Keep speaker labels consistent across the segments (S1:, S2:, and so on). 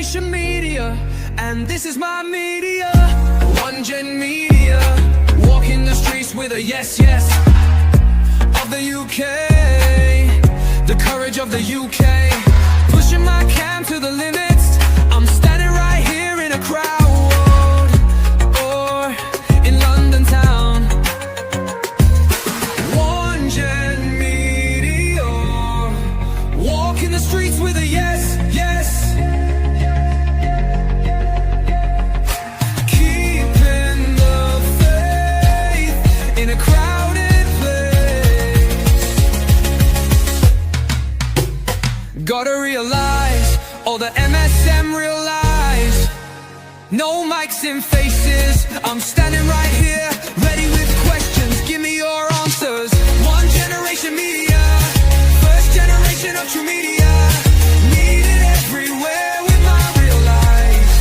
S1: generation media, and this is my media. One gen media, walking the streets with a yes, yes. Of the UK, the courage of the UK. Pushing my cam to the limits. I'm standing right here in a crowd, or in London town. One gen media, walking the streets with a yes, yes. Keeping the faith in a crowded place. Gotta realize, all the MSM realize, no mics in faces. I'm standing right here, ready with questions. Give me your answers. One generation media, first generation of true media. Needed everywhere with my real life.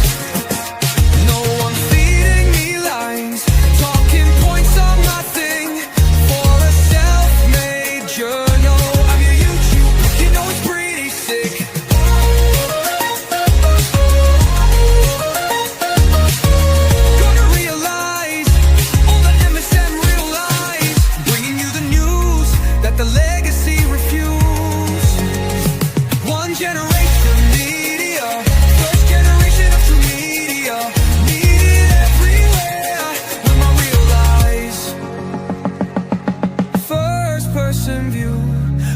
S1: No one feeding me lines. Talking points are nothing for a self-made journal. I'm your YouTube, you know it's pretty sick. Gotta realize, all the MSM realize, bringing you the news that the legacy refuse. One generation media, first generation of true media. Needed everywhere with my real eyes. First person view,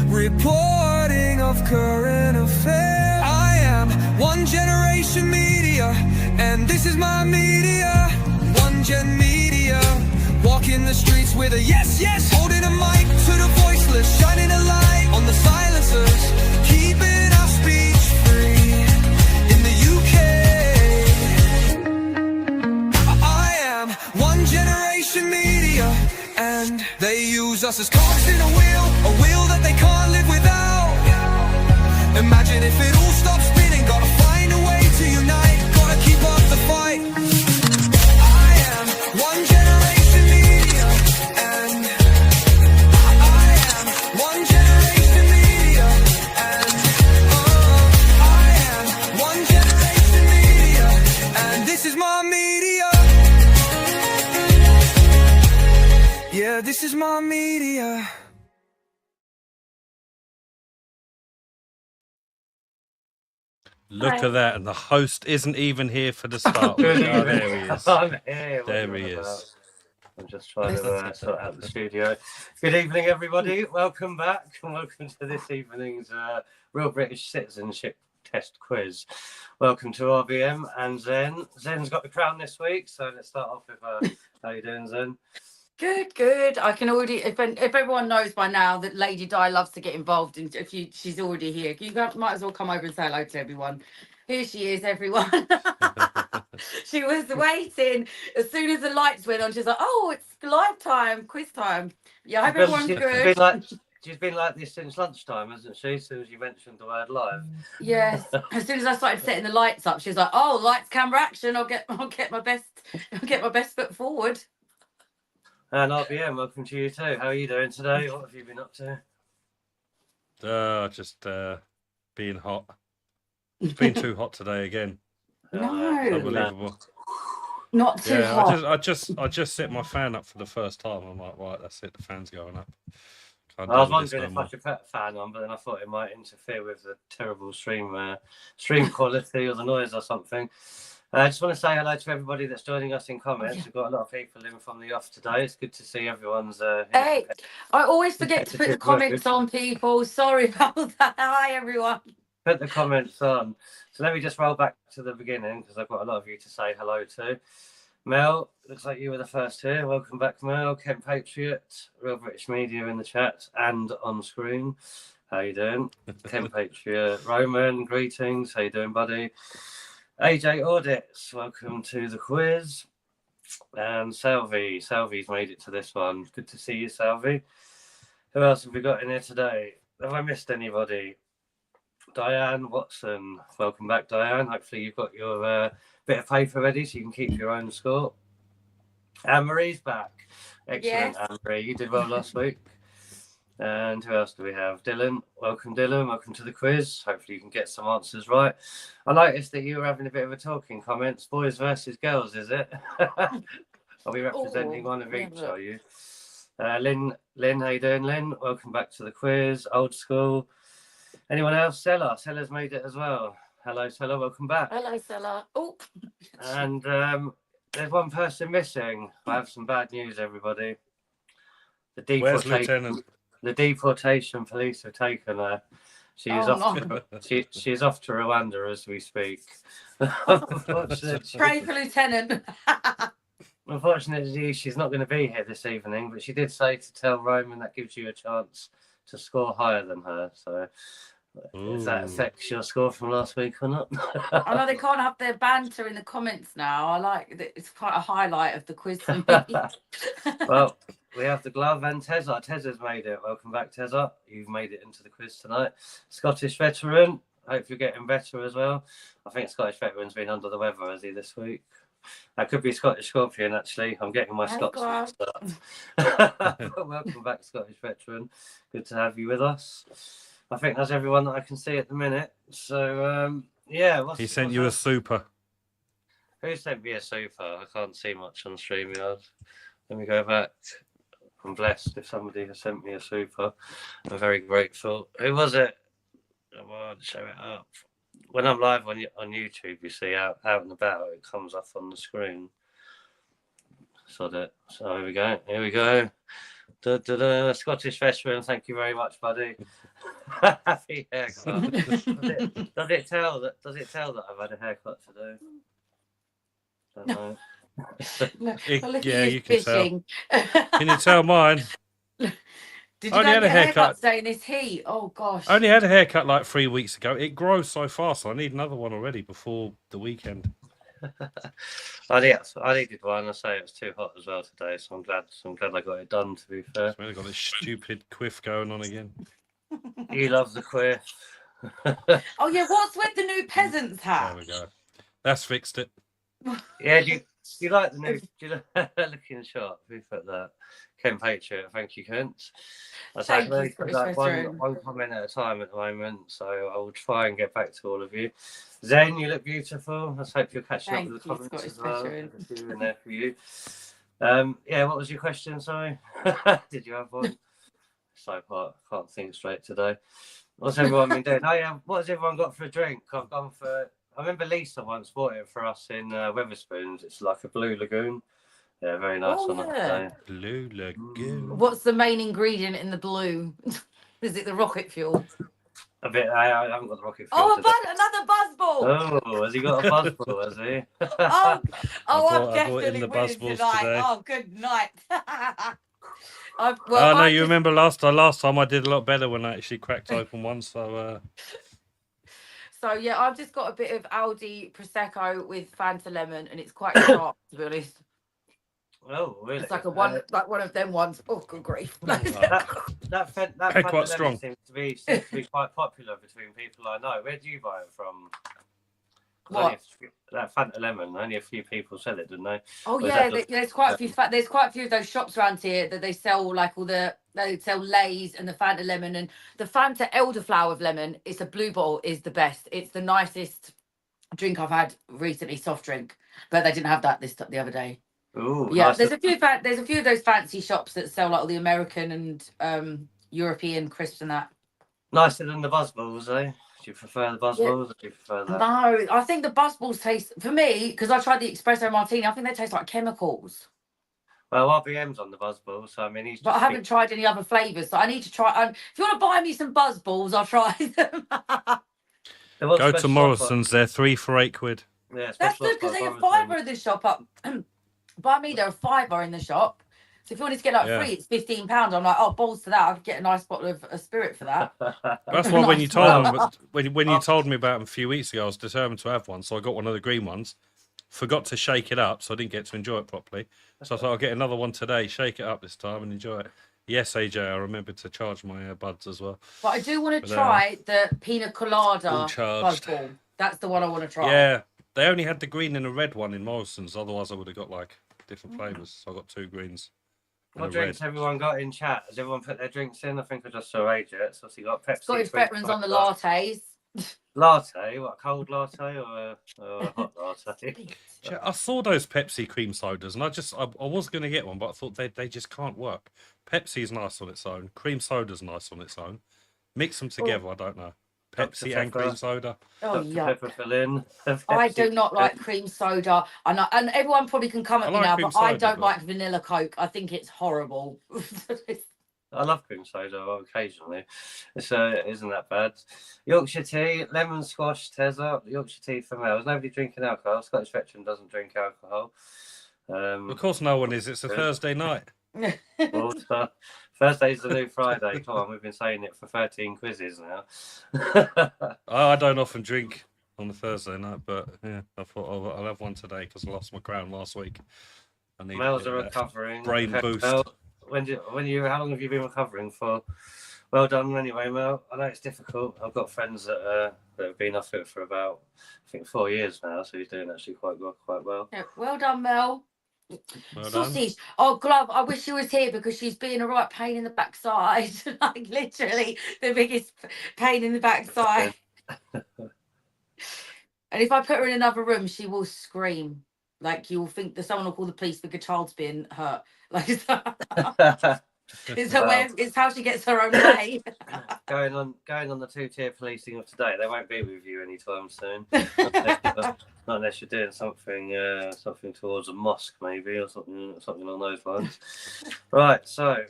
S1: reporting of current affairs. I am one generation media, and this is my media. One gen media, walking the streets with a yes, yes. Holding a mic to the voiceless, shining a light on the silencers, keeping our speech free in the UK. I am one generation media, and they use us as cogs in a wheel that they can't live without. Imagine if it all stopped spinning. Gotta find a way to unite, gotta keep up the fight. I am one generation media, and I am one generation media, and I am one generation media, and this is my media. Yeah, this is my media.
S2: Look at that, and the host isn't even here for the start.
S3: Good
S2: Oh,
S3: evening.
S2: there he is.
S3: I'm here. What
S2: There
S3: are
S2: he
S3: you on
S2: is.
S3: about? I'm just trying to sort out the studio. Good evening, everybody. Welcome back, and welcome to this evening's Real British Citizenship Test Quiz. Welcome to RBM and Zen. Zen's got the crown this week, so let's start off with how you doing, Zen?
S4: Good, good. I can already, if everyone knows by now that Lady Di loves to get involved, and she's already here. Might as well come over and say hello to everyone. Here she is, everyone. She was waiting. As soon as the lights went on, she's like, "Oh, it's live time, quiz time." Yeah, I hope everyone's good.
S3: She's been like this since lunchtime, hasn't she? As soon as you mentioned the word live.
S4: Yes. As soon as I started setting the lights up, she's like, "Oh, lights, camera, action! I'll get my best foot forward."
S3: And RBM, welcome to you too. How are you doing today? What have you been up to?
S2: Just being hot. It's been too hot today again.
S4: No.
S2: Unbelievable.
S4: Not too
S2: Yeah,
S4: hot.
S2: I just set my fan up for the first time. I'm like, right, that's it. The fan's going up.
S3: I was wondering if I should put a fan on, but then I thought it might interfere with the terrible stream quality or the noise or something. I just want to say hello to everybody that's joining us in comments. We've got a lot of people in from the off today. It's good to see everyone's.
S4: Hey, I always forget to put the comments on, people. Sorry about that. Hi, everyone.
S3: Put the comments on. So let me just roll back to the beginning because I've got a lot of you to say hello to. Mel, looks like you were the first here. Welcome back, Mel. Kent Patriot, Real British Media in the chat and on screen. How you doing? Kent Patriot, Roman, greetings. How you doing, buddy? AJ Audits, welcome to the quiz. And Salvy's made it to this one. Good to see you, Salvy. Who else have we got in here today? Have I missed anybody? Diane Watson, welcome back, Diane. Hopefully you've got your bit of paper ready so you can keep your own score. Anne Marie's back. Excellent, yes. Anne Marie. You did well last week. And who else do we have? Dylan. Welcome, Dylan. Welcome to the quiz. Hopefully you can get some answers right. I noticed that you were having a bit of a talking comments. Boys versus girls, is it? Are we representing one of each, are you? Lynn, how you doing, Lynn? Welcome back to the quiz. Old school. Anyone else? Sella's made it as well. Hello, Sella. Welcome back.
S4: Hello, Stella. Oh.
S3: And there's one person missing. I have some bad news, everybody.
S2: Where's Lieutenant?
S3: The deportation police have taken her. She's she's off to Rwanda as we speak.
S4: Pray for Lieutenant.
S3: Unfortunately, she's not going to be here this evening, but she did say to tell Roman that gives you a chance to score higher than her. So, if that affects your score from last week or not?
S4: I know they can't have their banter in the comments now. I like that. It's quite a highlight of the quiz for me.
S3: Well, we have the glove and Tezza. Tezza's made it. Welcome back, Tezza. You've made it into the quiz tonight. Scottish veteran. Hope you're getting better as well. I think Scottish veteran's been under the weather, has he, this week? That could be Scottish Scorpion, actually. I'm getting my Scots mixed up. Welcome back, Scottish veteran. Good to have you with us. I think that's everyone that I can see at the minute. So, yeah.
S2: He sent you a super.
S3: Who sent me a super? I can't see much on StreamYard. Let me go back. I'm blessed if somebody has sent me a super. I'm very grateful. Who was it? I want to show it up. When I'm live on YouTube, you see out and about, it comes up on the screen. So here we go. Here we go. Scottish veteran, thank you very much, buddy. Happy haircut. Does it tell that I've had a haircut today? Don't know.
S2: Yeah, you can tell. Can you tell mine?
S4: Did you get a haircut today in this heat? Oh gosh.
S2: I only had a haircut like 3 weeks ago. It grows so fast. I need another one already before the weekend.
S3: I needed one. I say it was too hot as well today, so I'm glad I got it done. To be fair,
S2: I've got this stupid quiff going on again.
S3: You love the quiff.
S4: Oh yeah, what's with the new peasants hat?
S2: There we go. That's fixed it.
S3: Yeah, do you like the new? Do you like looking sharp? Who put that? Ken Patriot, thank you, Kent. I say like one comment at a time at the moment, so I will try and get back to all of you. Zen, you look beautiful. Let's hope you're catching up with the comments as well. There's a few in there for you. Yeah, what was your question? Sorry, did you have one? So I can't think straight today. What's everyone been doing? Oh yeah, what has everyone got for a drink? I've gone for. I remember Lisa once bought it for us in Wetherspoons. It's like a Blue Lagoon. Yeah, very nice on that day.
S2: Blue Lagoon.
S4: What's the main ingredient in the blue? Is it the rocket fuel?
S3: A bit. I haven't got the rocket fuel.
S4: Oh, another buzzball.
S3: Oh, has he got a buzzball? Has he?
S4: I'm definitely winning tonight. Today. Oh, good night.
S2: No, you remember last time I did a lot better when I actually cracked open one. So.
S4: So yeah, I've just got a bit of Aldi Prosecco with Fanta lemon, and it's quite sharp to be honest.
S3: Oh, really?
S4: It's like one of them ones. Oh, good grief!
S3: that Fanta
S2: quite strong.
S3: Seems to be quite popular between people I know. Where do you buy it from?
S4: What?
S3: That Fanta lemon. Only a few people sell it, didn't they?
S4: Oh yeah, there's quite a few. There's quite a few of those shops around here that they sell like they sell Lay's and the Fanta lemon, and the Fanta elderflower of lemon. It's a blue bottle is the best. It's the nicest drink I've had recently, soft drink. But they didn't have that the other day.
S3: Ooh,
S4: yeah,
S3: nice.
S4: there's a few of those fancy shops that sell like all the American and European crisps and that.
S3: Nicer than the Buzzballs, eh? Do you prefer the Buzzballs or do you prefer that?
S4: No, I think the Buzzballs taste, for me, because I tried the Espresso Martini, I think they taste like chemicals.
S3: Well, RBM's on the Buzzballs, so I mean,
S4: But I haven't tried any other flavours, so I need to try. If you want to buy me some Buzzballs, I'll try them.
S2: Go to Morrison's, they're 3 for £8.
S3: Yeah,
S4: that's good because they have fibre in the shop. By me, they're a fibre in the shop. So if you wanted to get free, it's £15. I'm like, oh, balls to that. I could get a nice bottle of a spirit for that.
S2: That's why when you told when you told me about them a few weeks ago, I was determined to have one. So I got one of the green ones. Forgot to shake it up, so I didn't get to enjoy it properly. So I thought I'll get another one today, shake it up this time and enjoy it. Yes, AJ, I remembered to charge my buds as well.
S4: But I do want to try the Pina Colada Buzzball. That's the one I want to try.
S2: Yeah, they only had the green and the red one in Morrison's. Otherwise, I would have got like different flavours. So I got 2 greens. and a
S3: What drinks
S2: red.
S3: everyone got in chat? Has everyone put their drinks in? I think I just saw AJ. So you got Pepsi.
S4: Scottish
S3: Cream
S4: veterans on the
S3: soda.
S4: lattes.
S3: Latte? What, a cold latte or a hot latte?
S2: Yeah, I saw those Pepsi cream sodas, and I was going to get one, but I thought they just can't work. Pepsi's nice on its own. Cream soda's nice on its own. Mix them together, I don't know. Pepsi and cream soda.
S4: Oh,
S3: Dr.
S4: yeah.
S3: Pepper fill in.
S4: I do not like cream soda, and everyone probably can come
S2: I
S4: at me
S2: like
S4: now,
S2: cream
S4: but I
S2: soda,
S4: don't
S2: but-
S4: like vanilla Coke. I think it's horrible.
S3: I love cream soda occasionally. It's isn't that bad. Yorkshire tea, lemon squash, Tezza. Yorkshire tea for males. Nobody drinking alcohol. Scottish veteran doesn't drink alcohol.
S2: Of course, no one is. It's a Thursday night.
S3: Also, Thursday's the new Friday. Come on, we've been saying it for 13 quizzes now.
S2: I don't often drink on a Thursday night, but yeah, I thought I'll have one today because I lost my crown last week. I need
S3: Males
S2: a
S3: are
S2: bit of that
S3: recovering.
S2: brain boost.
S3: Mel, how long have you been recovering for? Well done anyway, Mel. I know it's difficult. I've got friends that have been off it for about, I think, 4 years now, so he's doing actually quite well.
S4: Yeah, well done, Mel.
S2: Well done.
S4: Sausage. Oh, Glove, I wish she was here because she's being a right pain in the backside. Like, literally, the biggest pain in the backside. And if I put her in another room, she will scream. Like, you'll think that someone will call the police because a child's being hurt. Like, it's her way. It's how she gets her own way.
S3: Going on the 2-tier policing of today. They won't be with you anytime soon. Not unless you're doing something towards a mosque, maybe, or something along those lines. Right. So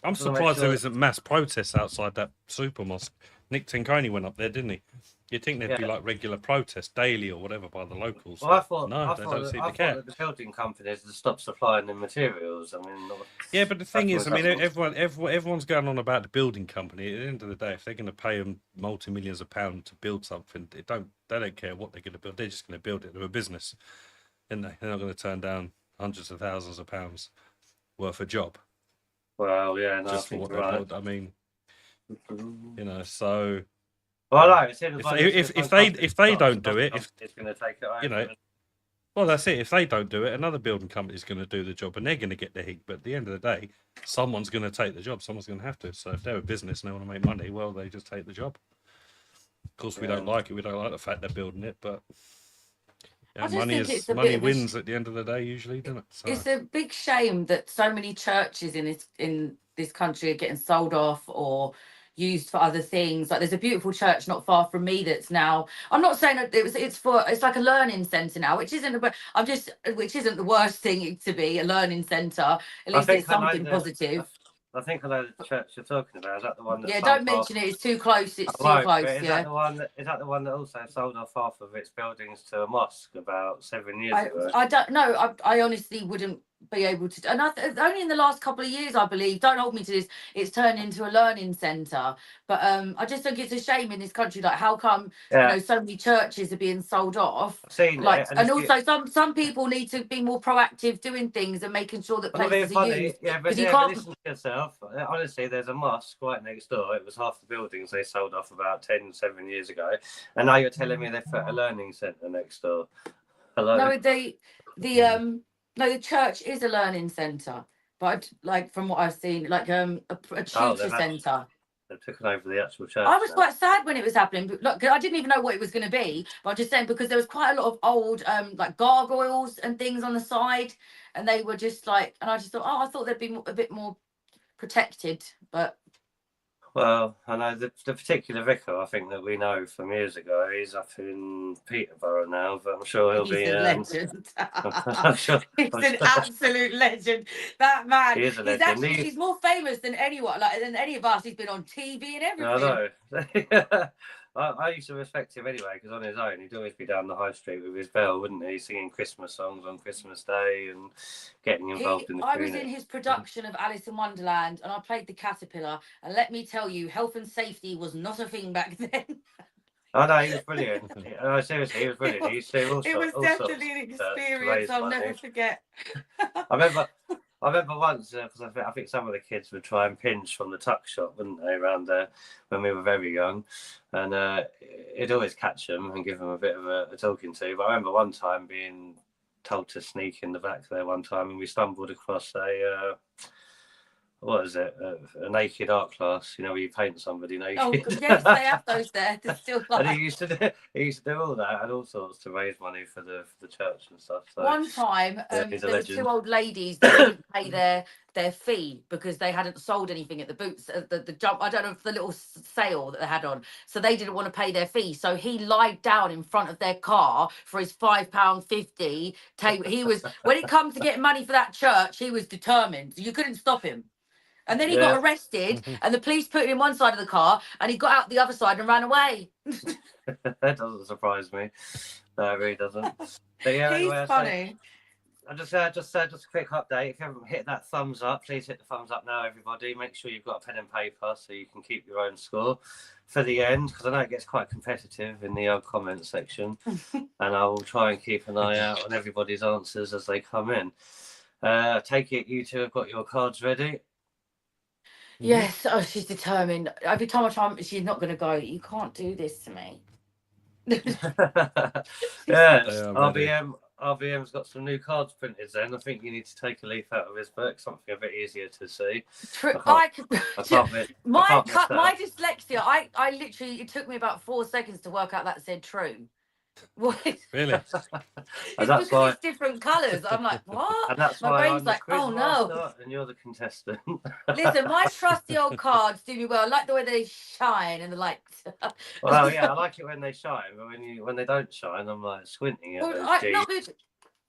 S2: I'm surprised there isn't mass protests outside that super mosque. Nick Tinconi went up there, didn't he? You'd think there'd be like regular protests daily or whatever by the locals.
S3: Well, I thought
S2: they don't seem to care.
S3: that the building companies had stopped supplying the materials. I mean,
S2: Yeah, but the thing is, I mean, everyone's going on about the building company. At the end of the day, if they're going to pay them multi-millions of pounds to build something, they don't care what they're going to build. They're just going to build it. They're a business, isn't they? They're not going to turn down hundreds of thousands of pounds worth of job.
S3: Well, yeah, no,
S2: just for what they build. I mean, you know, so.
S3: Well, no, if
S2: they don't do it,
S3: it's going to take it over.
S2: You know, well, that's it. If they don't do it, another building company is going to do the job, and they're going to get the hit. But at the end of the day, someone's going to take the job. Someone's going to have to. So if they're a business and they want to make money, well, they just take the job. Of course, we don't like it. We don't like the fact they're building it, but yeah, money wins at the end of the day, usually, doesn't it? So.
S4: It's a big shame that so many churches in this country are getting sold off or used for other things. Like, there's a beautiful church not far from me that's now, I'm not saying that it's like a learning centre now, which isn't the worst thing to be, a learning centre. At least it's something positive.
S3: I think I know the church you're talking about. Is that the one that?
S4: Yeah, don't mention it. It's too close. It's too close.
S3: Is that the one that also sold off half of its buildings to a mosque about 7 years ago? I don't know. I honestly wouldn't be able to. And only in the last couple of years, I believe. Don't hold me to this. It's turned into a learning centre. But I just think it's a shame in this country. Like, how come so many churches are being sold off? I've seen
S4: it, and also some people need to be more proactive doing things and making sure that places are used.
S3: Yeah, but listen to yourself. Honestly, there's a mosque right next door. It was half the buildings they sold off about 7 years ago, and now you're telling me they've put a learning centre next door. Hello.
S4: No, the church is a learning centre, but like from what I've seen, like a tutor centre.
S3: They've taken over the actual church.
S4: I was quite sad when it was happening. But look, I didn't even know what it was going to be. But I'm just saying, because there was quite a lot of old like gargoyles and things on the side, and they were just like, and I just thought, I thought they'd be a bit more protected, but.
S3: Well, I know the particular vicar, I think, that we know from years ago, he's up in Peterborough now, but I'm sure he'll be
S4: a legend. He's an absolute legend. That man.
S3: He is a legend.
S4: He's more famous than anyone, than any of us. He's been on TV and everything.
S3: I know. I used to respect him anyway, because on his own, he'd always be down the high street with his bell, wouldn't he? Singing Christmas songs on Christmas Day and getting involved in the community.
S4: I was in his production of Alice in Wonderland, and I played the caterpillar. And let me tell you, health and safety was not a thing back then.
S3: Oh no, he was brilliant. No, seriously, he was brilliant. He used to do
S4: it was definitely an experience I'll never forget.
S3: I remember once, because I think some of the kids would try and pinch from the tuck shop, wouldn't they, around there when we were very young. And he'd always catch them and give them a bit of a talking to. But I remember one time being told to sneak in the back there one time, and we stumbled across a what is it? A naked art class. You know, where you paint somebody naked.
S4: Oh yes, they have those there. They're still
S3: And
S4: like.
S3: he used to do all that and all sorts to raise money for the church and stuff. So
S4: One time,
S3: he's a
S4: there was
S3: legend.
S4: two old ladies that didn't pay their fee because they hadn't sold anything at the boots, the jump. I don't know if the little sale that they had on, so they didn't want to pay their fee. So he lied down in front of their car for his £5.50. He was when it comes to getting money for that church, he was determined. You couldn't stop him. And then he got arrested, and the police put him in one side of the car, and he got out the other side and ran away.
S3: That doesn't surprise me. No, it really doesn't. But yeah,
S4: He's
S3: anyway,
S4: funny.
S3: just a quick update. If you haven't hit that thumbs up, please hit the thumbs up now, everybody. Make sure you've got a pen and paper so you can keep your own score for the end, because I know it gets quite competitive in the comment section, and I will try and keep an eye out on everybody's answers as they come in. Take it you two have got your cards ready.
S4: Yes, oh, she's determined. Every time I try, she's not going to go. You can't do this to me.
S3: Yes, RBM's got some new cards printed then. I think you need to take a leaf out of his book, something a bit easier to see. My
S4: dyslexia, I literally, it took me about 4 seconds to work out that said true. What?
S2: Really?
S4: It's because it's different colours. I'm like, what?
S3: And that's
S4: my
S3: why
S4: brain's
S3: I'm
S4: like,
S3: the
S4: oh no.
S3: master and you're the contestant.
S4: Listen, my trusty old cards do me well. I like the way they shine and the lights.
S3: Well, yeah, I like it when they shine, but when they don't shine, I'm like squinting at those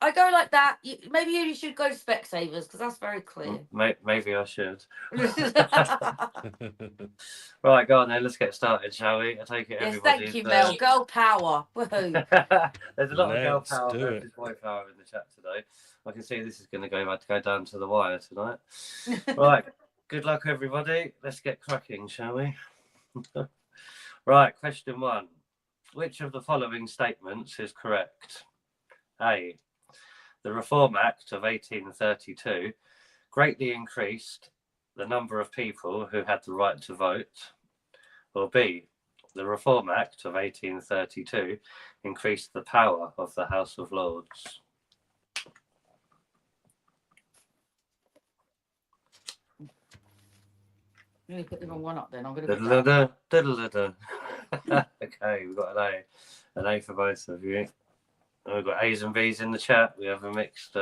S4: I go like that. Maybe you should go to Specsavers because that's very clear.
S3: Maybe I should. Right, go on then. Let's get started, shall we? I take it
S4: yes,
S3: everybody.
S4: thank you, Mel. Girl power. Woohoo.
S3: There's a lot of girl power versus boy power in the chat today. I can see this is going to go down to the wire tonight. Right, good luck, everybody. Let's get cracking, shall we? Right, question 1. Which of the following statements is correct? A. The Reform Act of 1832 greatly increased the number of people who had the right to vote. Or B. The Reform Act of 1832 increased the power of the House of Lords.
S4: I'm going to put the wrong one up then. I'm going to
S3: Okay, we've got an A for both of you. And we've got A's and B's in the chat. We have a mixed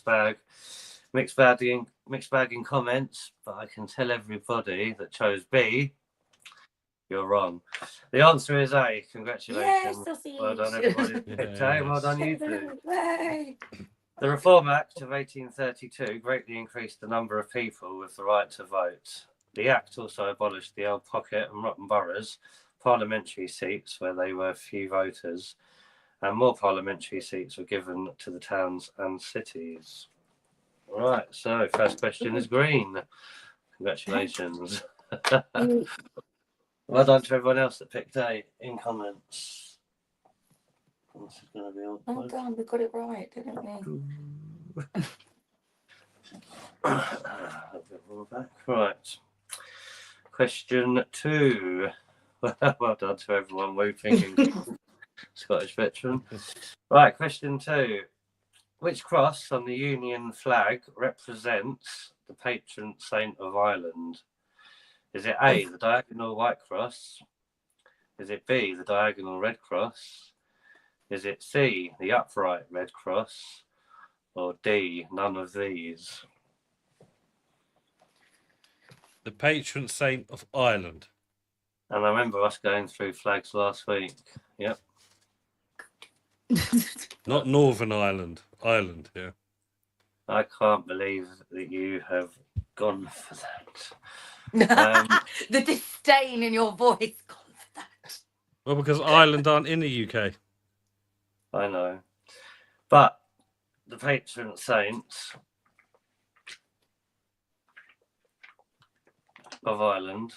S3: bag in comments, but I can tell everybody that chose B, you're wrong. The answer is A. Congratulations.
S4: Yes,
S3: well done, everybody.
S2: Yes.
S3: Well done, you two. The Reform Act of 1832 greatly increased the number of people with the right to vote. The Act also abolished the old pocket and rotten boroughs, parliamentary seats where there were few voters, and more parliamentary seats were given to the towns and cities. All right, so first question is green. Congratulations. Well done to everyone else that picked A in comments. This is going to be awkward.
S4: Well done, we got it right, didn't we?
S3: A bit more back. Right. Question 2. Well done to everyone whooping. Scottish veteran. Right, question 2. Which cross on the Union flag represents the patron saint of Ireland? Is it A, the diagonal white cross? Is it B, the diagonal red cross? Is it C, the upright red cross? Or D, none of these?
S2: The patron saint of Ireland.
S3: And I remember us going through flags last week. Yep.
S2: Not Northern Ireland. Ireland, yeah.
S3: I can't believe that you have gone for that.
S4: The disdain in your voice. Gone for that.
S2: Well, because Ireland aren't in the UK.
S3: I know. But the patron saints of Ireland,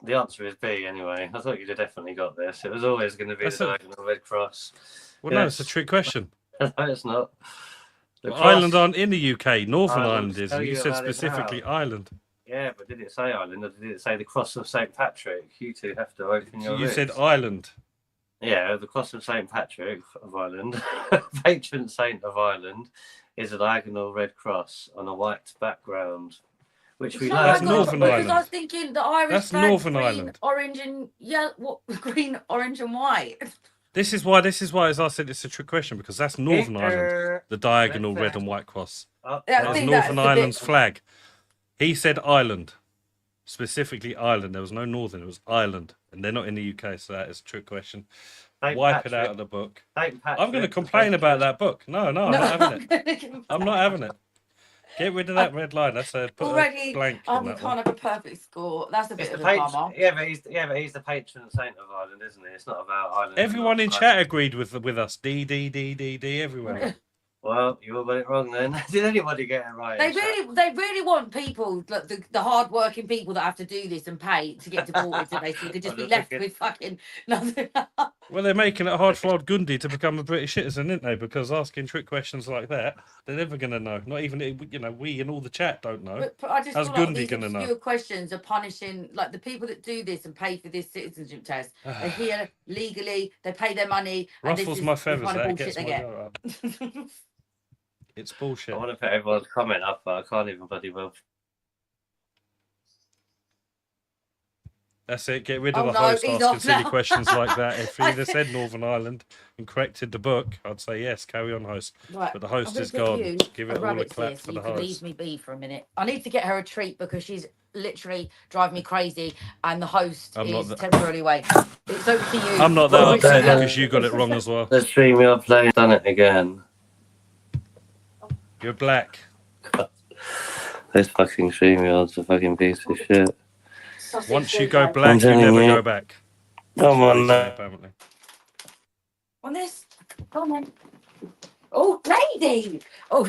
S3: the answer is B anyway. I thought you'd have definitely got this. It was always going to be the diagonal red cross.
S2: Well, no, it's a trick question.
S3: No, it's not.
S2: Ireland aren't in the UK. Northern Ireland is. And you said specifically Ireland.
S3: Yeah, but did it say Ireland or did it say the cross of St. Patrick? You two have to open your
S2: You
S3: lips.
S2: said Ireland.
S3: Yeah, the cross of St. Patrick of Ireland, patron saint of Ireland, is a diagonal red cross on a white background, which we
S4: So
S3: learned.
S2: That's
S4: I got
S2: Northern
S4: because
S2: Ireland.
S4: I was thinking the Irish
S2: That's
S4: flag's
S2: Northern
S4: green,
S2: Ireland.
S4: orange, and yellow. What green, orange, and white?
S2: This is why, as I said, it's a trick question because that's Northern Ireland, the diagonal red and white cross.
S3: Oh,
S4: Yeah, I
S2: That's
S4: think
S2: Northern
S4: that's a
S2: Ireland's
S4: bit-
S2: flag. He said Ireland, specifically Ireland. There was no Northern, it was Ireland. And they're not in the UK, so that is a trick question.
S3: St.
S2: Wipe it
S3: Patrick-
S2: out of the book.
S3: St.
S2: I'm going to
S3: Patrick,
S2: complain about that book. No, I'm not having it.
S4: it.
S2: I'm not having it. Get rid of that red line. That's a put
S4: Already,
S2: a blank
S4: I
S2: on that
S4: can't
S2: one.
S4: have a perfect score. That's a
S3: It's
S4: bit
S3: the
S4: of a bummer.
S3: but he's the patron saint of Ireland, isn't he? It's not about Ireland.
S2: Everyone in
S3: Ireland.
S2: chat agreed with us. D everywhere.
S3: Well, you all got it wrong then. Did anybody get it right?
S4: They really want people, like the hard-working people that have to do this and pay to get deported, so they could just be left with fucking nothing.
S2: Well, they're making it hard for old Gundy to become a British citizen, aren't they? Because asking trick questions like that, they're never going to know. Not even, we and all the chat don't know.
S4: But I just
S2: How's
S4: feel like
S2: Gundy
S4: these
S2: gonna know?
S4: obscure questions are punishing, like the people that do this and pay for this citizenship test. They're here legally, they pay their money, and this
S2: Ruffles
S4: is
S2: my
S4: the
S2: feathers.
S4: kind of
S2: That
S4: bullshit
S2: gets
S4: they
S2: my
S4: get.
S2: goat up. It's bullshit.
S3: I want to put everyone's comment up, but I can't even bloody well.
S2: That's it. Get rid of
S4: Oh,
S2: the
S4: no,
S2: host
S4: he's
S2: asking
S4: off
S2: silly
S4: now.
S2: questions like that. If he'd have said Northern Ireland and corrected the book, I'd say yes, carry on, host.
S4: Right,
S2: But the host
S4: I'm gonna
S2: is
S4: get
S2: gone.
S4: you
S2: Give it all a
S4: rabbit's
S2: clap
S4: ear
S2: for
S4: so
S2: the
S4: you can leave
S2: host.
S4: me be for a minute. I need to get her a treat because she's literally driving me crazy, and the host
S2: I'm not
S4: is
S2: the-
S4: temporarily away. It's over to you.
S2: I'm not that
S3: Oh,
S2: upset
S3: no.
S2: because you got it wrong as well.
S3: The StreamYard play's done it again.
S2: You're black.
S3: This fucking StreamYard's a fucking piece of shit.
S4: Sausage
S2: Once you
S4: food,
S2: go
S4: mate.
S2: black, you
S3: telling
S2: never
S3: you.
S2: go back.
S3: Come on,
S2: Recently, apparently.
S4: On this. Come on. Oh, lady. Oh.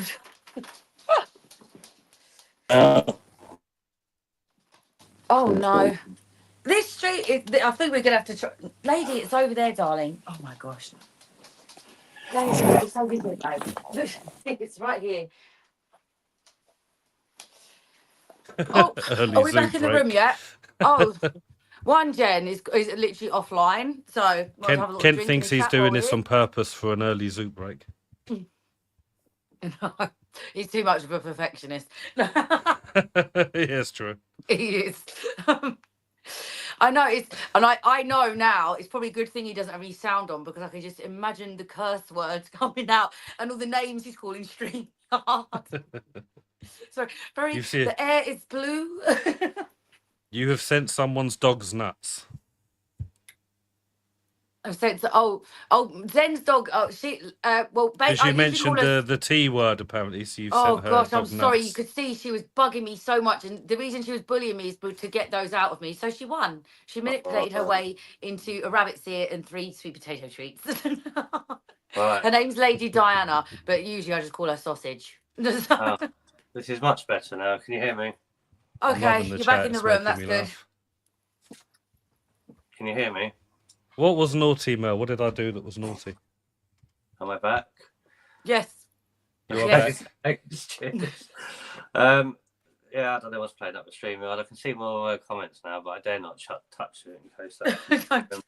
S4: Oh no. This street is. I think we're gonna have to try. Lady, it's over there, darling. Oh my gosh. Lady, it's over here, babe. It's right here. Oh,
S2: Early
S4: are we
S2: Zoom
S4: back in the
S2: break.
S4: room yet? Oh, one Jen is literally offline. So we'll have a little
S2: Kent
S4: drink
S2: thinks
S4: and
S2: he's
S4: chat
S2: doing
S4: while
S2: this
S4: we're
S2: on purpose for an early Zoom break.
S4: here. He's too much of a perfectionist.
S2: Yes, true.
S4: He is. I know it's, and I know now it's probably a good thing he doesn't have any sound on because I can just imagine the curse words coming out and all the names he's calling stream. So very.
S2: You see-
S4: The air is blue.
S2: You have sent someone's dog's nuts.
S4: I've said so, Zen's dog. Oh, she. Well,
S2: Because
S4: I
S2: you
S4: usually call
S2: mentioned
S4: her.
S2: the T word, apparently, so you've
S4: Oh
S2: sent her
S4: gosh, I'm
S2: dog
S4: sorry. You
S2: nuts.
S4: could see she was bugging me so much, and the reason she was bullying me is to get those out of me. So she won. She manipulated her way into a rabbit's ear and 3 sweet potato treats.
S3: Right.
S4: Her name's Lady Diana, but usually I just call her Sausage.
S3: Oh, this is much better now. Can you hear me?
S2: I'm
S4: Okay,
S2: loving the
S4: you're
S2: chat,
S4: back in the
S2: it's
S4: room.
S2: making
S4: That's
S2: me
S4: good.
S2: laugh.
S3: Can you hear me?
S2: What was naughty, Mel? What did I do that was naughty?
S3: Am I back?
S4: Yes.
S2: You are
S4: Yes.
S2: back.
S3: Yeah, I don't know what's playing up the StreamYard. I can see more comments now, but I dare not touch it in case that.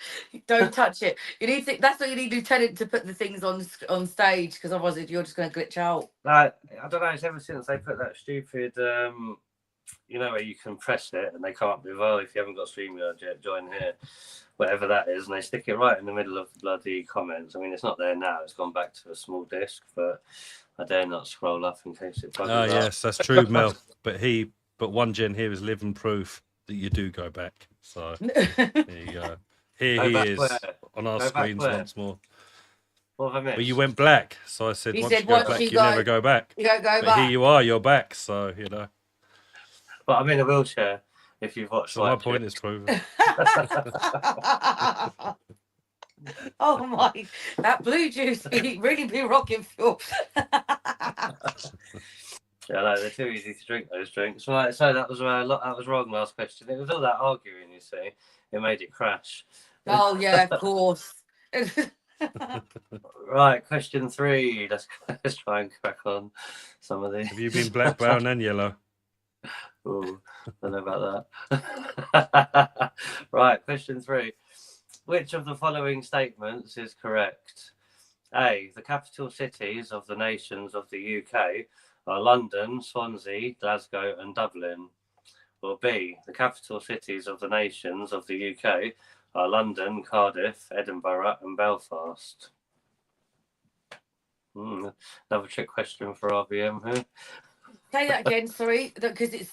S4: Don't touch it. You need to. That's what you need, Lieutenant, to put the things on stage, because otherwise you're just going to glitch out.
S3: I don't know. It's ever since they put that stupid, where you can press it and they come up with, oh, if you haven't got StreamYard yet, join here, whatever that is, and they stick it right in the middle of the bloody comments. I mean, it's not there now. It's gone back to a small disc, but I dare not scroll up in case it bugs up.
S2: Yes, that's true, Mel. But one Jen here is living proof that you do go back. So there you go. Here
S3: Go
S2: he
S3: back
S2: is
S3: where?
S2: on our
S3: Go back
S2: screens
S3: where?
S2: once more.
S3: What have I missed?
S2: But you went black, so I said
S4: You
S2: once
S4: said
S2: you go
S4: once
S2: black,
S4: you
S2: you
S4: go-
S2: never go back.
S4: You don't go
S2: But
S4: back.
S2: here you are, you're back. So
S3: But I'm in a wheelchair. If you've watched,
S2: So my
S3: Live
S2: point
S3: Chat.
S2: is proven.
S4: Oh my, that blue juice really be rocking fuel.
S3: Yeah, no, they're too easy to drink, those drinks. Right, so that was that was wrong. Last question. It was all that arguing. You see, it made it crash.
S4: Oh yeah, of course.
S3: Right, question 3. Let's try and crack on some of these.
S2: Have you been black, brown, and yellow?
S3: Ooh, don't know about that. Right, question 3. Which of the following statements is correct? A. The capital cities of the nations of the UK are London, Swansea, Glasgow, and Dublin. Or B. The capital cities of the nations of the UK are London, Cardiff, Edinburgh, and Belfast. Another trick question for RBM here.
S4: Say that again, sorry, because it's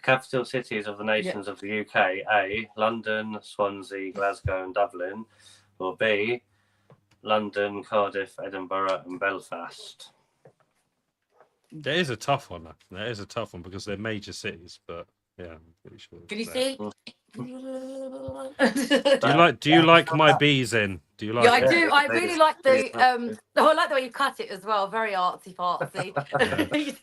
S3: Capital cities of the nations of the UK: A. London, Swansea, Glasgow, and Dublin. Or B. London, Cardiff, Edinburgh, and Belfast.
S2: That is a tough one. That is a tough one because they're major cities, but yeah, I'm pretty sure.
S4: Can you
S2: it's
S4: see?
S2: Do you like my bees in? Do you like
S4: Yeah, I
S2: it?
S4: do. I really like the I like the way you cut it as well. Very artsy fartsy.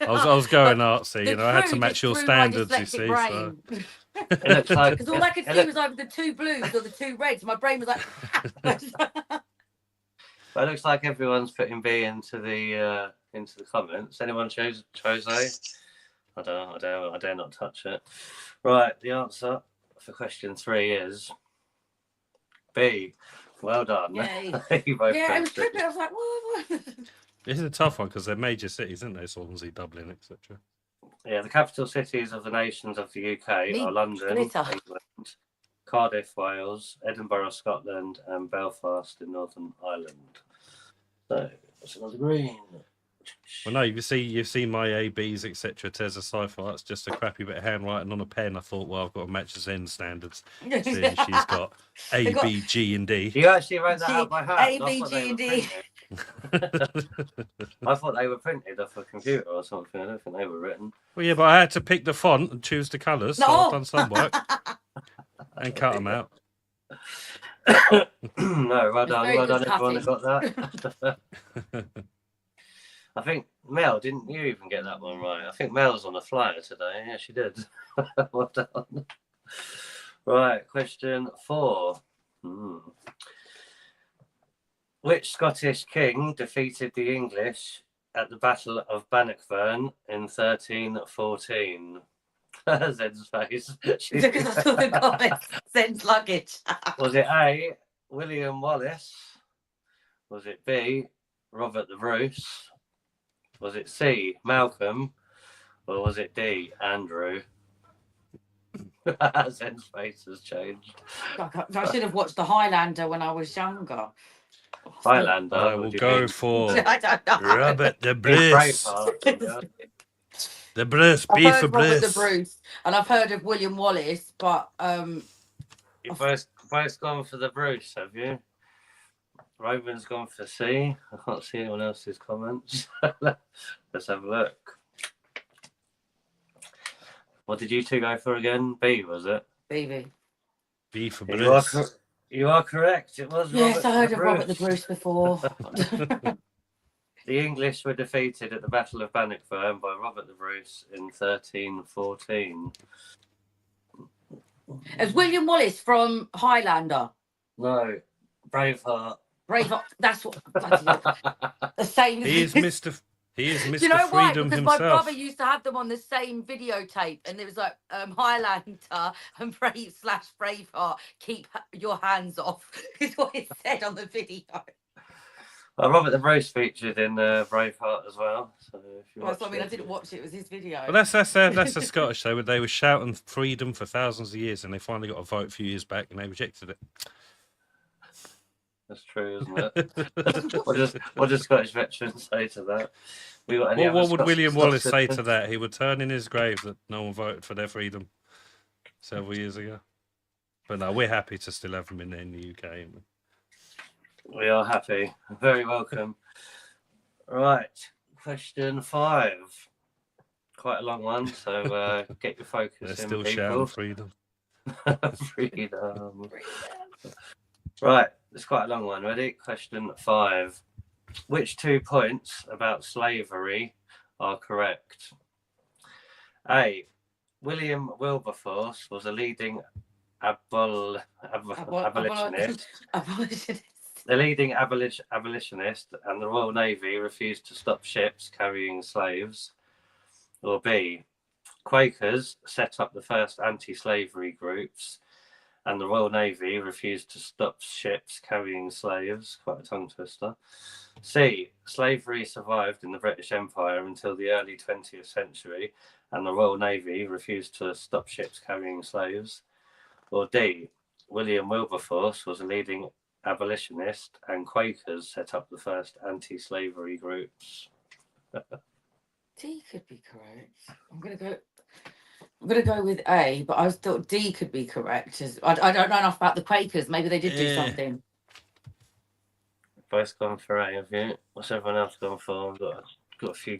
S2: I was going artsy,
S4: The
S2: you know. I had to
S4: truth
S2: match
S4: is
S2: your
S4: through my
S2: standards, you
S4: dyslexic
S2: see.
S4: brain.
S3: It looks like
S4: Because all I could see was either the two blues or the two reds. My brain was like.
S3: But it looks like everyone's putting B into the comments. Anyone chose A? I dare not touch it. Right, the answer for question 3 is B. Well done.
S4: Yay.
S3: You both
S4: Yeah, it was
S3: guessed
S4: trippy. I was like, what?
S2: This is a tough one because they're major cities, aren't they? Swansea, Dublin, etc.
S3: Yeah, the capital cities of the nations of the UK
S4: Me
S3: are London,
S4: glitter.
S3: England, Cardiff, Wales, Edinburgh, Scotland, and Belfast in Northern Ireland. So that's another green.
S2: Well, no, you see my A, B's, etc. Tez a cipher. That's just a crappy bit of handwriting on a pen. I thought, well, I've got to match Zen standards. Seeing she's got A, B, G, and D.
S3: You actually wrote that out by hand.
S4: A, B, G, and D.
S3: I thought they were printed off a computer or something. I don't think they were written.
S2: Well, yeah, but I had to pick the font and choose the colours. So
S4: No.
S2: I've done some work and cut them out.
S3: No, well done,
S4: very
S3: well
S4: good
S3: done, everyone that
S4: cutting.
S3: got that. I think Mel, didn't you even get that one right? I think Mel's on a flyer today. Yeah, she did. Well done. Right, question 4. Which Scottish king defeated the English at the Battle of Bannockburn in 1314? Zed's face.
S4: Because I saw the comments. Zen's luggage.
S3: Was it A, William Wallace? Was it B, Robert the Bruce? Was it C, Malcolm? Or was it D, Andrew? Zen's face has changed.
S4: I should have watched the Highlander when I was younger.
S3: Highlander.
S2: I will go for
S4: I don't know.
S2: Robert the
S3: It's
S2: Bruce.
S3: Braveheart, yeah.
S2: The Bruce,
S4: I've
S2: B
S4: heard
S2: for
S4: Robert the
S2: Bruce.
S4: Bruce, and I've heard of William Wallace, but
S3: You've both gone for the Bruce, have you? Roman's gone for C. I can't see anyone else's comments. Let's have a look. What did you two go for again? B, was it?
S4: BB.
S2: B for
S3: You are,
S2: Bruce.
S3: you are correct. It was
S4: Yes,
S3: Robert
S4: I heard
S3: the
S4: of Robert the
S3: Bruce.
S4: Bruce before.
S3: The English were defeated at the Battle of Bannockburn by Robert the Bruce in 1314.
S4: It's William Wallace from Highlander.
S3: No, Braveheart.
S4: Braveheart. That's what. The same.
S2: He is Mr. He is
S4: Do
S2: Mr.
S4: you know why?
S2: Freedom
S4: Because my
S2: himself.
S4: brother used to have them on the same videotape, and it was like Highlander and Braveheart. Keep your hands off. Is what it said on the video.
S3: Well, Robert the Bruce featured in Braveheart as well. So if you
S4: Well, I
S3: watched
S4: mean, I
S3: it-
S4: didn't watch it. It was his video.
S2: Well, that's the Scottish though. They were shouting freedom for thousands of years, and they finally got a vote a few years back, and they rejected it.
S3: That's true, isn't it? what does Scottish veterans say to that? We got any
S2: Well,
S3: other
S2: what would
S3: Scots-
S2: William Wallace
S3: Scots
S2: say to
S3: veterans?
S2: that? He would turn in his grave that no one voted for their freedom several years ago. But no, we're happy to still have them in the UK.
S3: We are happy. Very welcome. Right, question 5. Quite a long one, so get your focus
S2: They're
S3: in,
S2: still
S3: people.
S2: shouting freedom.
S3: Freedom. Right, it's quite a long one. Ready? Question 5. Which 2 points about slavery are correct? A. William Wilberforce was a leading abolitionist.
S4: Abolitionist.
S3: The leading abolitionist, and the Royal Navy refused to stop ships carrying slaves. Or B. Quakers set up the first anti-slavery groups, and the Royal Navy refused to stop ships carrying slaves. Quite a tongue twister. C. Slavery survived in the British Empire until the early 20th century, and the Royal Navy refused to stop ships carrying slaves. Or D. William Wilberforce was a leading abolitionist, and Quakers set up the first anti-slavery groups.
S4: D could be correct. I'm gonna go with A, but I thought D could be correct. I don't know enough about the Quakers. Maybe they did do something.
S3: Both gone for A, have you? What's everyone else gone for? I've got a few.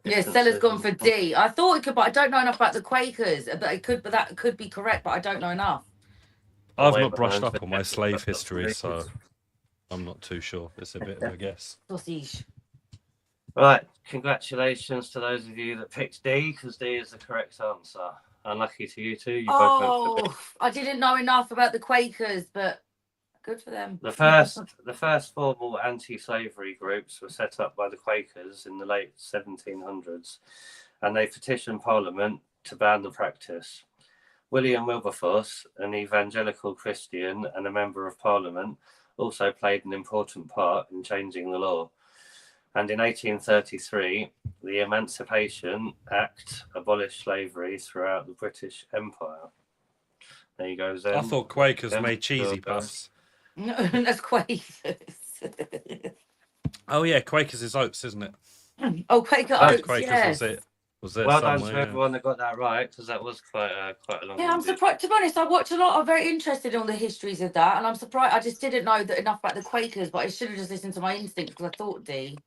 S4: Yeah, Stella's gone for D. I thought it could, but I don't know enough about the Quakers. But that could be correct, but I don't know enough.
S2: I've not brushed up on my slave history, so I'm not too sure. It's a bit of a guess.
S4: Sausage.
S3: Right, congratulations to those of you that picked D, because D is the correct answer. Unlucky to you two. You both went for B.
S4: I didn't know enough about the Quakers, but good for them.
S3: The first formal anti-slavery groups were set up by the Quakers in the late 1700s, and they petitioned Parliament to ban the practice. William Wilberforce, an evangelical Christian and a member of Parliament, also played an important part in changing the law. And in 1833, the Emancipation Act abolished slavery throughout the British Empire. There you go, Zen.
S2: I thought Quakers made cheesy puffs.
S4: No, that's Quakers.
S2: Oh yeah, Quakers is oats, isn't it?
S4: Oh, Quaker oats,
S2: Quakers
S4: yes.
S2: was it
S3: Well done to everyone that got that right, because that was quite a long.
S4: Yeah, I'm surprised. To be honest, I watch a lot. I'm very interested in all the histories of that, and I'm surprised. I just didn't know that enough about the Quakers, but I should have just listened to my instincts because I thought D.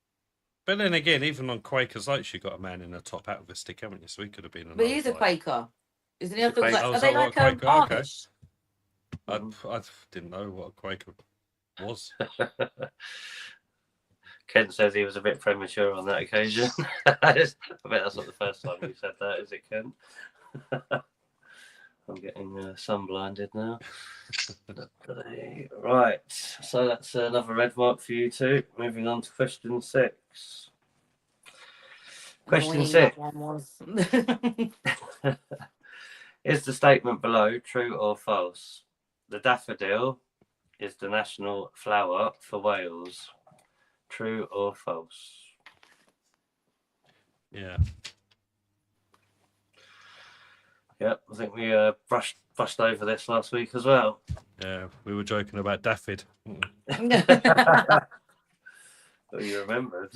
S2: But then again, even on Quakers oats, you got a man in a top hat with a stick, haven't you? So he could have been.
S4: But he's a Quaker, isn't he? I
S3: He's a
S4: thought,
S3: Quaker.
S4: are they like Amish?
S2: I didn't know what a Quaker was.
S3: Ken says he was a bit premature on that occasion. I bet that's not the first time you said that, is it, Ken? I'm getting sun-blinded now. Right, so that's another red mark for you two. Moving on to question 6. Question 6. Is the statement below true or false? The daffodil is the national flower for Wales. True or false?
S2: Yeah.
S3: Yep, I think we brushed over this last week as well.
S2: Yeah, we were joking about daffod.
S3: Well, you remembered.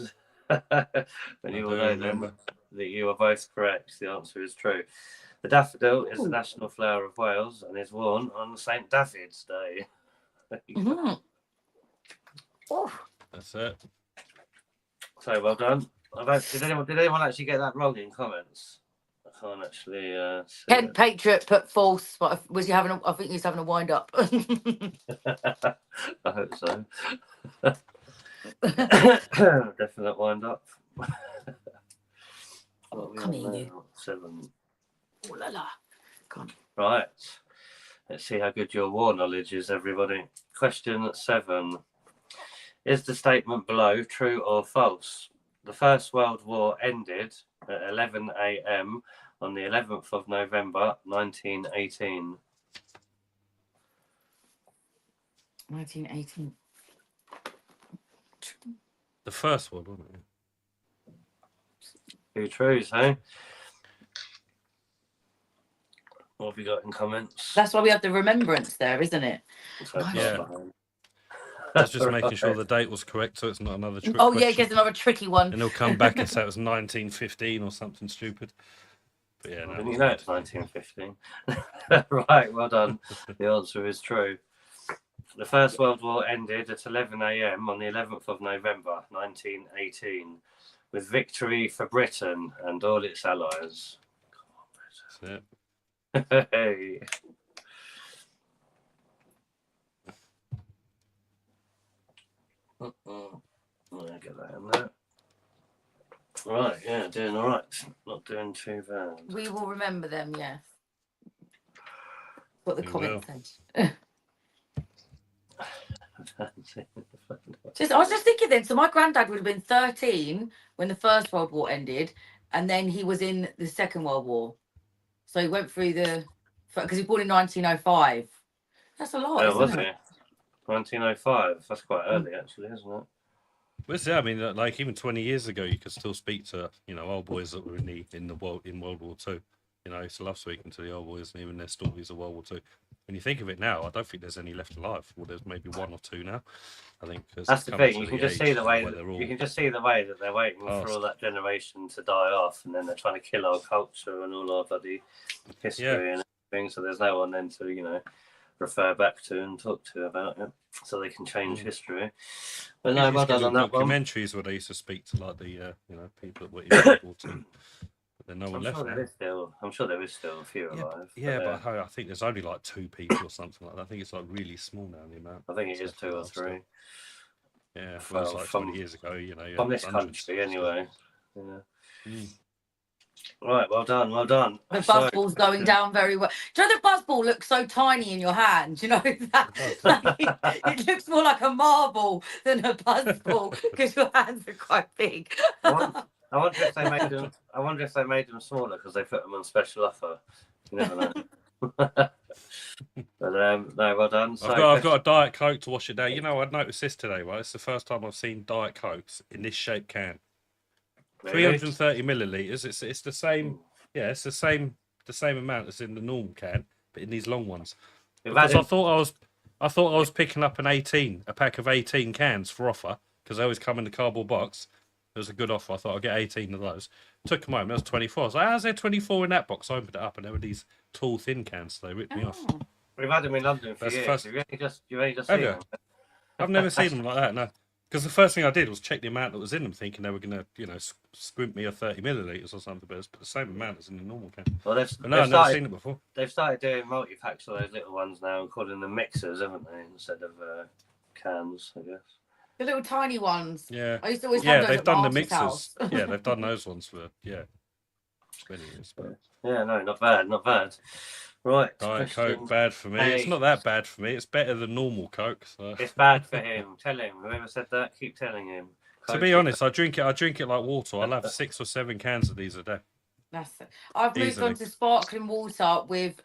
S3: When you will know then that you are both correct. The answer is true. The daffodil is the national flower of Wales and is worn on St. David's Day.
S2: That's it.
S3: So well done. Did anyone actually get that wrong in comments? I can't actually see
S4: Ken
S3: it.
S4: Patriot put false, but was he having? I think he's having a wind up.
S3: I hope so. Definite wind up.
S4: Come here, you.
S3: 7.
S4: Oh la la. Come on.
S3: Right. Let's see how good your war knowledge is, everybody. Question 7. Is the statement below true or false? The First World War ended at 11 a.m. on the 11th of November, 1918.
S4: 1918.
S2: The first one, wasn't it?
S3: 2 trues, hey? What have you got in comments?
S4: That's why we have the remembrance there, isn't it?
S2: Yeah. I was just making sure the date was correct, so it's not another trick.
S4: Oh, yeah, it gets another tricky one.
S2: And he'll come back and say it was 1915 or something stupid. But yeah, no.
S3: Didn't you know it's 1915? Right, well done. The answer is true. The First World War ended at 11 a.m. on the 11th of November, 1918, with victory for Britain and all its allies.
S2: That's it.
S3: Hey. I'll get that in there. Right, yeah, doing all right. Not doing too bad.
S4: We will remember them, yes. What the
S2: We
S4: comment
S2: will.
S4: said. I was just thinking then, so my granddad would have been 13 when the First World War ended, and then he was in the Second World War. So he went through because he was born in 1905. That's a lot,
S3: Oh, was
S4: isn't
S3: it?
S4: it?
S3: 1905. That's quite early, actually, isn't it?
S2: But yeah, I mean, like even 20 years ago, you could still speak to old boys that were in World War Two. I used to love speaking to the old boys and even their stories of World War Two. When you think of it now, I don't think there's any left alive. Well, there's maybe one or two now. I think
S3: That's the thing. You can just see the way
S2: where they're all
S3: you can just see the way that they're waiting for
S2: past.
S3: all that generation to die off, and then they're trying to kill our culture and all our bloody history and everything. So there's no one then to refer back to and talk to about it, so they can change history. But no, well done on that one.
S2: Documentaries where they used to speak to like the people that were in World War Two. But then no one left.
S3: I'm sure there is still a few alive.
S2: But I think there's only like 2 people or something like that. I think it's like really small now, the amount.
S3: I think it is 2 or 3.
S2: Yeah, well, it's like 20 years ago,
S3: from this country anyway. Yeah. Right, well done.
S4: The buzzball's going down very well. Do you know the buzzball looks so tiny in your hand? You know that it looks more like a marble than a buzzball because your hands are quite big.
S3: I wonder if they made them. I wonder if they made them smaller because they put them on special offer. You never know. But no, well done. So,
S2: I've got a Diet Coke to wash it down. I'd noticed this today, right? It's the first time I've seen Diet Cokes in this shaped can.
S3: really?
S2: 330 milliliters. It's the same. Yeah, it's the same amount as in the normal can, but in these long ones. Because I thought I was picking up a pack of 18 cans for offer because they always come in the cardboard box. It was a good offer. I thought I'd get 18 of those. Took them home. There was 24. I was like, how's there 24 in that box? I opened it up and there were these tall, thin cans. So they ripped me off.
S3: We've had them in London for years. You only just seen them.
S2: I've never seen them like that, no. Because the first thing I did was check the amount that was in them, thinking they were going to, squint me a 30 milliliters or something, but it's the same amount as in the normal can.
S3: Well,
S2: I've never seen it before.
S3: They've started doing multi-packs for those little ones now and calling them mixers, haven't they, instead of cans, I guess.
S4: The little tiny ones.
S2: Yeah.
S4: I used to always have those
S2: they've
S4: at
S2: done the
S4: Marty's
S2: mixers.
S4: house.
S2: Yeah, they've done those ones for, many years. But...
S3: Yeah, no, not bad. Right.
S2: Diet Coke, bad for me. It's not that bad for me. It's better than normal Coke. So.
S3: It's bad for him. Tell him. Whoever said that, keep telling him.
S2: To be honest, I drink it like water. I'll have 6 or 7 cans of these a day.
S4: That's it. I've moved on to sparkling water with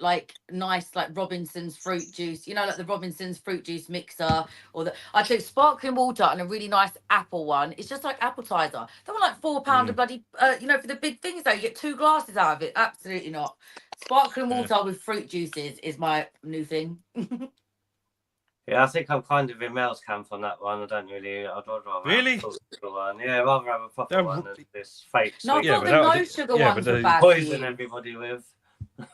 S4: nice Robinson's fruit juice. Like the Robinson's fruit juice mixer, or I take sparkling water and a really nice apple one. It's just like appetizer. They were like £4 a bloody. For the big things though, you get 2 glasses out of it. Absolutely not. Sparkling water with fruit juices is my new thing.
S3: Yeah, I think I'm kind of in Mel's camp on that one. I'd rather
S2: really?
S3: have a sugar one. Yeah, I'd rather have a proper one than this fake.
S4: No, I thought the no sugar ones were bad.
S3: Poison everybody with.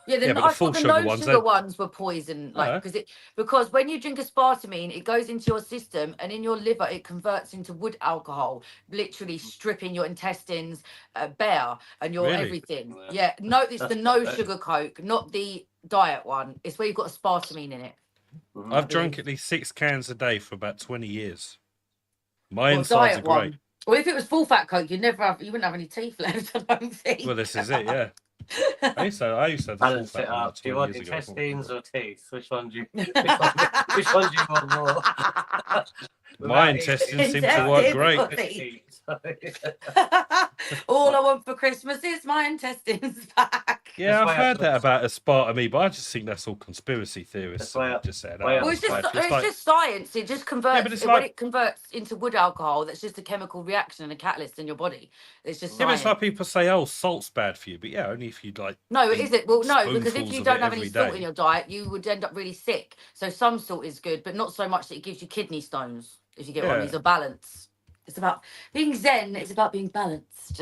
S4: Yeah, I thought the no sugar ones were poison, because when you drink aspartame, it goes into your system, and in your liver it converts into wood alcohol, literally stripping your intestines bare and your everything. Yeah, no, it's the no sugar Coke, not the diet one. It's where you've got aspartame in it.
S2: I've drunk at least 6 cans a day for about 20 years. My insides are great.
S4: Well, if it was full fat Coke, you wouldn't have any teeth left. I don't think.
S2: Well, this is it, yeah. I used to have
S3: balance it up. Do you want intestines or teeth? Which one do you want more?
S2: My intestines seem to work great.
S4: All I want for Christmas is my intestines back.
S2: Yeah, I've heard that about aspartame, but I just think that's all conspiracy theorists. Just said,
S4: well, it's just science. It just converts. When it converts into wood alcohol, that's just a chemical reaction and a catalyst in your body. It's just science.
S2: It's like people say, "Oh, salt's bad for you," but yeah, only if you'd like.
S4: No, it isn't. Well, no, because if you don't have any salt in your diet, you would end up really sick. So some salt is good, but not so much that it gives you kidney stones. If you get one of these, a balance. It's about being zen. It's about being balanced.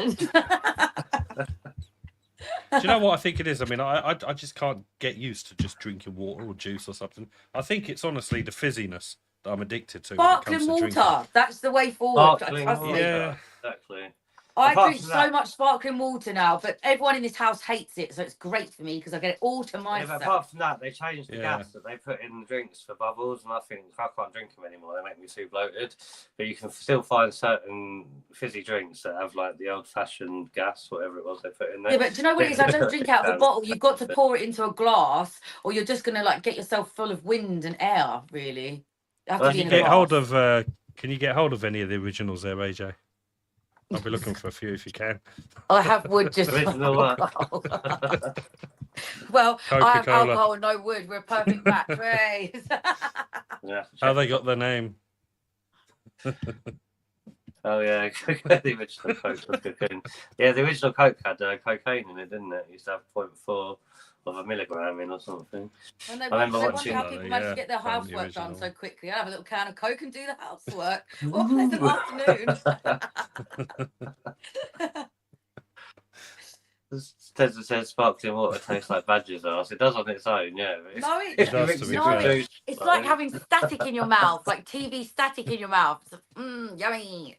S2: Do you know what I think it is? I mean, I just can't get used to just drinking water or juice or something. I think it's honestly the fizziness that I'm addicted to.
S4: Sparkling water. That's the way forward.
S3: Yeah, exactly.
S4: I drink so much sparkling water now, but everyone in this house hates it, so it's great for me because I get it all to myself.
S3: But apart from that, they changed the gas that they put in the drinks for bubbles, and I think I can't drink them anymore. They make me too bloated. But you can still find certain fizzy drinks that have the old-fashioned gas, whatever it was they put in there.
S4: Yeah, but do you know what it is? I don't drink out of a bottle. You've got to pour it into a glass, or you're just going to get yourself full of wind and air. Really,
S2: can you get hold of any of the originals there, AJ? I'll be looking for a few if you can.
S4: I have wood just.
S3: Original what?
S4: Well, I have
S2: Coca-Cola.
S4: alcohol and no wood. We're a perfect match. Right?
S3: Yeah,
S2: How they got the name?
S3: Oh yeah, the original Coke was cocaine. Yeah, the original Coke had cocaine in it, didn't it? It used to have 0.4 of a milligram in or something.
S4: When they
S3: I remember
S4: wonder
S3: watching.
S4: how people manage to get their
S2: apparently
S4: housework done
S2: original.
S4: so quickly. I have a little can of Coke and do the housework. What a pleasant afternoon.
S3: Tessa says sparkling water tastes like badger's arse. It does on its own, yeah.
S4: No,
S2: It does, to be fair.
S4: it's like having static in your mouth, like TV static in your mouth. Yummy.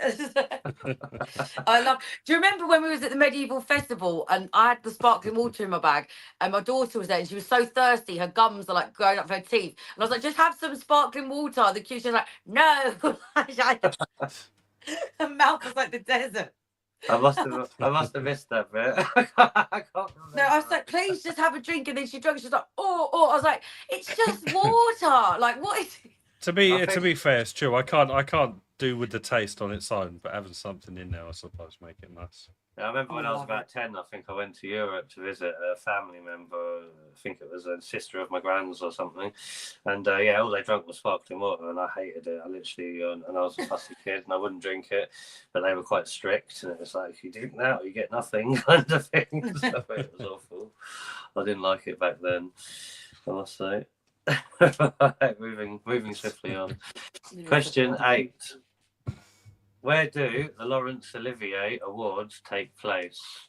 S4: I love. Do you remember when we was at the medieval festival and I had the sparkling water in my bag and my daughter was there and she was so thirsty, her gums are like going up her teeth, and I was like, just have some sparkling water. The cute, she was like, no. Her mouth was like the desert.
S3: I must have missed that bit. I can't remember.
S4: No, I was like, please just have a drink, and then she drank. She's like, oh. I was like, it's just water. Like, what is it?
S2: To be fair, it's true. I can't do with the taste on its own, but having something in there, I suppose, make it nice.
S3: I remember when I was
S4: love
S3: about 10, I think I went to Europe to visit a family member. I think it was a sister of my grand's or something. And yeah, all they drank was sparkling water, and I hated it. I literally, and I was a fussy kid, and I wouldn't drink it. But they were quite strict, and it was like, if you drink that, you get nothing, kind of thing. So it was awful. I didn't like it back then, I must say. moving swiftly on. Question 8. Where do the Laurence Olivier Awards take place?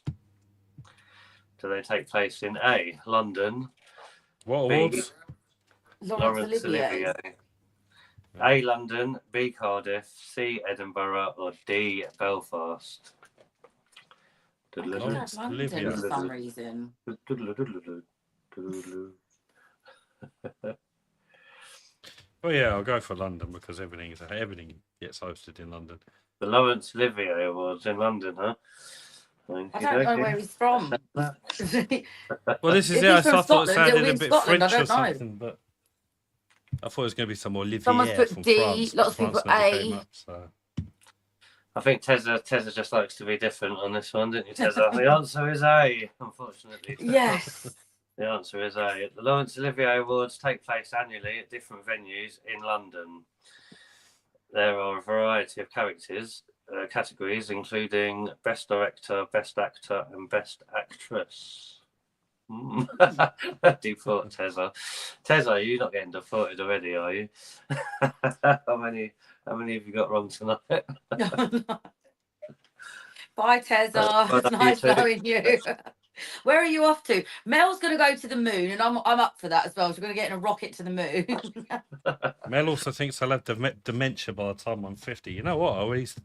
S3: Do they take place in A, London?
S2: What
S3: B,
S2: awards?
S4: Lawrence Olivier.
S3: A, London, B, Cardiff, C, Edinburgh, or D, Belfast?
S4: I think that's London
S2: Olivier.
S4: for some reason.
S2: Well, yeah, I'll go for London because everything gets hosted in London.
S3: The Laurence Olivier Awards in London, huh?
S4: I don't know where he's from.
S2: Well, this is
S4: If
S2: it.
S4: he's
S2: I
S4: from
S2: thought it
S4: Scotland, it'll
S2: sounded
S4: be
S2: a
S4: in
S2: bit
S4: Scotland, I
S2: French or
S4: don't know.
S2: something, but I thought it was going to be some Olivier
S4: Someone's put
S2: from
S4: D,
S2: France.
S4: lots of
S2: France
S4: people
S2: never
S4: A.
S2: came up, so.
S3: I think Tezza just likes to be different on this one, didn't you, Tezza? The answer is A, unfortunately.
S4: Yes.
S3: The answer is A. The Laurence Olivier Awards take place annually at different venues in London. There are a variety of categories, including Best Director, Best Actor, and Best Actress. Default Tezza. Tezza, you're not getting defaulted already, are you? How many have you got wrong tonight?
S4: Bye, Tezza.
S3: Well
S4: It's
S3: done,
S4: nice
S3: you too.
S4: knowing you. Where are you off to? Mel's going to go to the moon, and I'm up for that as well. So we're going to get in a rocket to the moon.
S2: Mel also thinks I'll have dementia by the time I'm 50. You know what? I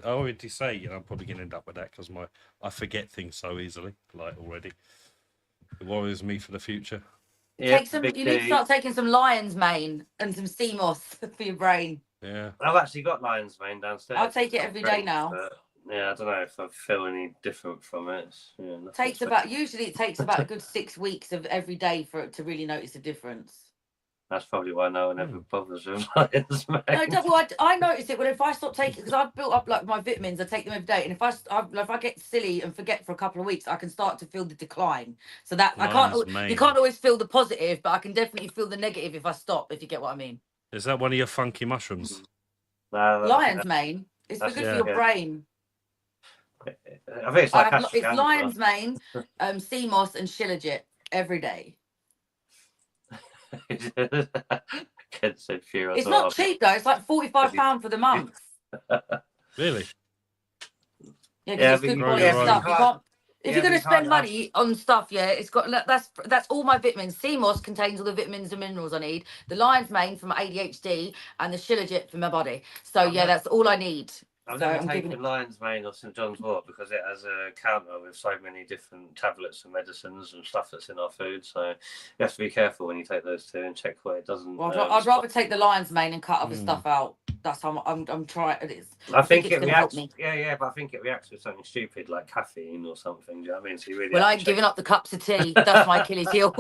S2: already say, I'm probably going to end up with that because I forget things so easily, like already. It worries me for the future.
S3: Yeah,
S4: You need to start taking some lion's mane and some sea moss for your brain.
S2: Yeah.
S3: I've actually got lion's mane downstairs.
S4: I'll take it every day now.
S3: But, yeah, I don't know if I feel any different from it.
S4: Usually it takes about a good 6 weeks of every day for it to really notice a difference.
S3: That's probably why no one ever bothers with lion's mane.
S4: I notice it when if I stop taking, because I've built up like my vitamins, I take them every day, and if I get silly and forget for a couple of weeks, I can start to feel the decline. So that you can't always feel the positive, but I can definitely feel the negative if I stop. If you get what I mean.
S2: Is that one of your funky mushrooms?
S4: Lion's mane. It's good for your brain.
S3: I think it's like
S4: it's lion's mane, sea moss, and shilajit every day. It's not cheap though. It's like £45 for the month.
S2: Really?
S4: Yeah, because it's good quality stuff. If you're going to spend money on stuff, it's got that's all my vitamins. Sea moss contains all the vitamins and minerals I need. The lion's mane for my ADHD and the shilajit for my body. So that's all I need.
S3: I've never taken lion's mane or St John's wort because it has a counter with so many different tablets and medicines and stuff that's in our food. So you have to be careful when you take those two and check what it doesn't.
S4: Well, I'd rather take the lion's mane and cut other stuff out. That's how I'm trying.
S3: I think it reacts. Yeah, but I think it reacts with something stupid like caffeine or something. Do you know what I mean? So you really.
S4: Well, I'm giving up the cups of tea. That's my Achilles heel.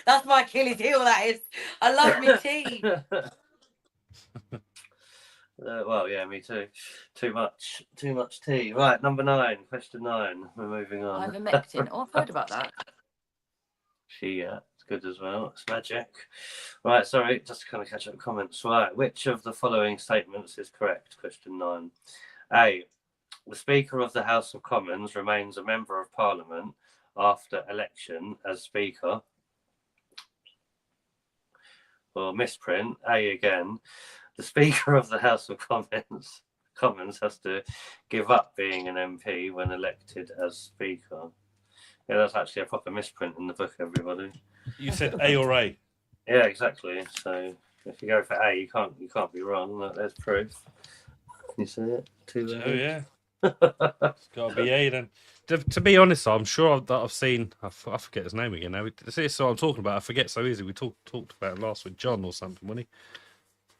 S4: That's my Achilles heel. That is. I love me tea.
S3: Well, yeah, me too. Too much tea. Right, number 9, question 9. We're moving on.
S4: Ivermectin. Oh, I've heard about that.
S3: It's good as well. It's magic. Right, sorry, just to kind of catch up comments. Right, which of the following statements is correct? Question 9. A. The Speaker of the House of Commons remains a member of Parliament after election as Speaker. Or misprint. A again. The Speaker of the House of Commons has to give up being an MP when elected as Speaker. Yeah, that's actually a proper misprint in the book, everybody.
S2: You said A or A.
S3: Yeah, exactly. So if you go for A, you can't be wrong. Look, there's proof. Can you see it? Two
S2: Oh
S3: A's.
S2: yeah. It's got to be A then. To be honest, I'm sure that I've seen. I forget his name again now. This is what I'm talking about. I forget so easy. We talked about it last week. John or something, wasn't he?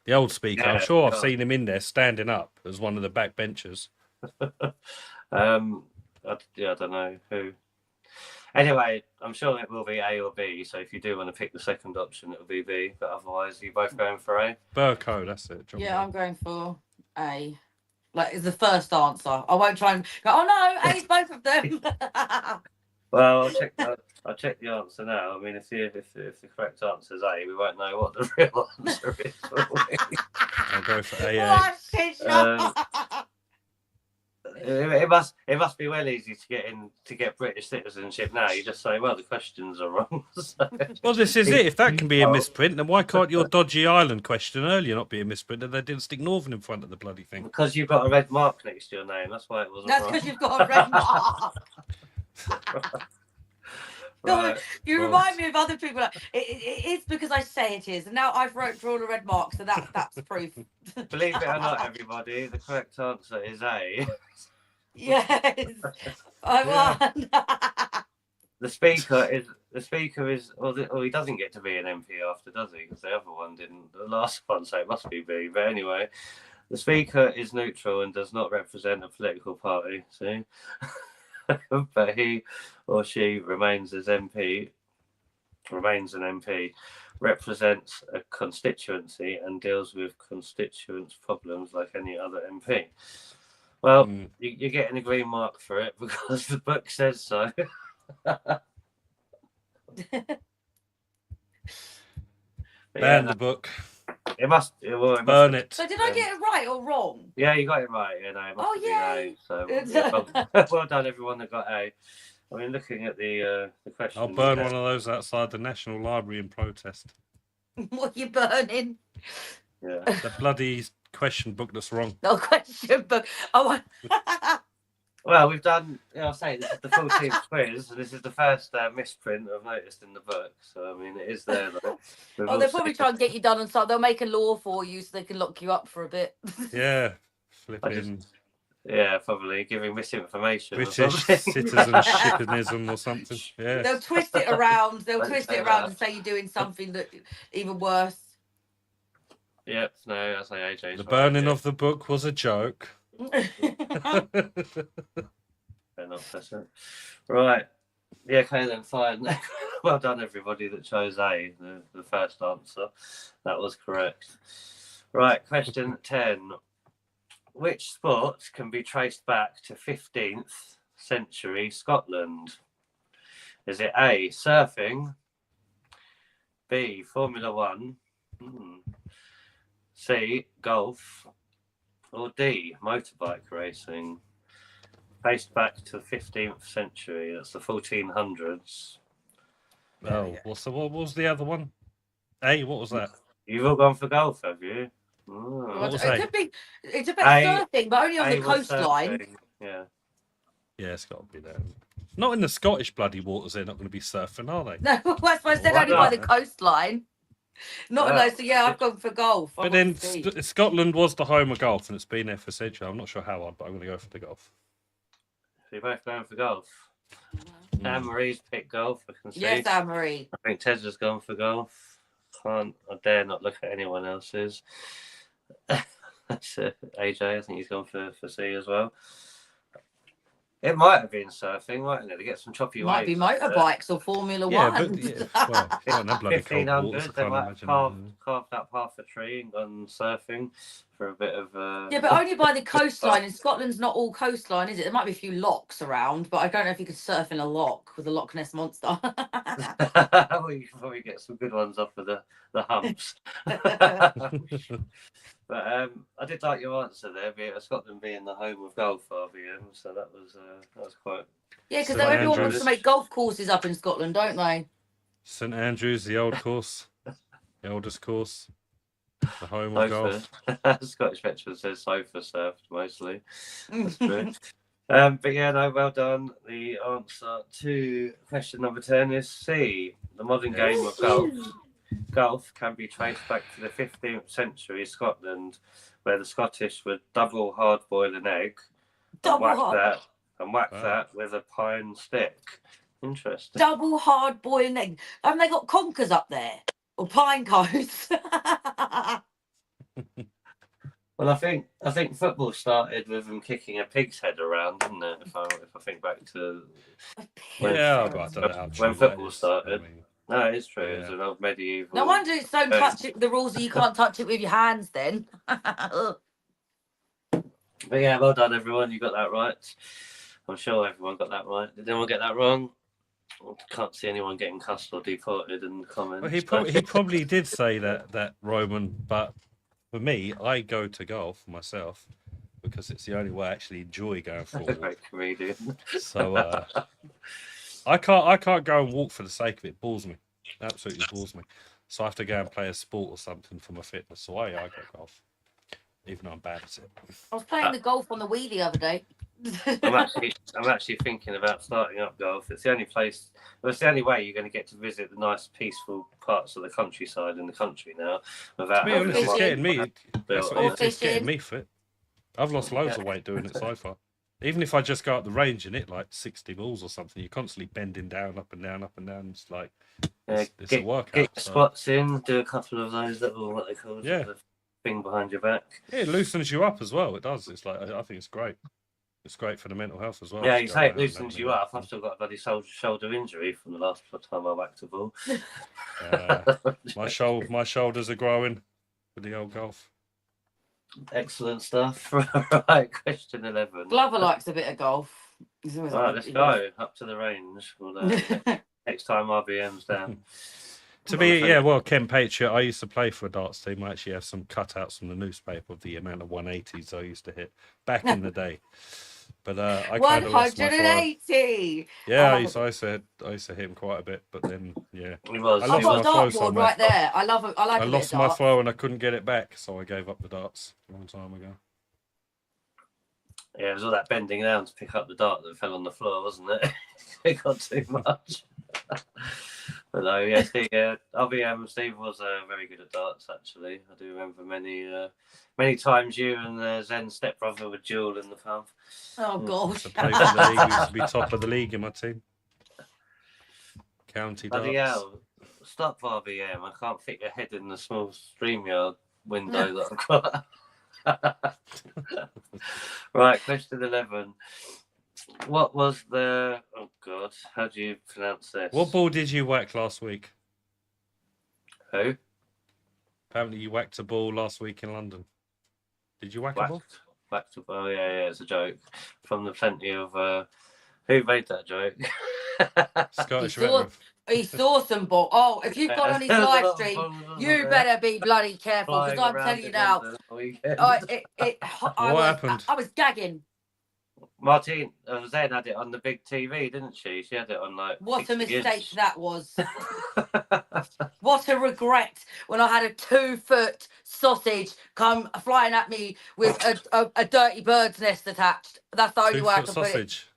S2: The old Speaker.
S3: Yeah,
S2: I'm sure I've
S3: God.
S2: seen him in there standing up as one of the backbenchers.
S3: I don't know who. Anyway, I'm sure it will be A or B. So if you do want to pick the second option, it'll be B. But otherwise, you both going for A.
S2: Burko, that's it. John
S4: Yeah, I'm going for A. Like, it's the first answer. I won't try and go, oh no, A's both of them.
S3: Well, I'll check the answer now. I mean, if the correct answer is A, we won't know what the real answer is.
S2: I'll go for AA.
S4: What picture?
S3: It must be well easy to get British citizenship now. You just say, well, the questions are wrong. So.
S2: Well, this is it. If that can be a misprint, then why can't your dodgy island question earlier not be a misprint? And they didn't stick Northern in front of the bloody thing.
S3: Because you've got a red mark next to your name. That's why it wasn't
S4: That's
S3: right.
S4: because you've got a red mark.
S3: Right.
S4: You remind me of other people. It's because I say it is, and now I've drawn a red mark, so that's proof.
S3: Believe it or not, everybody, the correct answer is A.
S4: Yes, I won.
S3: The speaker is he doesn't get to be an MP after, does he? Because the other one didn't. The last one, so it must be B. But anyway, the speaker is neutral and does not represent a political party. See, but he or she remains an MP, represents a constituency and deals with constituents' problems like any other MP. Well, you're getting a green mark for it because the book says so.
S2: Ban the book.
S3: It must
S2: Burn it.
S4: So did I get it right or wrong?
S3: Yeah, you got it right. You know, it must have been A. So well done, everyone that got A. I mean, looking at the question.
S2: I'll burn one of those outside the National Library in protest.
S4: What are you burning?
S3: Yeah.
S2: The bloody question book that's wrong.
S4: No question book. Oh,
S3: Well, we've done. I'll say this is the 14th quiz, and this is the first misprint I've noticed in the book. So I mean, it is there. Though.
S4: they'll probably try and get you done on something. They'll make a law for you so they can lock you up for a bit.
S2: Yeah, flipping.
S3: Yeah, probably giving misinformation.
S2: British citizenshipism or something. Yeah.
S4: They'll twist it around. They'll
S3: Don't
S4: twist
S3: say
S4: it around
S3: that.
S4: and say you're doing something that even worse.
S3: Yep. No, that's like AJ.
S2: The burning of the book was a joke.
S3: Right. Yeah, okay then, fine. Well done, everybody that chose A, the first answer. That was correct. Right, question 10. Which sport can be traced back to 15th century Scotland? Is it A, surfing, B, Formula One, C, golf, or D, motorbike racing? Traced back to the 15th century, that's the 1400s.
S2: Oh, what was the other one? A, what was that?
S3: You've all gone for golf, have you?
S2: What
S4: Well,
S2: was
S4: it
S2: A?
S4: could be. It's a bit surfing, but only on the
S3: was
S4: coastline.
S3: surfing, Yeah.
S2: Yeah, it's got to be there. Not in the Scottish bloody waters. They're not going to be surfing, are they?
S4: No, that's why I said
S3: Why
S4: only by
S3: not?
S4: the coastline. Not
S3: Yeah.
S4: those. So yeah, I've gone for golf.
S2: But then Scotland was the home of golf, and it's been there for centuries. I'm not sure how odd, but I'm going to go for the golf.
S3: So you're both going for golf. Anne Marie's picked golf, I can see.
S4: Yes, Anne Marie.
S3: I think Tez has gone for golf. I dare not look at anyone else's. That's AJ, I think he's gone for C as well. It might have been surfing, mightn't it? To get some choppy
S4: Might be
S3: waves.
S4: motorbikes or Formula
S2: Yeah,
S4: One.
S2: but well, no bloody cold waters.
S3: 1500s,
S2: I
S3: they
S2: can't
S3: might
S2: imagine.
S3: have carved up half a tree and gone surfing for a bit of.
S4: Yeah, but only by the coastline. In Scotland's not all coastline, is it? There might be a few locks around, but I don't know if you could surf in a lock with a Loch Ness monster.
S3: Well, you can probably get some good ones off of the humps. But I did like your answer there, Scotland being the home of golf RVM, so that was quite.
S4: Yeah, because
S2: St
S4: everyone wants
S2: Andrews.
S4: to make golf courses up in Scotland, don't they?
S2: St Andrews, the old course, the oldest course, the home of golf.
S3: Scottish veteran says sofa surfed mostly. That's true. But yeah, no, well done. The answer to question number 10 is C. The modern game of golf can be traced back to the 15th century Scotland, where the Scottish would double hard boil an egg and whack that with a pine stick. Interesting.
S4: Double hard boiled egg. Haven't they got conkers up there? Or pine cones?
S3: Well, I think football started with them kicking a pig's head around, didn't it? If I think back to when,
S2: Yeah, but I don't know how true
S3: when
S2: that
S3: football
S2: is.
S3: started.
S2: I mean,
S3: No, it is true.
S2: Yeah.
S3: It's an old medieval.
S4: No wonder it's don't touch it. The rules are you can't touch it with your hands then.
S3: But yeah, well done, everyone. You got that right. I'm sure everyone got that right. Did anyone get that wrong? I can't see anyone getting cussed or deported in the comments.
S2: well, he probably did say that Roman, but for me, I go to golf myself because it's the only way I actually enjoy going for a walk.
S3: Great comedian.
S2: So I can't go and walk for the sake of it. It bores me, absolutely bores me. So I have to go and play a sport or something for my fitness. So I go golf, even though I'm bad at it.
S4: I was playing the golf on the Wii the other day.
S3: I'm actually thinking about starting up golf. It's the only place. Well, it's the only way you're going to get to visit the nice, peaceful parts of the countryside in the country now. Without
S2: To be honest, it's getting me. It's getting
S4: fishing.
S2: me fit. I've lost loads of weight doing it so far. Even if I just go up the range and hit like 60 balls or something, you're constantly bending down, up and down, up and down. It's like it's a workout.
S3: Get squats in. Do a couple of those little what they call the thing behind your back.
S2: Yeah, it loosens you up as well. It does. It's like I think it's great. It's great for the mental health as well.
S3: Yeah, you say it loosens you up. I've still got a bloody shoulder injury from the last time I whacked a ball.
S2: My shoulders are growing with the old golf.
S3: Excellent stuff. Right, question 11.
S4: Glover likes a bit of golf.
S3: Right, let's go up to the range. Next time RBM's down.
S2: To be, yeah, well, Kent Patriot, I used to play for a darts team. I actually have some cutouts from the newspaper of the amount of 180s I used to hit back in the day. But I kind of lost my
S4: 180.
S2: Yeah, I used to hit him quite a bit, but then
S3: He
S4: I've
S3: was.
S4: got a
S2: my flow
S4: dartboard
S2: somewhere.
S4: right there. I like
S2: I
S4: a bit
S2: lost
S4: of
S2: my
S4: darts.
S2: flow and I couldn't get it back, so I gave up the darts a long time ago.
S3: Yeah, it was all that bending down to pick up the dart that fell on the floor, wasn't it? It got too much. But no, yeah, Steve was very good at darts, actually. I do remember many times you and Zen's stepbrother would duel in the pub.
S4: Oh, gosh.
S2: I played for the league. We used to be top of the league in my team. County darts.
S3: Bloody hell. Stop RBM. I can't fit your head in the small StreamYard window that I've got. Right, question 11. What was the... Oh, God. How do you pronounce this?
S2: What ball did you whack last week?
S3: Who?
S2: Apparently you whacked a ball last week in London. Did you whack a ball?
S3: Whacked a ball. Yeah, it's a joke. From the plenty of... who made that joke?
S2: Scottish
S4: He saw-
S2: veteran.
S4: He saw some ball. Oh, if you've gone on his live stream, you better be bloody careful because I'm telling you now.
S2: What happened?
S4: I was gagging.
S3: Martine, Zen had it on the big TV, didn't she? She had it on like.
S4: What a
S3: 60
S4: mistake
S3: inch.
S4: that was. What a regret when I had a 2-foot sausage come flying at me with a dirty bird's nest attached. That's the only way I
S2: 2-foot
S4: can put it.
S2: sausage.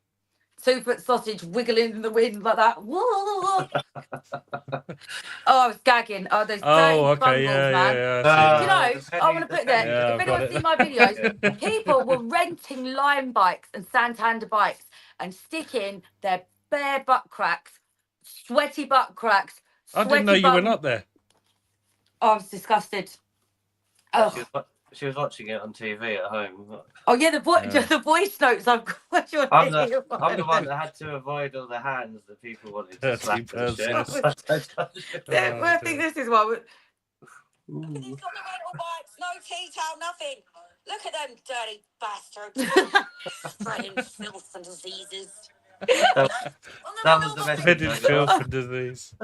S4: 2-foot sausage wiggling in the wind like that. Whoa. I was gagging. Oh, those dirty
S2: Oh,
S4: bungles,
S2: okay, yeah,
S4: man.
S2: yeah.
S4: Do you know, I want to put it there.
S2: Yeah,
S4: if
S2: I've got
S4: anyone's seen my videos, people were renting Lime bikes and Santander bikes and sticking their bare butt cracks, sweaty butt cracks.
S2: I didn't know you went up there.
S4: Oh, I was disgusted. Oh,
S3: She was watching it on TV at home.
S4: oh yeah, the voice notes I've got.
S3: I'm the one that had to avoid all the hands that people wanted to
S2: Dirty
S3: slap and shit.
S2: person.
S4: I think this is what.
S5: Look at these on the rental bikes, no tea towel, nothing. Look at them dirty bastards. Spreading filth and diseases.
S3: That was the
S2: Spreading
S3: message.
S2: filth and disease.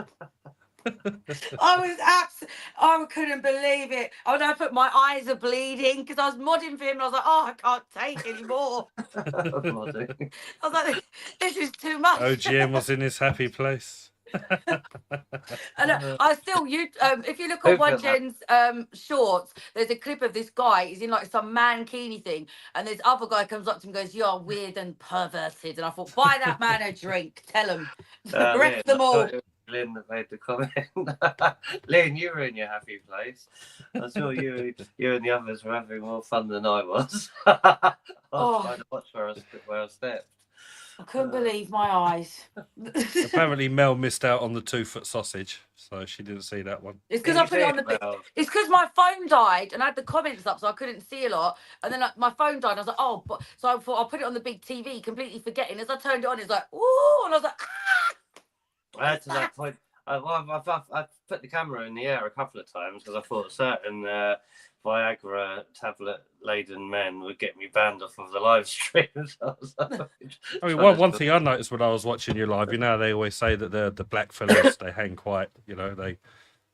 S4: I couldn't believe it. I put my eyes are bleeding because I was modding for him and I was like, oh, I can't take anymore. I was like, this is too much.
S2: OGM was in his happy place.
S4: And I still, if you look on One Gen's shorts, there's a clip of this guy. He's in like some mankini thing, and this other guy comes up to him and goes, "You're weird and perverted." And I thought, buy that man a drink. Tell him, wreck them all.
S3: Lynn that made the comment. Lynn, you were in your happy place. I saw you and the others were having more fun than I was. I was trying to watch where I stepped.
S4: I couldn't believe my eyes.
S2: Apparently, Mel missed out on the 2-foot sausage, so she didn't see that one.
S4: It's because I put it on the. It's because my phone died and I had the comments up, so I couldn't see a lot. And then my phone died. And I was like, oh, so I thought I'll put it on the big TV, completely forgetting. As I turned it on, it's like, ooh, and I was like, ah.
S3: I had to that point. I've put the camera in the air a couple of times because I thought certain Viagra tablet laden men would get me banned off of the live stream. So
S2: I mean, one thing I noticed when I was watching you live, you know, they always say that the black fellas, they hang quite, you know, they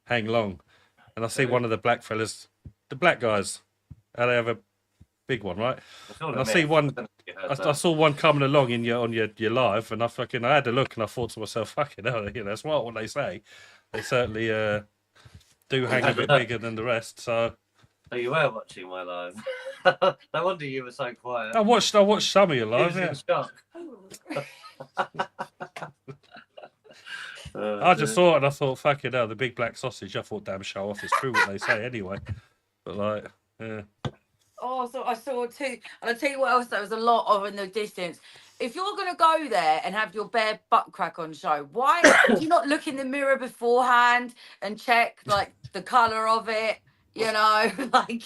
S2: hang long. And I see one of the black fellas, the black guys, they have a big one, right? And I see one. I saw one coming along on your live, and I had a look, and I thought to myself, "Fucking hell, you know, it's what they say. They certainly do hang a bit bigger than the rest." So
S3: you were watching my live. No wonder you were so quiet.
S2: I watched some of your live.
S3: Yeah. Shock.
S2: I just saw it, and I thought, "Fucking hell, the big black sausage." I thought, "Damn, show off. It's true what they say anyway." But like, yeah.
S4: Oh, so I saw too, and I tell you what else, there was a lot of in the distance. If you're gonna go there and have your bare butt crack on show, why do you not look in the mirror beforehand and check like the colour of it? You know, like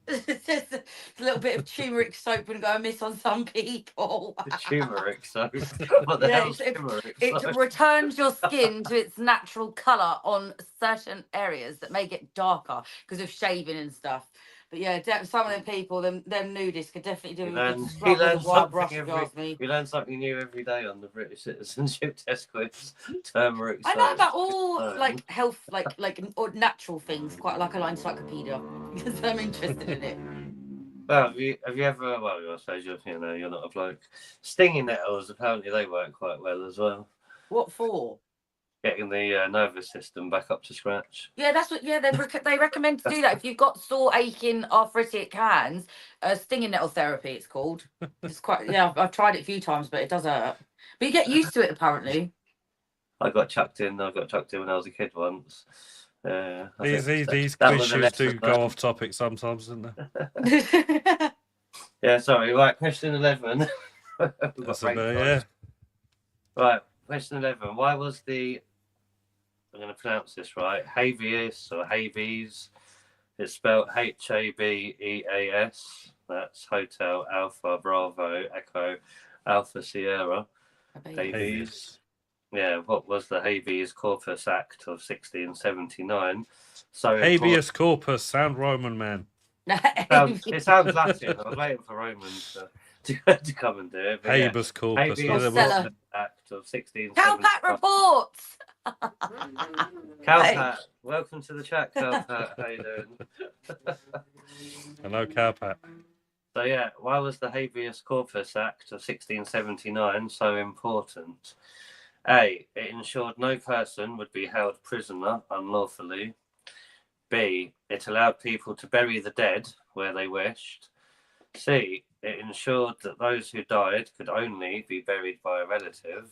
S4: it's just a little bit of turmeric soap and go miss on some people.
S3: Turmeric soap. What the hell's turmeric soap?
S4: It returns your skin to its natural colour on certain areas that may get darker because of shaving and stuff. But yeah, some of them people, them nudists could definitely do a wild brush, if you ask me.
S3: We learn something new every day on the British citizenship test quiz. Turmeric.
S4: I know about all like health, like or natural things, quite like an encyclopedia, because I'm interested in it.
S3: Well, have you ever? Well, I suppose you're not a bloke. Stinging nettles, apparently they work quite well as well.
S4: What for?
S3: Getting the nervous system back up to scratch.
S4: Yeah, that's what. Yeah, they recommend to do that if you've got sore, aching, arthritic hands. Stinging nettle therapy, it's called. It's quite. Yeah, I've tried it a few times, but it does hurt. But you get used to it, apparently.
S3: I got chucked in when I was a kid once.
S2: These quiz shows do go off topic sometimes, don't they?
S3: Yeah, sorry. Right, question 11.
S2: Yeah.
S3: Right, question 11. Why was the I'm going to pronounce this right. Habeas or Habeas. It's spelled Habeas. That's Hotel Alpha Bravo Echo Alpha Sierra. Habeas. Yeah, what was the Habeas Corpus Act of 1679? So
S2: habeas corpus, sound Roman, man.
S3: It sounds Latin. I was waiting for Romans to come and do it.
S2: Habeas corpus.
S3: Habeas Act of 1679.
S4: Calpat reports.
S3: Calpat, welcome to the chat, Calpat. How you doing?
S2: Hello, Calpat.
S3: So yeah, why was the Habeas Corpus Act of 1679 so important? A. It ensured no person would be held prisoner unlawfully. B. It allowed people to bury the dead where they wished. C. It ensured that those who died could only be buried by a relative.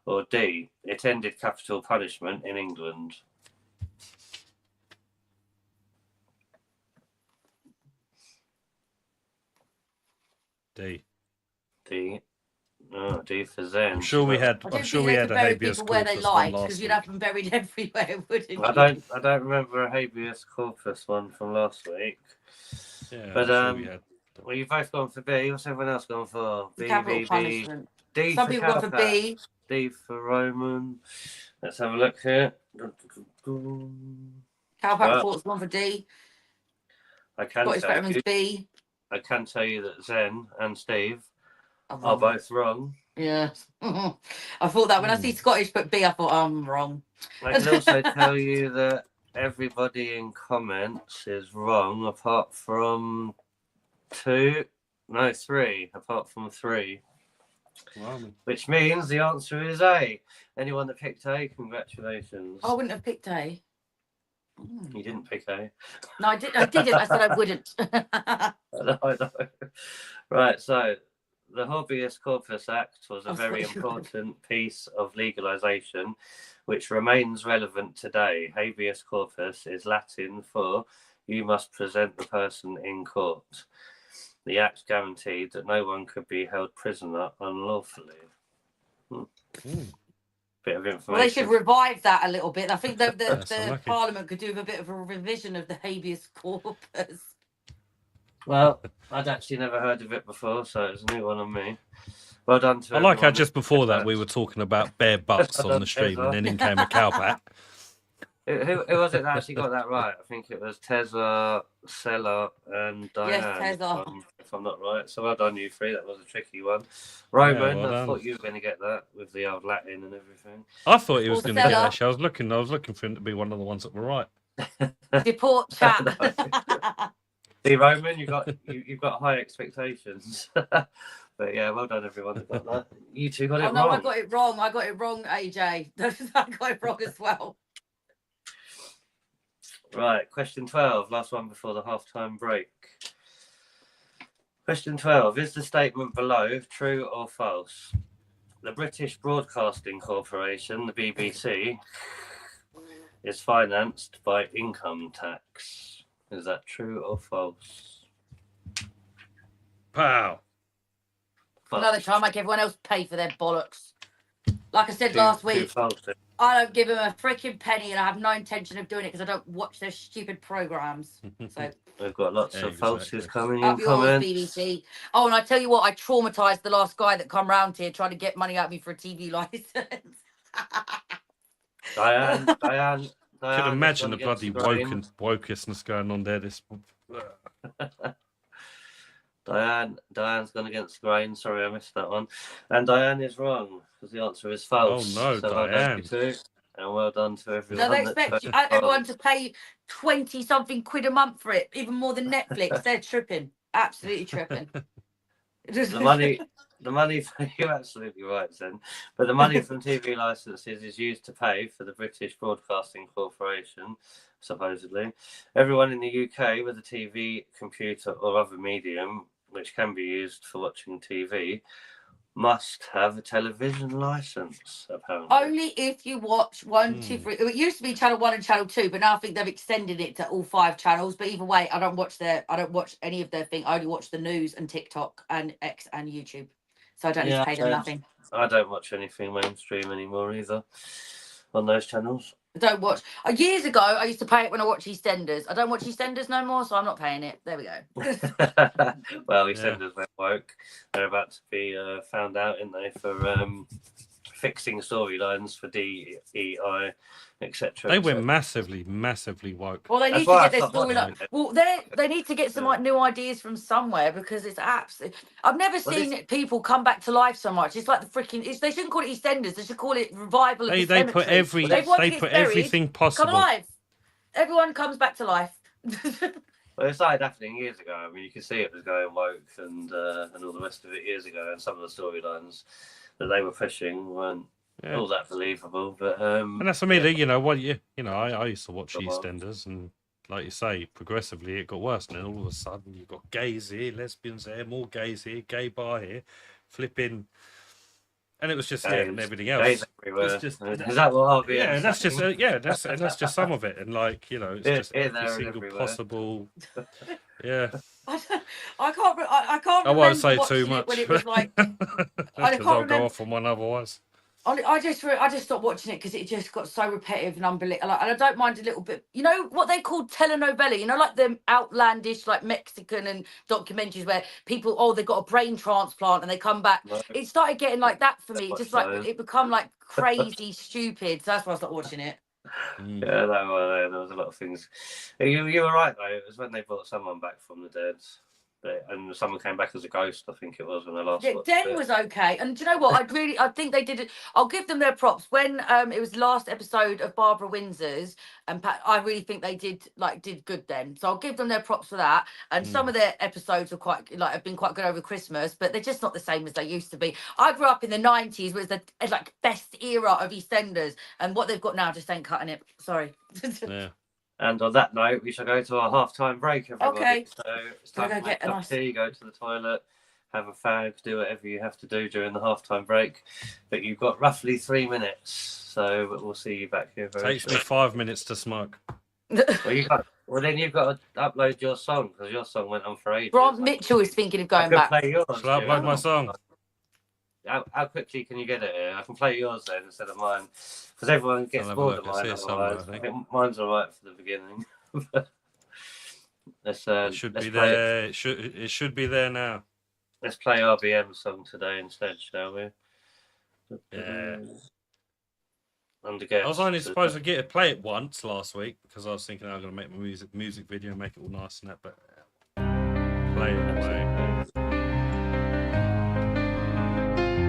S3: Or D. It ended capital punishment in England.
S2: D.
S3: D. Oh, D for Zen.
S2: I'm sure we had a habeas corpus
S4: where they liked,
S2: one
S4: because you'd have them buried everywhere, wouldn't you?
S3: I don't remember a habeas corpus one from last week.
S2: Yeah,
S3: but
S2: sure
S3: well, you've both gone for B. What's everyone else gone for? B,
S4: capital
S3: B,
S4: punishment.
S3: D.
S4: Some
S3: for
S4: people got for B.
S3: D for Roman. Let's have a look here.
S4: Cowpat
S3: Well,
S4: reports 1 for D.
S3: I can
S4: Scottish
S3: tell
S4: Veterans
S3: you,
S4: B.
S3: I can tell you that Zen and Steve
S4: I'm
S3: are
S4: wrong.
S3: both wrong.
S4: Yeah. I thought that when I see Scottish but B, I thought I'm wrong.
S3: I can also tell you that everybody in comments is wrong apart from 3. Apart from 3.
S2: Blimey.
S3: Which means the answer is A. Anyone that picked A, congratulations.
S4: I wouldn't have picked A.
S3: You didn't pick A.
S4: No, I didn't. I said I wouldn't.
S3: I know. Right, so the Habeas Corpus Act was a
S4: I
S3: very
S4: thought you would.
S3: important piece of legalisation which remains relevant today. Habeas corpus is Latin for you must present the person in court. The Act guaranteed that no one could be held prisoner unlawfully. Bit of information.
S4: Well, they should revive that a little bit. I think the
S2: unlucky.
S4: Parliament could do with a bit of a revision of the habeas corpus.
S3: Well, I'd actually never heard of it before, so it's a new one on me. Well done to
S2: I like how
S3: everyone.
S2: just before that we were talking about bare butts on the stream, and then in came a cowpat.
S3: Who was it that actually got that right? I think it was Tezza, Sella, and Diane.
S4: Yes, Tezza.
S3: If I'm not right. So well done, you 3. That was a tricky one. Roman,
S2: well
S3: I
S2: done.
S3: thought you were going to get that with the old Latin and everything.
S2: I thought he was going to get
S4: Stella.
S2: that. I was looking for him to be one of the ones that were right.
S4: Deport chat.
S3: See, Roman, you've got high expectations. But yeah, well done, everyone that got that. You 2 got it
S4: Oh no,
S3: wrong.
S4: I got it wrong. I got it wrong, AJ. I got it wrong as well.
S3: Right, question 12, last one before the half-time break. Question 12, is the statement below true or false? The British Broadcasting Corporation, the BBC, is financed by income tax. Is that true or false?
S2: Pow.
S3: False.
S4: Another time, make everyone else pay for their bollocks. Like I said
S3: Two-
S4: last
S3: two
S4: week,
S3: false.
S4: I don't give them a freaking penny, and I have no intention of doing it because I don't watch their stupid programs. So
S3: We've got lots
S2: Yeah,
S3: of falses
S2: exactly.
S3: coming in
S4: up yours,
S3: comments.
S4: BBC. Oh, and I tell you what, I traumatized the last guy that come round here trying to get money out of me for a TV license.
S3: Diane.
S2: Could imagine the
S3: this one's
S2: bloody
S3: against
S2: wokeness going on there. This.
S3: Diane's gone against the grain. Sorry, I missed that one. And Diane is wrong because the answer is false.
S2: Oh, no,
S3: so well done
S2: Diane.
S3: you 2, and well done to everyone.
S4: No, they
S3: that
S4: expect
S3: chose
S4: everyone
S3: false.
S4: to pay 20-something quid a month for it, even more than Netflix. They're tripping, absolutely tripping.
S3: The money. You're absolutely right, Zen. But the money from TV licenses is used to pay for the British Broadcasting Corporation, supposedly. Everyone in the UK with a TV, computer, or other medium which can be used for watching TV must have a television license, apparently.
S4: Only if you watch 1, 2, 3. It used to be channel 1 and channel 2, but now I think they've extended it to all 5 channels. But either way, I don't watch any of their thing. I only watch the news and TikTok and X and YouTube. So I don't need to pay them nothing.
S3: I don't watch anything mainstream anymore either on those channels.
S4: I don't watch. Years ago, I used to pay it when I watch EastEnders. I don't watch EastEnders no more, so I'm not paying it. There we go.
S3: Well, EastEnders went woke. They're about to be found out, aren't they, for fixing storylines for DEI, etc.
S2: They went massively woke.
S4: Well, they need
S3: That's
S4: to
S3: why
S4: get their
S3: I stopped watching
S4: storyline.
S3: it.
S4: Well, they need to get some like new ideas from somewhere because it's absolutely. I've never seen people come back to life so much. It's like the freaking. They shouldn't call it EastEnders. They should call it revival of
S2: They
S4: the
S2: put
S4: cemetery.
S2: they
S4: Everyone gets
S2: put
S4: buried,
S2: everything
S4: come
S2: possible.
S4: alive. Everyone comes back to life.
S3: Well, it started happening years ago. I mean, you could see it was going woke and all the rest of it years ago, and some of the storylines that they were pushing weren't all that believable. But
S2: And that's for me.
S3: yeah.
S2: You know what? I used to watch
S3: Go on.
S2: EastEnders, and like you say, progressively it got worse. And then all of a sudden, you've got gays here, lesbians there, more gays here, gay bar here, flipping, and it was just and everything else.
S3: Gays everywhere.
S2: It's just-
S3: Is that what RBN?
S2: Yeah, and that's just that's just some of it, and like it's
S3: Here,
S2: just
S3: here,
S2: every
S3: there, and
S2: single
S3: everywhere.
S2: possible. Yeah,
S4: I can't. I can't.
S2: I won't say
S4: remember
S2: too
S4: watching it
S2: much
S4: when it was like.
S2: because
S4: can't
S2: I'll go
S4: remember-
S2: off on one otherwise.
S4: I just stopped watching it because it just got so repetitive and unbelievable. Like, and I don't mind a little bit. You know what they call telenovela? You know, like the outlandish, like Mexican and documentaries where people, they got a brain transplant and they come back.
S3: Right.
S4: It started getting like that for me.
S3: Watch
S4: Just like
S3: those.
S4: it become like crazy stupid. So that's why I stopped watching it.
S3: Yeah, there was a lot of things. You were right though. It was when they brought someone back from the dead, and someone came back as a ghost. I think it was when I last.
S4: Yeah,
S3: watched
S4: Den
S3: it.
S4: was okay, and do you know what? I think they did it. I'll give them their props. When it was the last episode of Barbara Windsor's, and I really think they did good then. So I'll give them their props for that. And some of their episodes are quite have been quite good over Christmas, but they're just not the same as they used to be. I grew up in the '90s, was the best era of EastEnders, and what they've got now just ain't cutting it. Sorry.
S2: Yeah.
S3: And on that note, we shall go to our half-time break, everybody.
S4: Okay.
S3: So it's time to get a cup of tea, go to the toilet, have a fag, do whatever you have to do during the half-time break. But you've got roughly 3 minutes, so we'll see you back here very
S2: Takes me 5 minutes to smoke.
S3: Well, then you've got to upload your song, because your song went on for ages.
S4: Grant Mitchell is thinking of going back.
S3: Play yours,
S2: Shall I upload my song?
S3: How quickly can you get it here? I can play yours then instead of mine, because everyone gets bored of mine. Otherwise, I think mine's all right for the beginning.
S2: It should be there. It should be there now.
S3: Let's play RBM's song today instead, shall we?
S2: Yeah.
S3: I
S2: was only supposed to play it once last week because I was thinking I'm going to make my music video and make it all nice and that, but play it away.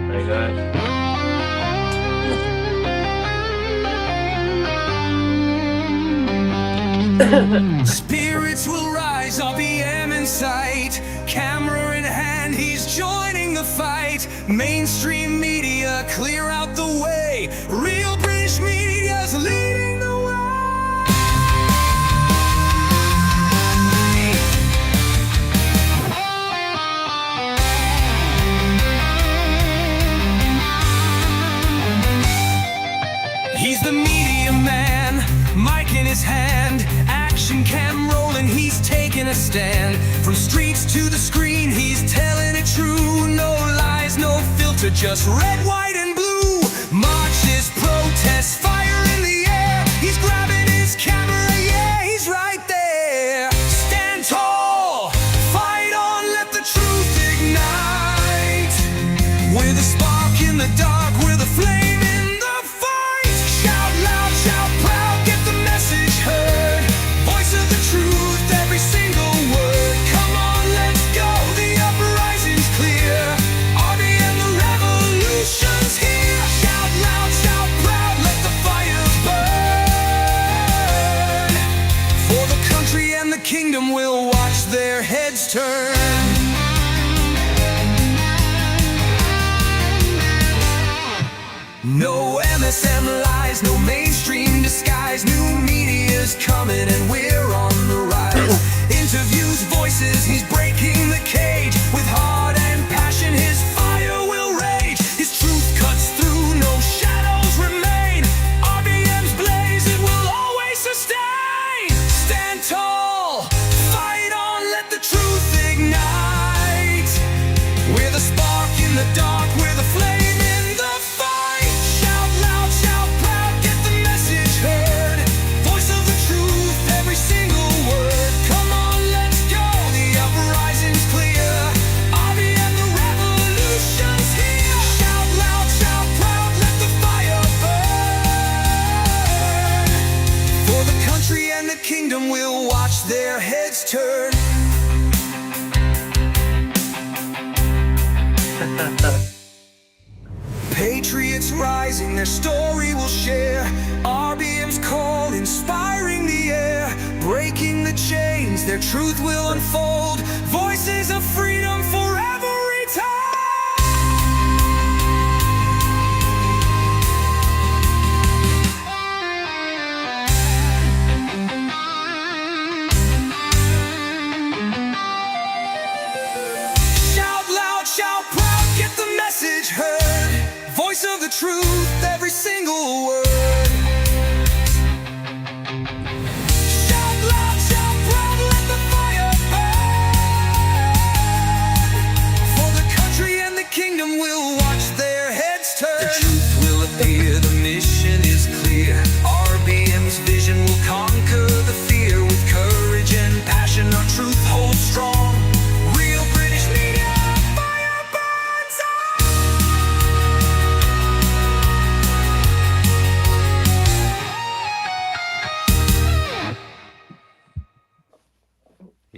S3: There you go.
S1: Spirits will rise, RBM in sight. Camera in hand, he's joining the fight. Mainstream media, clear out the way. Real British media's leading the way. He's the media man, mic in his hand. Action cam rolling, he's taking a stand. From streets to the screen, he's telling it true. No lies, no filter, just red, white, and blue. Marches, protests, fire in the air. He's grabbing his camera, yeah, he's right there. Stand tall, fight on, let the truth ignite. With a spark in the dark, with a flame in the fight. Shout loud, shout proud, get the message heard. Voice of the truth, every single word. Come on, let's go, the uprising's clear. RBM, the revolution's here. Shout loud, shout proud, let the fire burn. For the country and the kingdom will watch their heads turn. No MSM lies, no mainstream disguise. New media's coming and we're on the rise. Interviews, voices, he's breaking the cage. With heart and passion, his fire will rage. His truth cuts through, no shadows remain. RBM's blaze, it will always sustain. Stand tall, fight on, let the truth ignite. With a spark in the dark, with a flame in the fight. Shout loud, shout proud, get the message heard. Voice of the truth, every single word. Come on, let's go, the uprising's clear. RBM, the revolution's here. Shout loud, shout proud, let the fire burn. For the country and the kingdom will watch their heads turn. Patriots rising, their story will share. RBM's call, inspiring the air. Breaking the chains, their truth will unfold. Voices of freedom for every time. Shout loud, shout proud, get the message heard. Voice of the truth, every single word. Shout loud, shout proud, let the fire burn. For the country and the kingdom will watch their heads turn. The truth will appear, the mission is clear. RBM's vision will conquer the fear. With courage and passion, our truth holds strong. Real British media, fire burns on.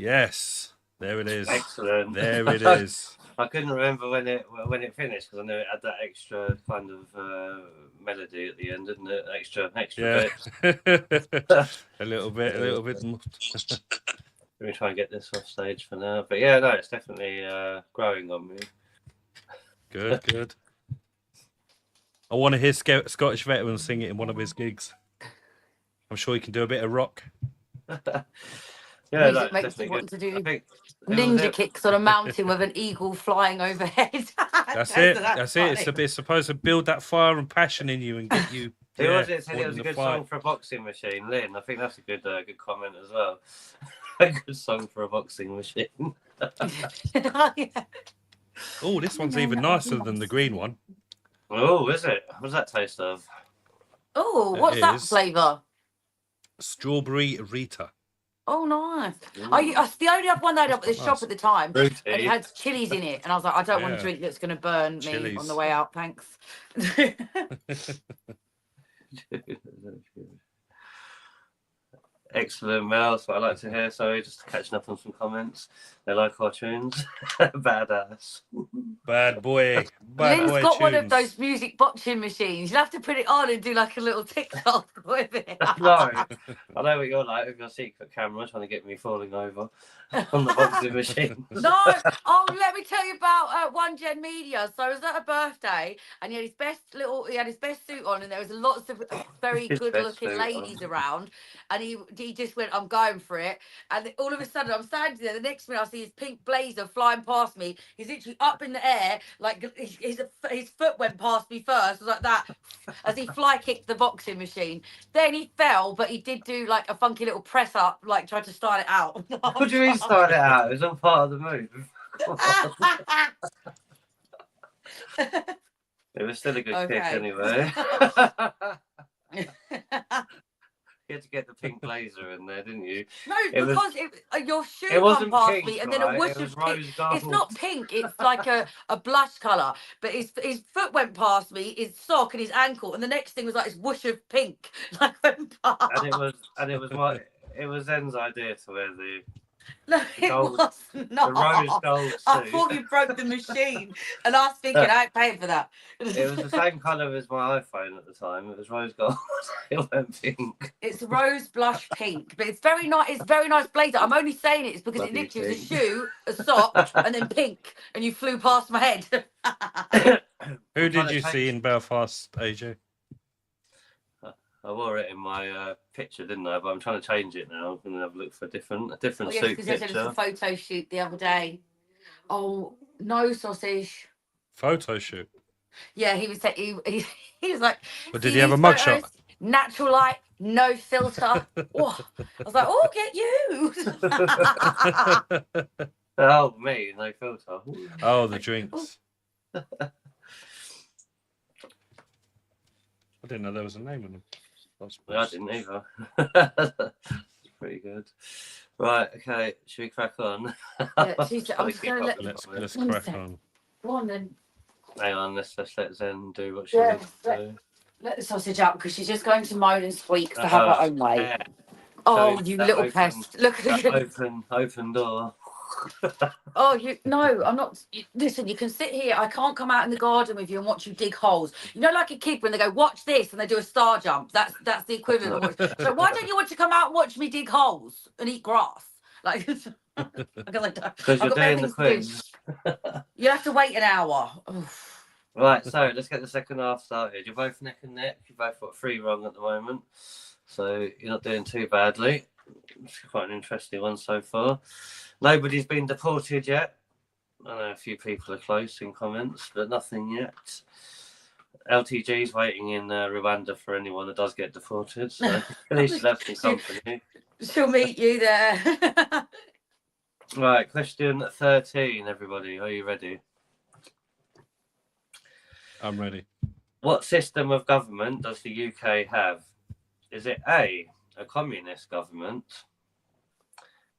S2: Yes, there it is.
S3: Excellent.
S2: There it is.
S3: I couldn't remember when it finished because I knew it had that extra kind of melody at the end, didn't it? Extra
S2: Yeah.
S3: bit.
S2: a little bit.
S3: Let me try and get this off stage for now. But yeah, no, it's definitely growing on me.
S2: Good. I want to hear Scottish Veteran sing it in one of his gigs. I'm sure he can do a bit of rock.
S3: Yeah,
S4: Music
S3: no,
S4: makes me want to do
S3: I think
S4: ninja kicks on a mountain with an eagle flying overhead.
S2: That's it.
S4: Funny.
S2: It's supposed to build that fire and passion in you and get you.
S3: Who was it said it was
S2: wanting
S3: a
S2: to
S3: good
S2: fight.
S3: song for a boxing machine? Lynn, I think that's a good comment as well. A good song for a boxing machine.
S4: Yeah.
S2: Oh, this one's even nicer than the green one.
S3: Oh, is it? What does that taste of?
S4: Oh,
S2: It
S4: what's that
S2: is.
S4: flavour?
S2: Strawberry Rita.
S4: Oh, nice.
S3: Ooh.
S4: I the only other one they had up at the
S2: That's
S4: shop
S2: nice.
S4: at the time,
S3: Fruity.
S4: and it had chilies in it, and I was like, I don't want a
S2: Yeah.
S4: drink that's going to burn me on
S2: Chilies.
S4: the way out. Thanks.
S3: Excellent, Mel. That's what I like to hear. Sorry, just catching up on some comments. They like our tunes. Badass.
S2: Bad boy.
S4: Lynn's got
S2: tunes.
S4: one of those music boxing machines. You'll have to put it on and do like a little TikTok with it.
S3: No, I know what you're like with your secret camera trying to get me falling over on the boxing machine.
S4: No, oh, let me tell you about One Gen Media. So I was at a birthday, and he had his best suit on, and there was lots of very
S3: His
S4: good
S3: best
S4: looking
S3: suit
S4: ladies
S3: on.
S4: around, and he just went, "I'm going for it," and all of a sudden I'm standing there. The next minute I see his pink blazer flying past me. He's literally up in the air, like his foot went past me first, like that, as he fly kicked the boxing machine. Then he fell, but he did do like a funky little press up, like tried to start it out.
S3: What do you mean start it out? It was all part of the move. It was still a good kick
S4: Okay.
S3: anyway. You had to get the pink blazer in there, didn't you?
S4: No,
S3: It was-
S4: because your shoe
S3: it
S4: come
S3: wasn't
S4: past
S3: pink,
S4: me, and then
S3: right?
S4: a whoosh
S3: It was
S4: of pink.
S3: rose gold.
S4: It's not pink. It's like a blush colour. But his foot went past me, his sock and his ankle, and the next thing was like this whoosh of pink, like went past.
S3: And it was Zen's idea to wear the
S4: No, it
S3: gold-
S4: was not.
S3: the rose gold
S4: I
S3: suit.
S4: thought you broke the machine, and I was thinking I ain't paying for that.
S3: It was the same colour as my iPhone at the time. It was rose gold. It went pink.
S4: It's rose blush pink, but it's very nice. It's very nice blazer. I'm only saying it because it
S3: Lovely
S4: literally was a
S3: pink.
S4: shoe, a sock, and then pink, and you flew past my head.
S2: Who
S3: trying
S2: did
S3: to
S2: you
S3: change-
S2: see in Belfast, AJ?
S3: I wore it in my picture, didn't I? But I'm trying to change it now. I'm going to have a look for a different
S4: Oh, yes,
S3: suit
S4: because there was a
S3: picture.
S4: photo shoot the other day. Oh, no sausage.
S2: Photo shoot.
S4: Yeah, he was he was like.
S2: But did
S4: "See
S2: he have a
S4: these
S2: mugshot?
S4: photos? Natural light, no filter. Oh, I was like, oh, get you.
S3: Oh, me, no filter.
S2: Oh, the drinks. I didn't know there was a name on them.
S3: I didn't either. Pretty good. Right, okay. Should we crack on?
S4: Yeah, I'm just gonna let.
S2: Let's
S4: One
S2: crack
S4: sec.
S2: on.
S4: Go on then.
S3: Hang on, let's let Zen do what she
S4: Yeah,
S3: needs to do.
S4: Let the sausage up because she's just going to moan and squeak to have her own way.
S3: Yeah.
S4: Oh,
S3: So
S4: you
S3: that
S4: little
S3: open-
S4: pest! Look at
S3: That
S4: you.
S3: open door.
S4: Oh, no, I'm not. Listen, you can sit here. I can't come out in the garden with you and watch you dig holes. You know, like a kid when they go, watch this, and they do a star jump. That's the equivalent of watch. So why don't you want to come out and watch me dig holes and eat grass? Like, because
S3: Because you're
S4: got better
S3: doing the
S4: things to do.
S3: quiz.
S4: You have to wait an hour. Oof.
S3: Right, so let's get the second half started. You're both neck and neck. You've both got 3 wrong at the moment. So you're not doing too badly. It's quite an interesting one so far. Nobody's been deported yet. I know a few people are close in comments, but nothing yet. LTG's waiting in Rwanda for anyone that does get deported. So at least you'll have some company.
S4: She'll meet you there.
S3: Right, question 13, everybody. Are you ready?
S2: I'm ready.
S3: What system of government does the UK have? Is it A, a communist government,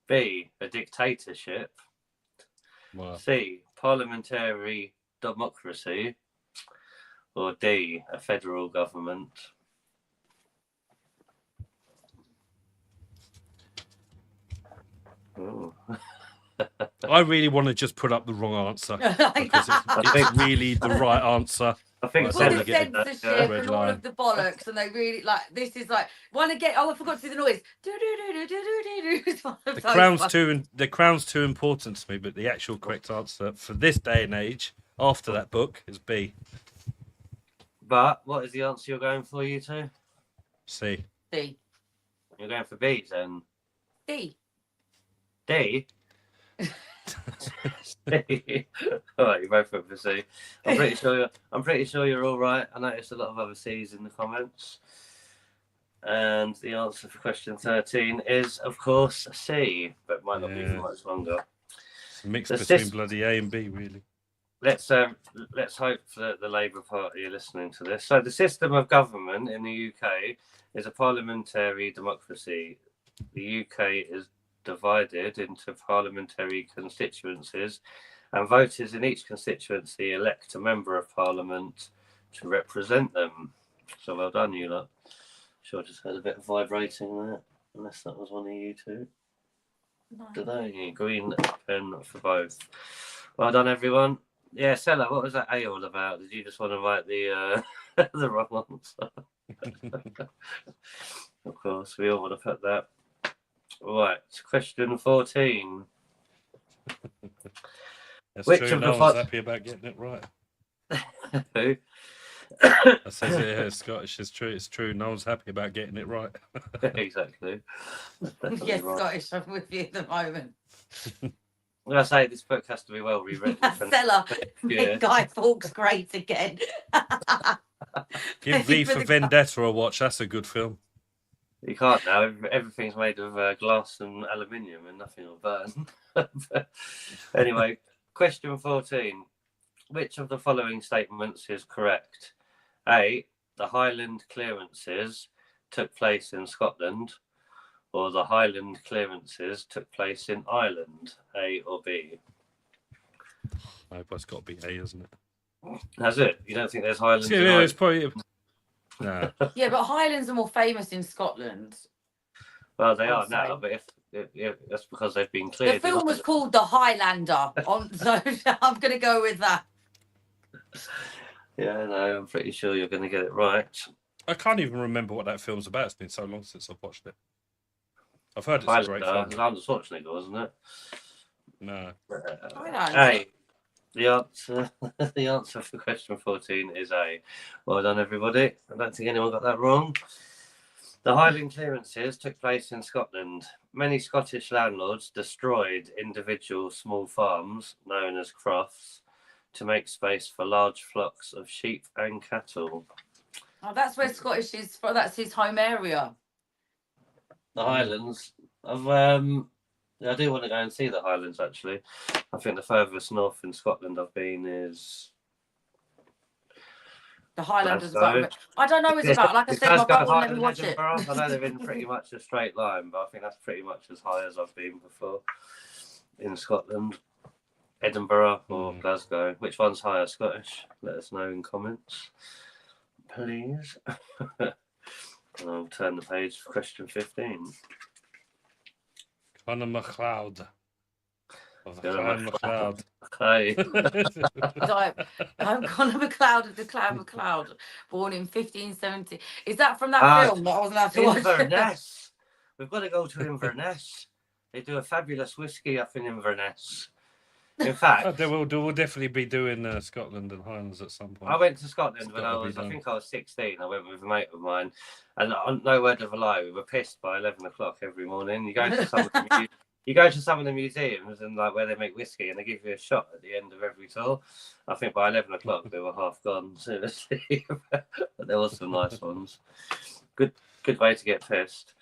S3: B, a dictatorship,
S2: Wow.
S3: C, parliamentary democracy, or D, a federal government? Ooh.
S2: I really want to just put up the wrong answer because it's really the right answer.
S3: I think
S2: Right,
S4: All
S2: so
S4: the
S2: we get a
S4: censorship
S2: red
S4: and all
S2: line.
S4: of the bollocks, and they really like this is like want to get. Oh, I forgot to do the noise. Do do do do do do do. It's one of
S2: The
S4: those
S2: crown's
S4: ones.
S2: too important to me, but the actual correct answer for this day and age after that book is B.
S3: But what is the answer you're going for, you two?
S2: C.
S4: D.
S3: You're going for B then.
S4: D.
S3: D? C. All right, you both went for C. I'm pretty sure you're all right. I noticed a lot of other C's in the comments. And the answer for question 13 is, of course, C, but it might not be for much longer.
S2: It's a mix between bloody A and B, really.
S3: Let's hope that the Labour Party are listening to this. So the system of government in the UK is a parliamentary democracy. The UK is divided into parliamentary constituencies, and voters in each constituency elect a member of parliament to represent them. So well done, you lot. Sure, just heard a bit of vibrating there, unless that was one of you two.
S4: No.
S3: Did they? Green pen for both. Well done, everyone. Yeah, Stella, what was that A all about? Did you just want to write the the wrong answer? Of course, we all want to put that. Right, question 14.
S2: That's
S3: Which
S2: true.
S3: of the
S2: No one's happy about getting it right.
S3: Who?
S2: I says it here, Scottish is true. It's true. No one's happy about getting it right.
S3: Exactly.
S4: Yes,
S3: Right.
S4: Scottish. I'm with you at the moment.
S3: Well, I say this book has to be well rewritten.
S4: Stella,
S3: Yeah.
S4: make Guy Fawkes great again.
S2: Give V for Vendetta a watch. That's a good film.
S3: You can't now. Everything's made of glass and aluminium, and nothing will burn. But anyway, question 14. Which of the following statements is correct? A. The Highland clearances took place in Scotland, or the Highland clearances took place in Ireland? A or B?
S2: I hope it's got to be A, isn't it?
S3: That's it. You don't think there's Highlands in
S2: Yeah,
S3: Ireland?
S2: it's probably. No.
S4: Yeah, but Highlands are more famous in Scotland.
S3: Well, they are
S4: Also.
S3: now, but if that's because they've been
S4: The
S3: cleared.
S4: film was called The Highlander, so I'm going to go with that.
S3: Yeah, no, I'm pretty sure you're going to get it right.
S2: I can't even remember what that film's about. It's been so long since I've watched it. I've heard it's a great film.
S3: Arnold Schwarzenegger, wasn't it?
S2: No.
S3: A. The answer for question 14 is A. Well done, everybody. I don't think anyone got that wrong. The Highland clearances took place in Scotland. Many Scottish landlords destroyed individual small farms, known as crofts, to make space for large flocks of sheep and cattle.
S4: Oh, that's where Scottish is from. That's his home area.
S3: The Highlands of I do want to go and see the Highlands, actually. I think the furthest north in Scotland I've been is
S4: The Highlanders.
S3: Glasgow.
S4: I don't know what it's about. Like I
S3: Is
S4: said, my
S3: Glasgow
S4: brother will
S3: higher
S4: let me
S3: than
S4: watch it.
S3: Edinburgh? I know they're in pretty much a straight line, but I think that's pretty much as high as I've been before in Scotland. Edinburgh or Glasgow. Which one's higher, Scottish? Let us know in comments, please. And I'll turn the page for question 15.
S2: Conor MacLeod. Of
S3: Conor
S2: Clan MacLeod.
S3: Okay.
S4: I'm Conor MacLeod of the Clan MacLeod, born in 1570. Is that from that film that I wasn't allowed to watch?
S3: Inverness. We've got to go to Inverness. They do a fabulous whiskey up in Inverness. In fact,
S2: We'll definitely be doing Scotland and Highlands at some point.
S3: I went to Scotland when
S2: I
S3: think I was 16. I went with a mate of mine, and no word of a lie, we were pissed by 11 o'clock every morning. You go to some of the museums and like where they make whiskey, and they give you a shot at the end of every tour. I think by 11 o'clock they were half gone. Seriously, but there was some nice ones. Good way to get pissed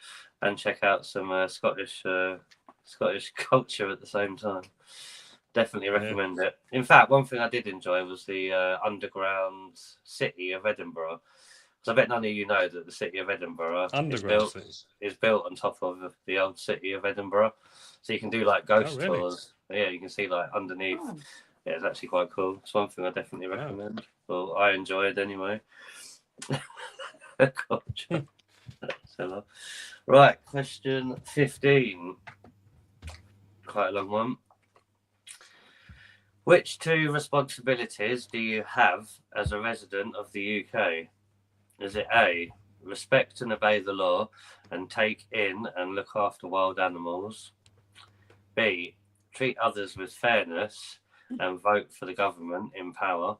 S3: and check out some Scottish culture at the same time. Definitely recommend it. In fact, one thing I did enjoy was the underground city of Edinburgh. So I bet none of you know that the city of Edinburgh is built on top of the old city of Edinburgh. So you can do like ghost tours. Yeah, you can see like underneath. Oh. Yeah, it's actually quite cool. It's one thing I definitely recommend. Well, I enjoyed anyway. Right, question 15. quite a long one. Which two responsibilities do you have as a resident of the UK? Is it A, respect and obey the law and take in and look after wild animals? B, treat others with fairness and vote for the government in power?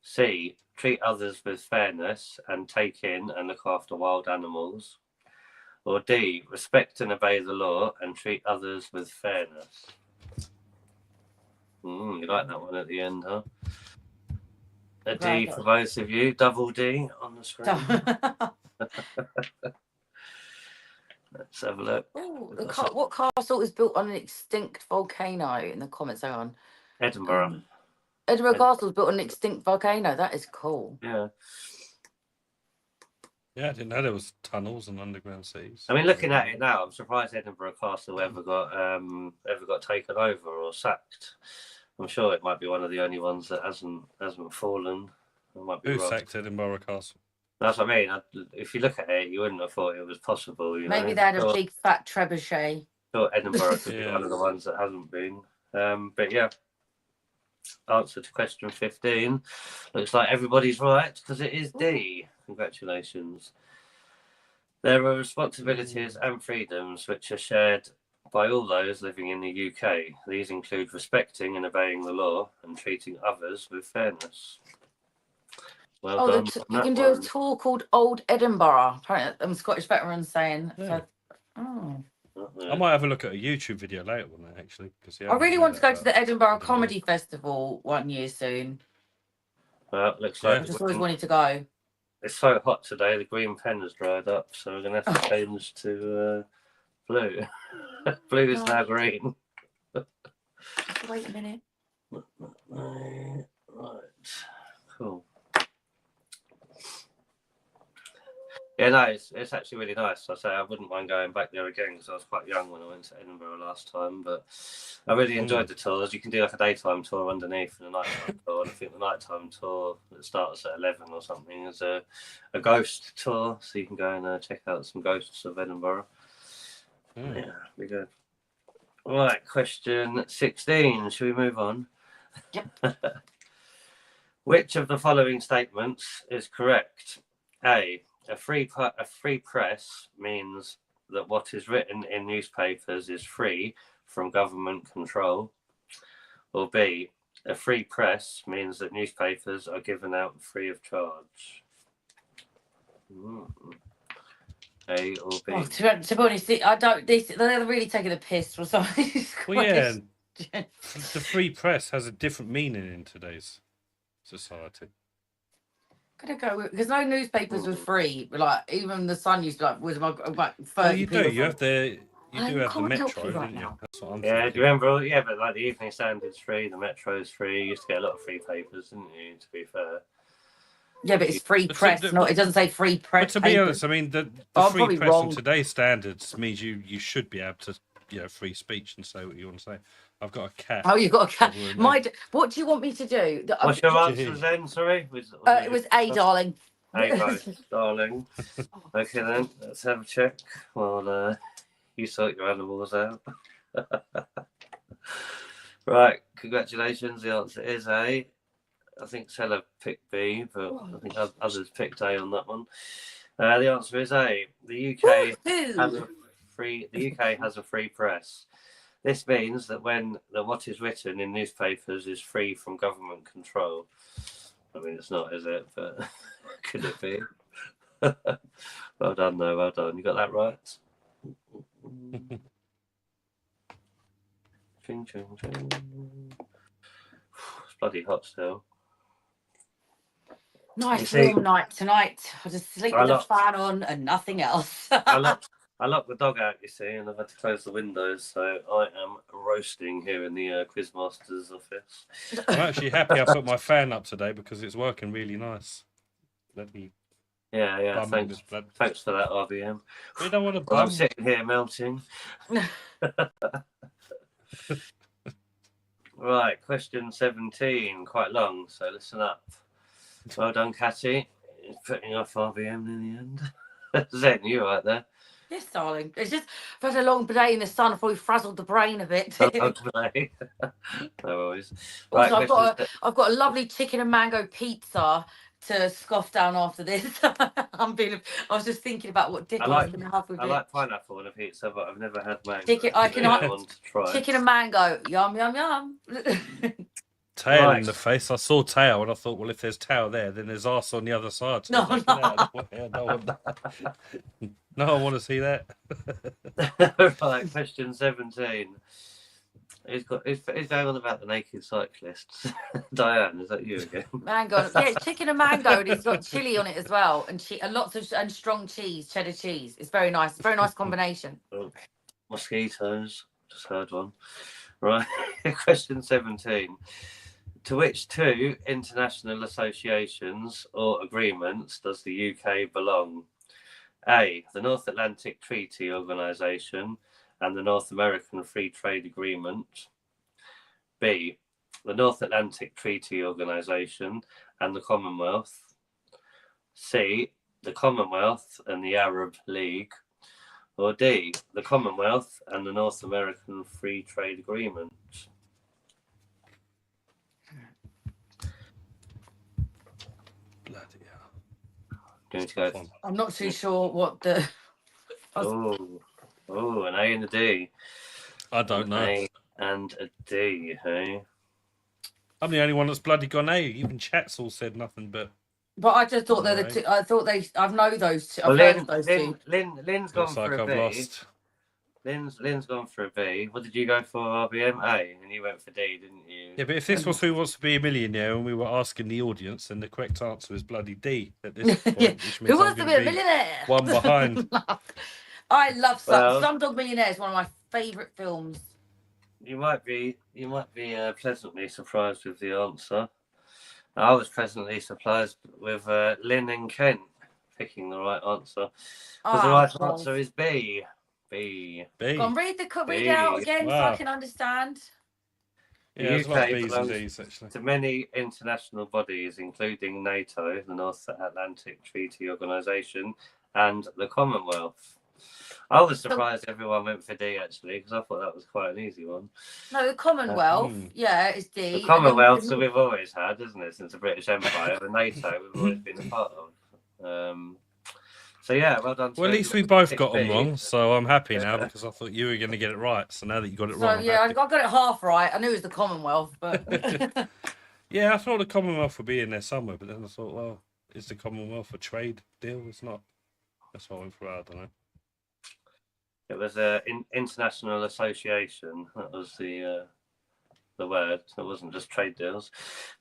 S3: C, treat others with fairness and take in and look after wild animals? Or D, respect and obey the law and treat others with fairness? You like that one at the end, huh? A D
S4: Right.
S3: for both of you, double D on the screen. Let's have a look.
S4: Ooh, what castle is built on an extinct volcano? In the comments, hang on.
S3: Edinburgh.
S4: Edinburgh Castle is built on an extinct volcano. That is cool.
S3: Yeah.
S2: Yeah, I didn't know there was tunnels and underground cities.
S3: I mean, looking at it now, I'm surprised Edinburgh Castle ever got taken over or sacked. I'm sure it might be one of the only ones that hasn't fallen. I might be
S2: Who
S3: wrong.
S2: sacked Edinburgh Castle?
S3: That's what I mean. If you look at it, you wouldn't have thought it was possible. You
S4: Maybe
S3: know?
S4: they had a big fat trebuchet.
S3: Thought Edinburgh could be
S2: Yeah.
S3: one of the ones that hasn't been. But yeah, answer to question 15. Looks like everybody's right because it is D. Congratulations. There are responsibilities and freedoms which are shared by all those living in the UK. These include respecting and obeying the law and treating others with fairness. Well done.
S4: You can do a tour called Old Edinburgh. Apparently, Scottish veterans saying.
S2: Yeah.
S4: So,
S2: I might have a look at a YouTube video later on that actually.
S4: I really want to go to the Edinburgh Comedy Festival one year soon.
S3: Well, looks
S2: Yeah.
S3: like
S4: I just always wanted to go.
S3: it's so hot today. The green pen has dried up, so we're going to have to change to blue. Blue is now green.
S4: Wait a minute.
S3: Right. Cool. Yeah, no, it's actually really nice. I say I wouldn't mind going back there again because I was quite young when I went to Edinburgh last time. But I really enjoyed the tours. You can do like a daytime tour underneath and a nighttime tour. And I think the nighttime tour that starts at 11 or something is a ghost tour, so you can go and check out some ghosts of Edinburgh. Yeah, be good. Right, question 16. Should we move on?
S4: Yep.
S3: Which of the following statements is correct? A free press means that what is written in newspapers is free from government control. Or B, a free press means that newspapers are given out free of charge. A or B?
S4: Oh, to be honest, I don't. They're really taking the piss for some of these
S2: Well, yeah,
S4: questions.
S2: the free press has a different meaning in today's society.
S4: Gonna go with, because no newspapers were free. Like even the Sun used to was my 30
S2: Well, you do.
S4: people
S2: You have the
S4: I
S2: you do have the
S4: can't help
S2: Metro,
S4: you right
S2: didn't you?
S4: now.
S2: That's what I'm
S3: Yeah, do
S2: thinking.
S3: you remember? Yeah, but like the Evening Standard's free, the Metro's free. You used to get a lot of free papers, didn't you? To be fair.
S4: Yeah, but it's free
S2: But
S4: press.
S2: to-
S4: Not. It doesn't say free
S2: But
S4: press.
S2: to be
S4: papers.
S2: honest, I mean the
S4: I'm
S2: free
S4: probably
S2: press
S4: wrong.
S2: in today's standards means you should be able to free speech and say what you want to say. I've got a cat.
S4: Oh, you got a cat.
S2: Over in
S4: What do you want me to do?
S3: What's your answers then? Sorry,
S4: It was A, darling.
S3: Hey, guys, darling. Okay then, let's have a check. Well, you sort your animals out. Right, congratulations. The answer is A. I think Stella picked B, but I think others picked A on that one. The answer is A. The UK has a free press. This means that when what is written in newspapers is free from government control. I mean, it's not, is it? But could it be? Well done, though. Well done. You got that right. Ching, ching, ching. It's bloody hot still.
S4: Nice
S3: You see-
S4: warm night tonight. I'll just sleep with the fan on and nothing else.
S3: I locked the dog out, you see, and I've had to close the windows, so I am roasting here in the Quizmaster's office.
S2: I'm actually happy I put my fan up today because it's working really nice. Let me.
S3: Yeah.
S2: bum
S3: Thanks
S2: this blood.
S3: for that, RBM.
S2: We don't want to
S3: Well, I'm
S2: bum.
S3: sitting here melting. Right, question 17, quite long, so listen up. Well done, Catty. Putting off RBM in the end. Zen, you right there?
S4: Yes, darling. It's just I've had a long day in the sun. I've probably frazzled the brain a bit.
S3: Okay. No worries. Right,
S4: Also,
S3: question
S4: I've got a lovely chicken and mango pizza to scoff down after this. I was just thinking about what dick I was going to have with
S3: I
S4: it.
S3: like pineapple on a pizza, but I've never had mango.
S4: Chicken, I can
S3: want to try.
S4: chicken and mango. Yum yum yum.
S2: Tail
S3: Right.
S2: in the face. I saw tail and I thought, well, if there's tail there, then there's arse on the other side. So
S4: No,
S2: I was like, "Yeah, I don't want that." No, I want to see that.
S3: Right, question 17. He's going on about the naked cyclists. Diane, is that you again?
S4: mango. Yeah, it's chicken and mango, and it's got chili on it as well, and lots of and strong cheese, cheddar cheese. It's very nice. It's a very nice combination.
S3: Mosquitoes. Just heard one. Right. Question 17. To which two international associations or agreements does the UK belong? A. The North Atlantic Treaty Organisation and the North American Free Trade Agreement. B. The North Atlantic Treaty Organisation and the Commonwealth. C. The Commonwealth and the Arab League. Or D. The Commonwealth and the North American Free Trade Agreement.
S2: Bloody hell.
S3: Going to go.
S4: I'm not too sure what the.
S3: Oh, an A and a D.
S2: I don't know.
S3: A and a D, hey?
S2: I'm the only one that's bloody gone A. Even chat's all said nothing but.
S4: But I just thought they're the two. I thought I know those two. I've heard of those two.
S3: Lynn's gone
S2: Looks
S3: for
S2: like
S3: a
S2: I've
S3: B.
S2: lost.
S3: Lynn's gone for a B. What did you go for, RBM? A, and you went for D, didn't you?
S2: Yeah, but if this was Who Wants to Be a Millionaire and we were asking the audience, then the correct answer is bloody D at this point.
S4: Yeah.
S2: Which means
S4: Who wants to
S2: I'm
S4: be a
S2: gonna
S4: millionaire?
S2: one behind.
S4: I love
S3: Well-
S4: Slumdog Millionaire. Is one of my favourite films.
S3: You might be pleasantly surprised with the answer. I was pleasantly surprised with Lynn and Kent picking the right answer. Because the right answer is B. B.
S2: B.
S4: Go on, read it out again so I
S2: Wow.
S4: can understand.
S2: Yeah, there's a lot of
S3: UK
S2: B's and
S3: belongs
S2: D's actually.
S3: to many international bodies, including NATO, the North Atlantic Treaty Organisation, and the Commonwealth. I was surprised everyone went for D actually, because I thought that was quite an easy one.
S4: No, the Commonwealth. Yeah, it's D.
S3: The Commonwealth that we've always had, isn't it, since the British Empire, the NATO we've always been a part of. So yeah, well done.
S2: Well, at least we both got them wrong, so I'm happy now because I thought you were going to get it right. So now that you got it wrong,
S4: So yeah, I got it half right. I knew it was the Commonwealth, but
S2: yeah, I thought the Commonwealth would be in there somewhere, but then I thought, well, is the Commonwealth a trade deal? It's not. That's what I went for. I don't know.
S3: It was an international association. That was the word. It wasn't just trade deals.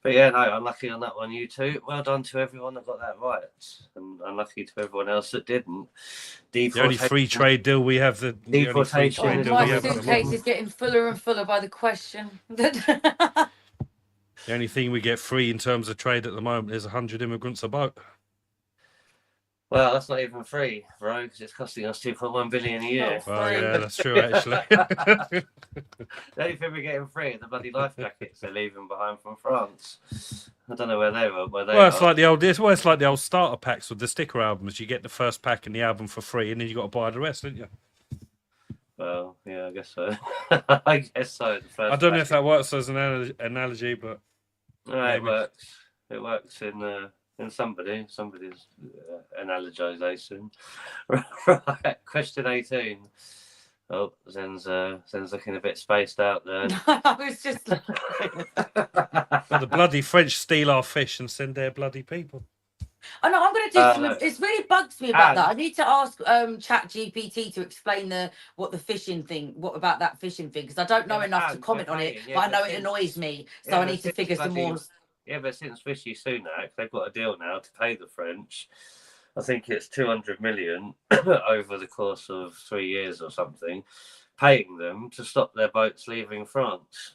S3: But yeah, no, unlucky on that one, you two. Well done to everyone that got that right, and unlucky to everyone else that didn't.
S2: The only free trade deal we have. The only free
S3: Deportation.
S2: trade deal
S4: my
S2: we have.
S4: suitcase is getting fuller and fuller by the question.
S2: The only thing we get free in terms of trade at the moment is 100 immigrants a boat.
S3: Well, that's not even free, bro, because it's costing us 2.1 billion a year.
S2: Oh yeah, that's true actually.
S3: The only thing we're getting free are the bloody life jackets they're leaving behind from France. I don't know where they were.
S2: Well, it's like the old. It's like the old starter packs with the sticker albums. You get the first pack and the album for free, and then you got to buy the rest, don't you?
S3: Well, yeah, I guess so. I guess so. The first
S2: I don't know
S3: pack.
S2: if that works as an analogy, but
S3: No, it works. It works in somebody's analogization. Right, question 18. Oh, Zen's looking a bit spaced out there.
S4: I was just like,
S2: but the bloody French steal our fish and send their bloody people.
S4: I know I'm going to do some. It's really bugs me about that. I need to ask Chat GPT to explain what the fishing thing, what about that fishing thing, because I don't know enough to comment on it, but I know it annoys me, so I need to figure some more.
S3: Yeah, but since Rishi Sunak, they've got a deal now to pay the French. I think it's 200 million over the course of 3 years or something, paying them to stop their boats leaving France.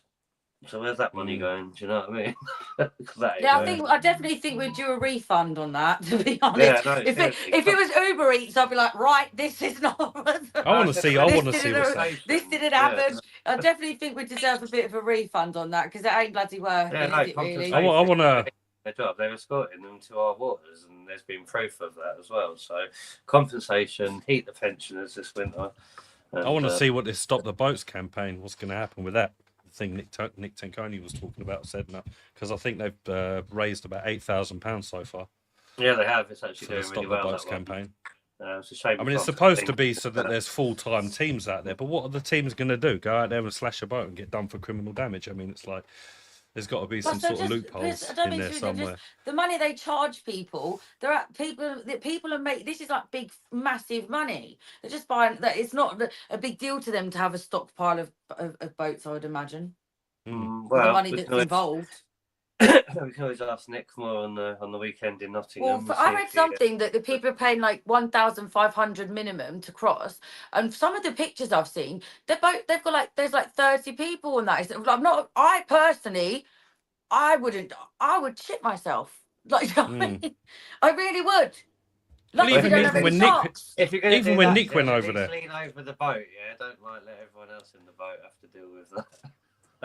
S3: So where's that money going? Do you know what I mean?
S4: Yeah, I definitely think we'd do a refund on that. To be honest,
S3: Yeah, no,
S4: if it was Uber Eats, I'd be like, right, this is not.
S2: I want to see what's
S4: This didn't happen. I definitely think we deserve a bit of a refund on that because it ain't bloody worth it, is it, really?
S2: I want
S3: their job. They're escorting them to our waters, and there's been proof of that as well. So compensation, heat the pensioners this winter. And,
S2: I want to see what this Stop the Boats campaign, what's going to happen with that. The thing Nick Tanconi was talking about setting up, because I think they've raised about £8,000 so far.
S3: Yeah, they have. It's actually
S2: for the
S3: doing
S2: Stop
S3: really
S2: the
S3: well.
S2: Boats
S3: That one.
S2: campaign.
S3: It's a shame.
S2: I mean, it's supposed to be so that there's full-time teams out there, but what are the teams going to do? Go out there and slash a boat and get done for criminal damage? I mean, it's like there's got to be some sort of loopholes in there somewhere.
S4: The money they charge people, they're at people that people are making. This is like big, massive money. They're just buying that. It's not a big deal to them to have a stockpile of boats. I would imagine.
S3: Well,
S4: the money that's involved.
S3: We can always ask Nick more on the weekend in Nottingham.
S4: Well, I read something that the people are paying like 1,500 minimum to cross, and some of the pictures I've seen, they've got like there's like 30 people on that. I'm not. I personally, I would shit myself. Like I really would.
S2: Well, even when Nick went over there,
S3: lean over the boat. Yeah, don't like let everyone else in the boat have to deal with that.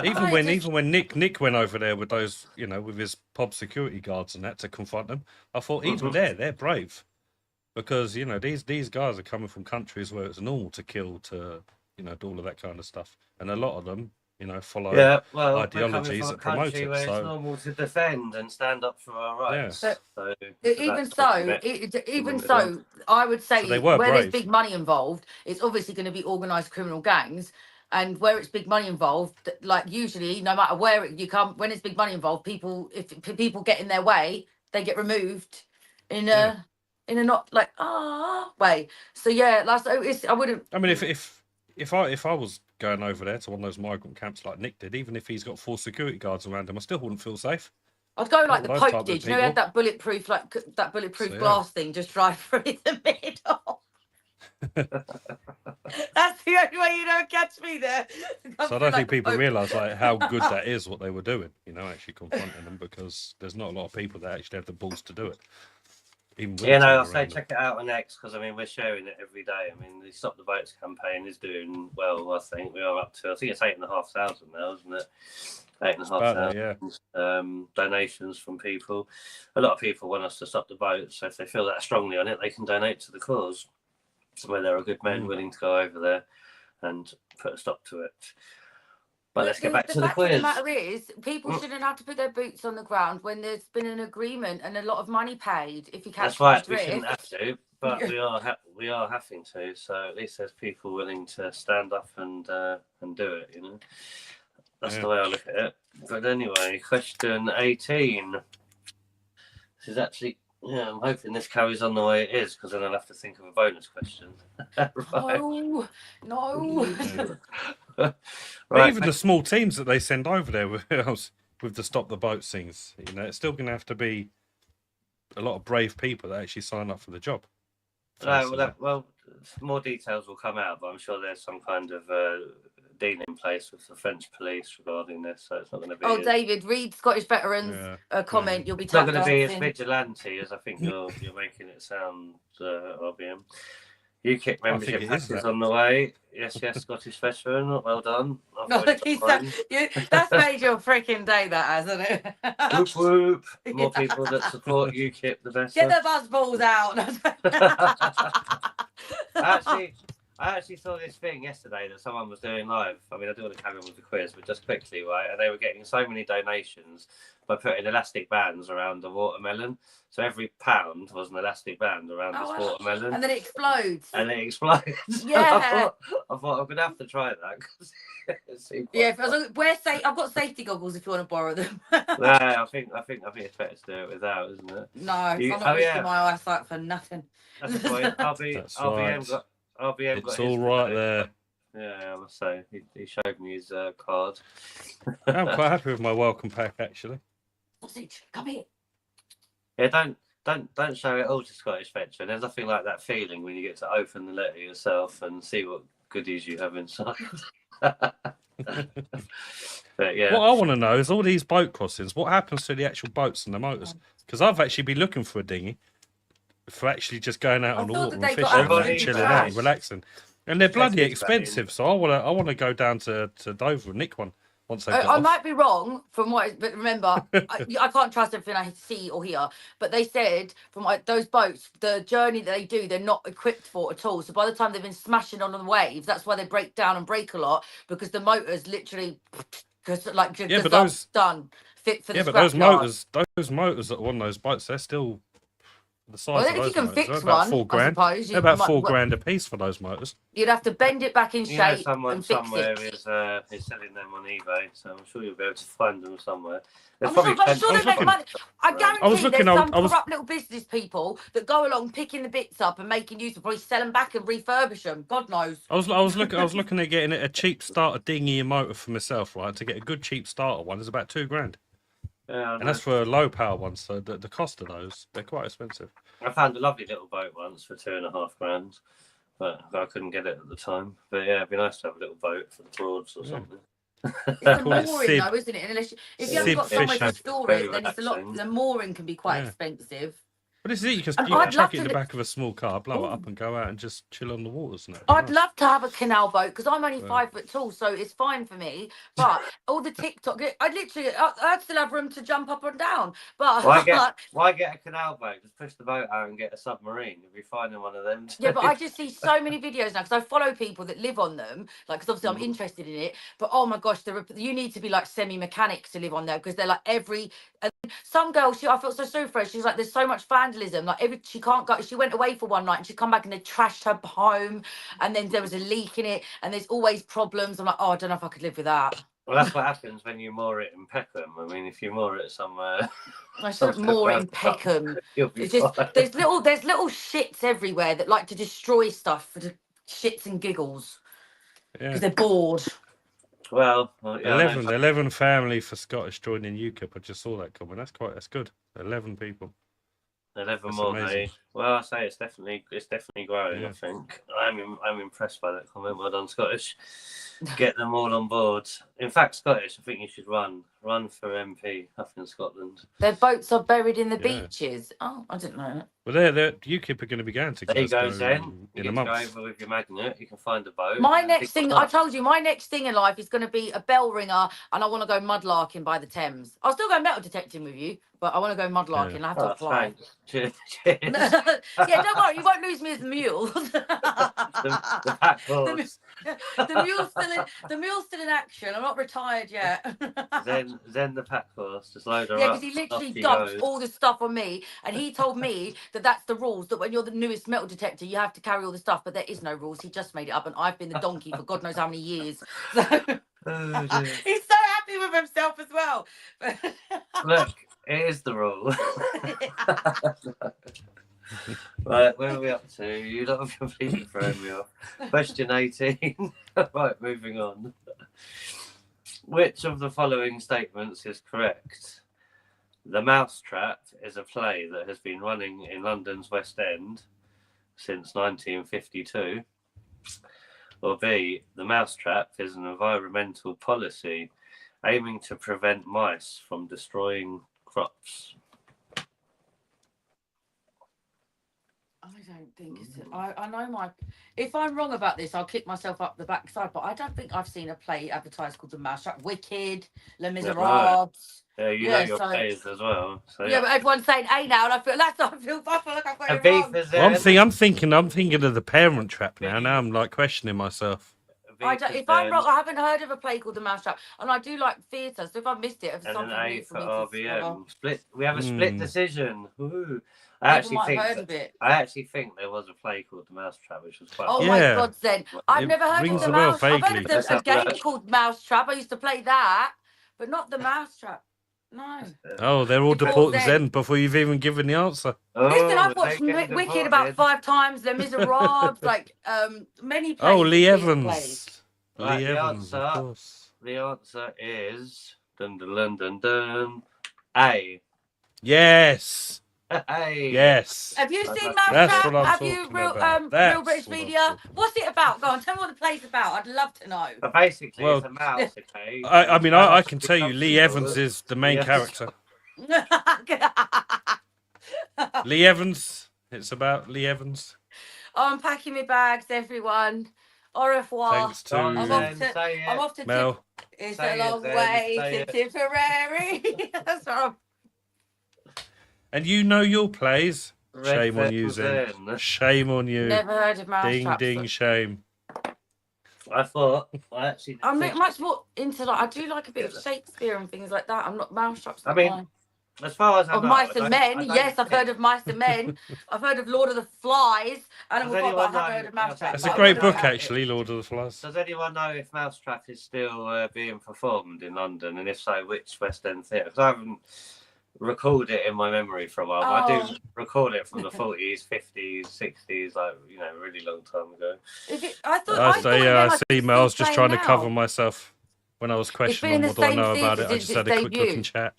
S2: Even when Nick went over there with those, with his pub security guards and that to confront them, I thought even they're brave, because these guys are coming from countries where it's normal to kill, to do all of that kind of stuff, and a lot of them follow ideologies that promote it.
S3: Where it's normal to defend and stand up for our rights.
S2: Yeah.
S4: Even so, I would say where there's big money involved, it's obviously going to be organised criminal gangs. And where it's big money involved, like usually, no matter where you come, when it's big money involved, if people get in their way, they get removed in a not like way. So yeah, I wouldn't.
S2: I mean, if I was going over there to one of those migrant camps like Nick did, even if he's got 4 security guards around him, I still wouldn't feel safe.
S4: I'd go like the Pope did. He had that bulletproof glass thing, just drive through the middle. That's the only way you don't catch me there.
S2: So I don't think people realise how good that is what they were doing, actually confronting them, because there's not a lot of people that actually have the balls to do it.
S3: I'll say check it out on X, because we're sharing it every day. The Stop the Boats campaign is doing well. I think we are up to it's 8,500 now, isn't it? 8,500 donations from people. A lot of people want us to stop the boats, so if they feel that strongly on it, they can donate to the cause, where there are good men willing to go over there and put a stop to it. But let's get back to the quiz.
S4: The matter is, people shouldn't have to put their boots on the ground when there's been an agreement and a lot of money paid. If you catch
S3: that's right, we shouldn't have to, but we are having to. So at least there's people willing to stand up and do it. That's the way I look at it. But anyway, question 18. This is actually. Yeah, I'm hoping this carries on the way it is, because then I'll have to think of a bonus question.
S4: No.
S2: Right. Even the small teams that they send over there with the Stop the Boat things, it's still going to have to be a lot of brave people that actually sign up for the job.
S3: Well, more details will come out, but I'm sure there's some kind of deal in place with the French police regarding this, so it's not going to be.
S4: David, read Scottish Veterans comment. You'll be.
S3: It's not going to be as vigilante as I think you're making it sound, RBM. UKIP membership is on the way. Yes, Scottish veteran. Well done.
S4: That's made your freaking day, that hasn't it?
S3: Whoop whoop. More people that support UKIP, the better.
S4: Get the buzz balls out.
S3: I actually saw this thing yesterday that someone was doing live. I don't want to carry on with the quiz, but just quickly, right? And they were getting so many donations by putting elastic bands around the watermelon. So every pound was an elastic band around this watermelon.
S4: And then it explodes.
S3: Yeah. I thought I'm going to have to try that.
S4: I've got safety goggles if you want to borrow them.
S3: I think it's better to do it without, isn't it?
S4: No, I'm not risking my eyesight for nothing.
S3: That's the point. RBM
S2: it's all right there.
S3: Yeah, I must say he showed me his card.
S2: I'm quite happy with my welcome pack, actually.
S4: Come here.
S3: Yeah, don't show it all to Scottish Veteran. There's nothing like that feeling when you get to open the letter yourself and see what goodies you have inside. But yeah,
S2: what I want to know is all these boat crossings. What happens to the actual boats and the motors? Because I've actually been looking for a dinghy for actually just going out on the water and fishing and chilling out and relaxing. And they're bloody expensive, so I want to go down to Dover and nick one once they got
S4: I
S2: off.
S4: might be wrong from what, but remember, I can't trust everything I see or hear. But they said from those boats, the journey that they do, they're not equipped for at all. So by the time they've been smashing on the waves, that's why they break down and break a lot, because the motors literally,
S2: Yeah, but those
S4: done fit for the
S2: yeah, but those
S4: scrapyard.
S2: motors that are on those boats, they're still the
S4: Well,
S2: size of
S4: then if you
S2: those
S4: can
S2: motors. They're
S4: fix
S2: about
S4: one, I
S2: £4,000.
S4: suppose
S2: They're about
S4: might,
S2: £4,000 a piece for those motors.
S4: you'd have to bend it back in
S3: You know,
S4: shape
S3: someone
S4: and fix
S3: somewhere
S4: it.
S3: is selling them on eBay, so I'm sure you'll be able to find them somewhere. There's
S4: I'm
S3: probably
S4: sure, I'm
S3: plenty
S4: sure
S2: I
S4: they
S2: was
S4: make
S2: looking.
S4: money. I
S3: around.
S4: guarantee
S2: looking,
S4: there's
S2: I
S4: some
S2: was-
S4: corrupt little business people that go along picking the bits up and making use of, probably sell them back and refurbish them. God knows.
S2: I was looking at getting a cheap starter dinghy and motor for myself, right? To get a good cheap starter one is about £2,000,
S3: Yeah,
S2: and that's for a low power one. So the cost of those, they're quite expensive.
S3: I found a lovely little boat once for £2,500, but I couldn't get it at the time. But yeah, it'd be nice to have a little boat for the Broads or
S2: Yeah.
S3: something.
S4: It's the
S2: Call it
S4: mooring
S2: Sib.
S4: though, isn't it? And unless if you
S3: Yeah,
S4: haven't got
S2: Sib
S4: somewhere to
S2: fishing.
S4: store
S3: Very
S4: it, then it's a lot.
S3: relaxing.
S4: The mooring can be quite
S3: Mm.
S4: expensive.
S2: But this is it. You
S4: And
S2: can
S4: I'd
S2: chuck
S4: love
S2: it in
S4: to
S2: the
S4: li-
S2: back of a small car, blow it up,
S4: Ooh.
S2: and go out and just chill on the waters. And
S4: I'd love to have a canal boat because I'm only
S2: Yeah.
S4: 5 foot tall, so it's fine for me. But all the TikTok, I'd still have room to jump up and down. But
S3: Why get a canal boat? Just push the boat out and get a submarine. You'll be fine in one of them.
S4: yeah, but I just see so many videos now because I follow people that live on them. Like, because obviously I'm
S3: Mhm.
S4: interested in it. But oh my gosh, you need to be like semi-mechanics to live on there because they're like some girl. I felt so sorry for her. She's like, there's so much vandalism. Like she can't go. She went away for one night and she come back and they trashed her home, and then there was a leak in it, and there's always problems. I'm like, oh, I don't know if I could live with that.
S3: Well, that's what happens when you moor it in Peckham. I mean, if you moor it somewhere,
S4: I shouldn't moor it in Peckham.
S3: you'll be
S4: It's just
S3: fine.
S4: there's little shits everywhere that like to destroy stuff for the shits and giggles
S2: Yeah.
S4: because they're bored.
S3: Well, yeah,
S2: 11 family for Scottish joining UKIP. I just saw that comment. That's good. 11 people.
S3: 11
S2: That's
S3: more,
S2: amazing.
S3: hey. Well, I say it's definitely growing.
S2: Yeah.
S3: I think I'm impressed by that comment. Well done, Scottish. Get them all on board. In fact, Scottish, I think you should run for MP up in Scotland.
S4: Their boats are buried in the
S2: Yeah.
S4: beaches. Oh, I didn't know that.
S2: Well, they're UKIP are going to be going to
S3: There you go,
S2: Glasgow
S3: Zen.
S2: in
S3: You
S2: a
S3: get to go
S2: month.
S3: over with your magnet. You can find a boat.
S4: My
S3: and
S4: next
S3: pick
S4: thing,
S3: one
S4: I
S3: up.
S4: told you, my next thing in life is going to be a bell ringer, and I want to go mudlarking by the Thames. I'll still go metal detecting with you, but I want to go mudlarking.
S2: Yeah.
S4: I have to
S3: Oh,
S4: apply.
S3: thanks. Cheers.
S4: Yeah, don't worry, you won't lose me as the mule.
S3: the pack horse.
S4: The mule's still in action. I'm not retired yet.
S3: Zen the pack horse. Just load her
S4: Yeah,
S3: up.
S4: because he literally
S3: off you
S4: dumps
S3: go.
S4: all the stuff on me, and he told me that that's the rules. That when you're the newest metal detector, you have to carry all the stuff, but there is no rules. He just made it up, and I've been the donkey for God knows how many years. So
S3: Oh, dear.
S4: he's so happy with himself as well.
S3: Look, it is the rule. Right, where are we up to? You lot have completely thrown me off. Question 18. Right, moving on. Which of the following statements is correct? The Mousetrap is a play that has been running in London's West End since 1952. Or B, the Mousetrap is an environmental policy aiming to prevent mice from destroying crops.
S4: I don't think it's. I know my. If I'm wrong about this, I'll kick myself up the backside. But I don't think I've seen a play advertised called The Mousetrap. Wicked, Les Miserables.
S3: Yeah, you know your plays as well. So
S4: Yeah, but everyone's saying A now, and I feel like I've got
S3: A
S4: it
S3: beef
S4: wrong.
S3: is
S2: Well,
S3: there.
S2: I'm thinking of the Parent Trap now. Now I'm like questioning myself.
S4: If I'm wrong, I haven't heard of a play called The Mousetrap, and I do like theatre. So if I missed it, it's
S3: And
S4: something
S3: an
S4: new
S3: A
S4: for
S3: for
S4: me to discover.
S3: RBM. Split. We have a split
S2: Hmm.
S3: decision. Woohoo.
S4: People might have heard of it.
S3: I actually think there was a play called The Mousetrap, which was quite.
S4: Oh
S3: fun.
S4: my
S2: Yeah.
S4: God, Zen. I've
S2: It
S4: never heard of
S2: rings
S4: the
S2: a bell
S4: mouse. I've heard
S2: vaguely.
S4: of
S3: Let's
S4: a
S3: have a
S4: game
S3: look.
S4: called Mousetrap. I used to play that, but not the Mousetrap. No.
S2: Oh, they're all
S4: Before
S2: deported
S4: then.
S2: Zen before you've even given the answer.
S4: Listen, I've
S3: they
S4: watched
S3: get
S4: Wicked about
S3: deported.
S4: 5 times. Les Miserables, like many plays.
S2: Oh, Lee
S4: theatre
S2: Evans.
S4: plays.
S3: Right,
S2: Lee
S3: the
S2: Evans, of
S3: answer-
S2: course.
S3: The answer is dun dun dun dun dun. A.
S2: Yes.
S3: Hey.
S2: Yes.
S4: Have you
S3: That's
S4: seen
S3: what
S4: Mousetrap?
S2: I'm
S4: Have you
S2: talking
S4: real
S2: about.
S4: real
S2: That's
S4: British
S2: what I'm
S4: media?
S2: talking
S4: What's it about? Go on, tell me what the play's about. I'd love to know.
S3: But basically,
S2: Well,
S3: it's a mouse, okay?
S2: I mean, I can
S3: Mouse
S2: tell you, Lee
S3: becomes
S2: Evans is the main
S3: Yes.
S2: character. Lee Evans. It's about Lee Evans.
S4: I'm packing my bags, everyone. Au revoir.
S2: Thanks
S3: Go on,
S2: to
S4: I'm off
S3: Zen,
S4: to.
S3: say it.
S4: I'm off to.
S2: Mel.
S4: It's
S3: Say
S4: a
S3: it
S4: long
S3: then,
S4: way
S3: say
S4: to Tipperary. That's what I'm...
S2: And you know your plays.
S3: Red
S2: Shame on you,
S3: Velvet
S2: Zen.
S3: Zen.
S2: Shame on you.
S4: Never heard of
S2: Ding,
S4: Mousetraps.
S2: ding, shame.
S3: I thought I actually.
S4: I'm
S3: think-
S4: much more into like I do like a bit of Shakespeare and things like that. I'm not Mousetraps.
S3: I mean, as far as I
S4: Of
S3: know,
S4: Mice and
S3: I
S4: Men,
S3: don't
S4: yes, I've
S3: think-
S4: heard of Mice and Men. I've heard of Lord of the Flies, Animal Farm, but I haven't heard of Mousetrap.
S2: It's
S3: But
S2: a
S3: I
S2: great
S3: wonder
S2: book,
S3: if-
S2: actually, Lord of the Flies.
S3: Does anyone know if Mousetrap is still being performed in London, and if so, which West End theatre? Because I haven't recalled it in my memory for a while. But I do recall it from the 40s, 50s, 60s, like a really long time ago.
S2: I see, Mel. I was just trying to cover myself when I was questioning what do I know about it. I just had a quick look and chat.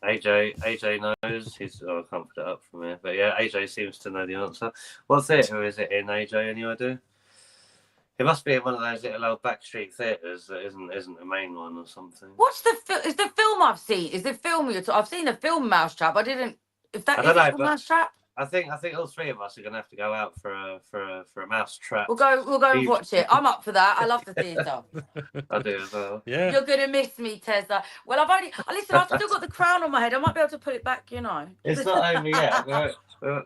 S3: AJ knows. I can't put it up from here, but yeah, AJ seems to know the answer. What theatre is it in, AJ? Any idea? It must be in one of those little old backstreet theatres that isn't the main one or something.
S4: What's is the film I've seen? Is the film I've seen the film Mousetrap. I didn't. If that
S3: I
S4: is
S3: don't know,
S4: it called Mousetrap,
S3: I think all three of us are going to have to go out for a Mousetrap.
S4: we'll go and watch it. I'm up for that. I love the theatre.
S3: I do as well.
S2: Yeah.
S4: You're gonna miss me, Tessa. Well, listen. I've still got the crown on my head. I might be able to put it back. You know.
S3: It's not over yet.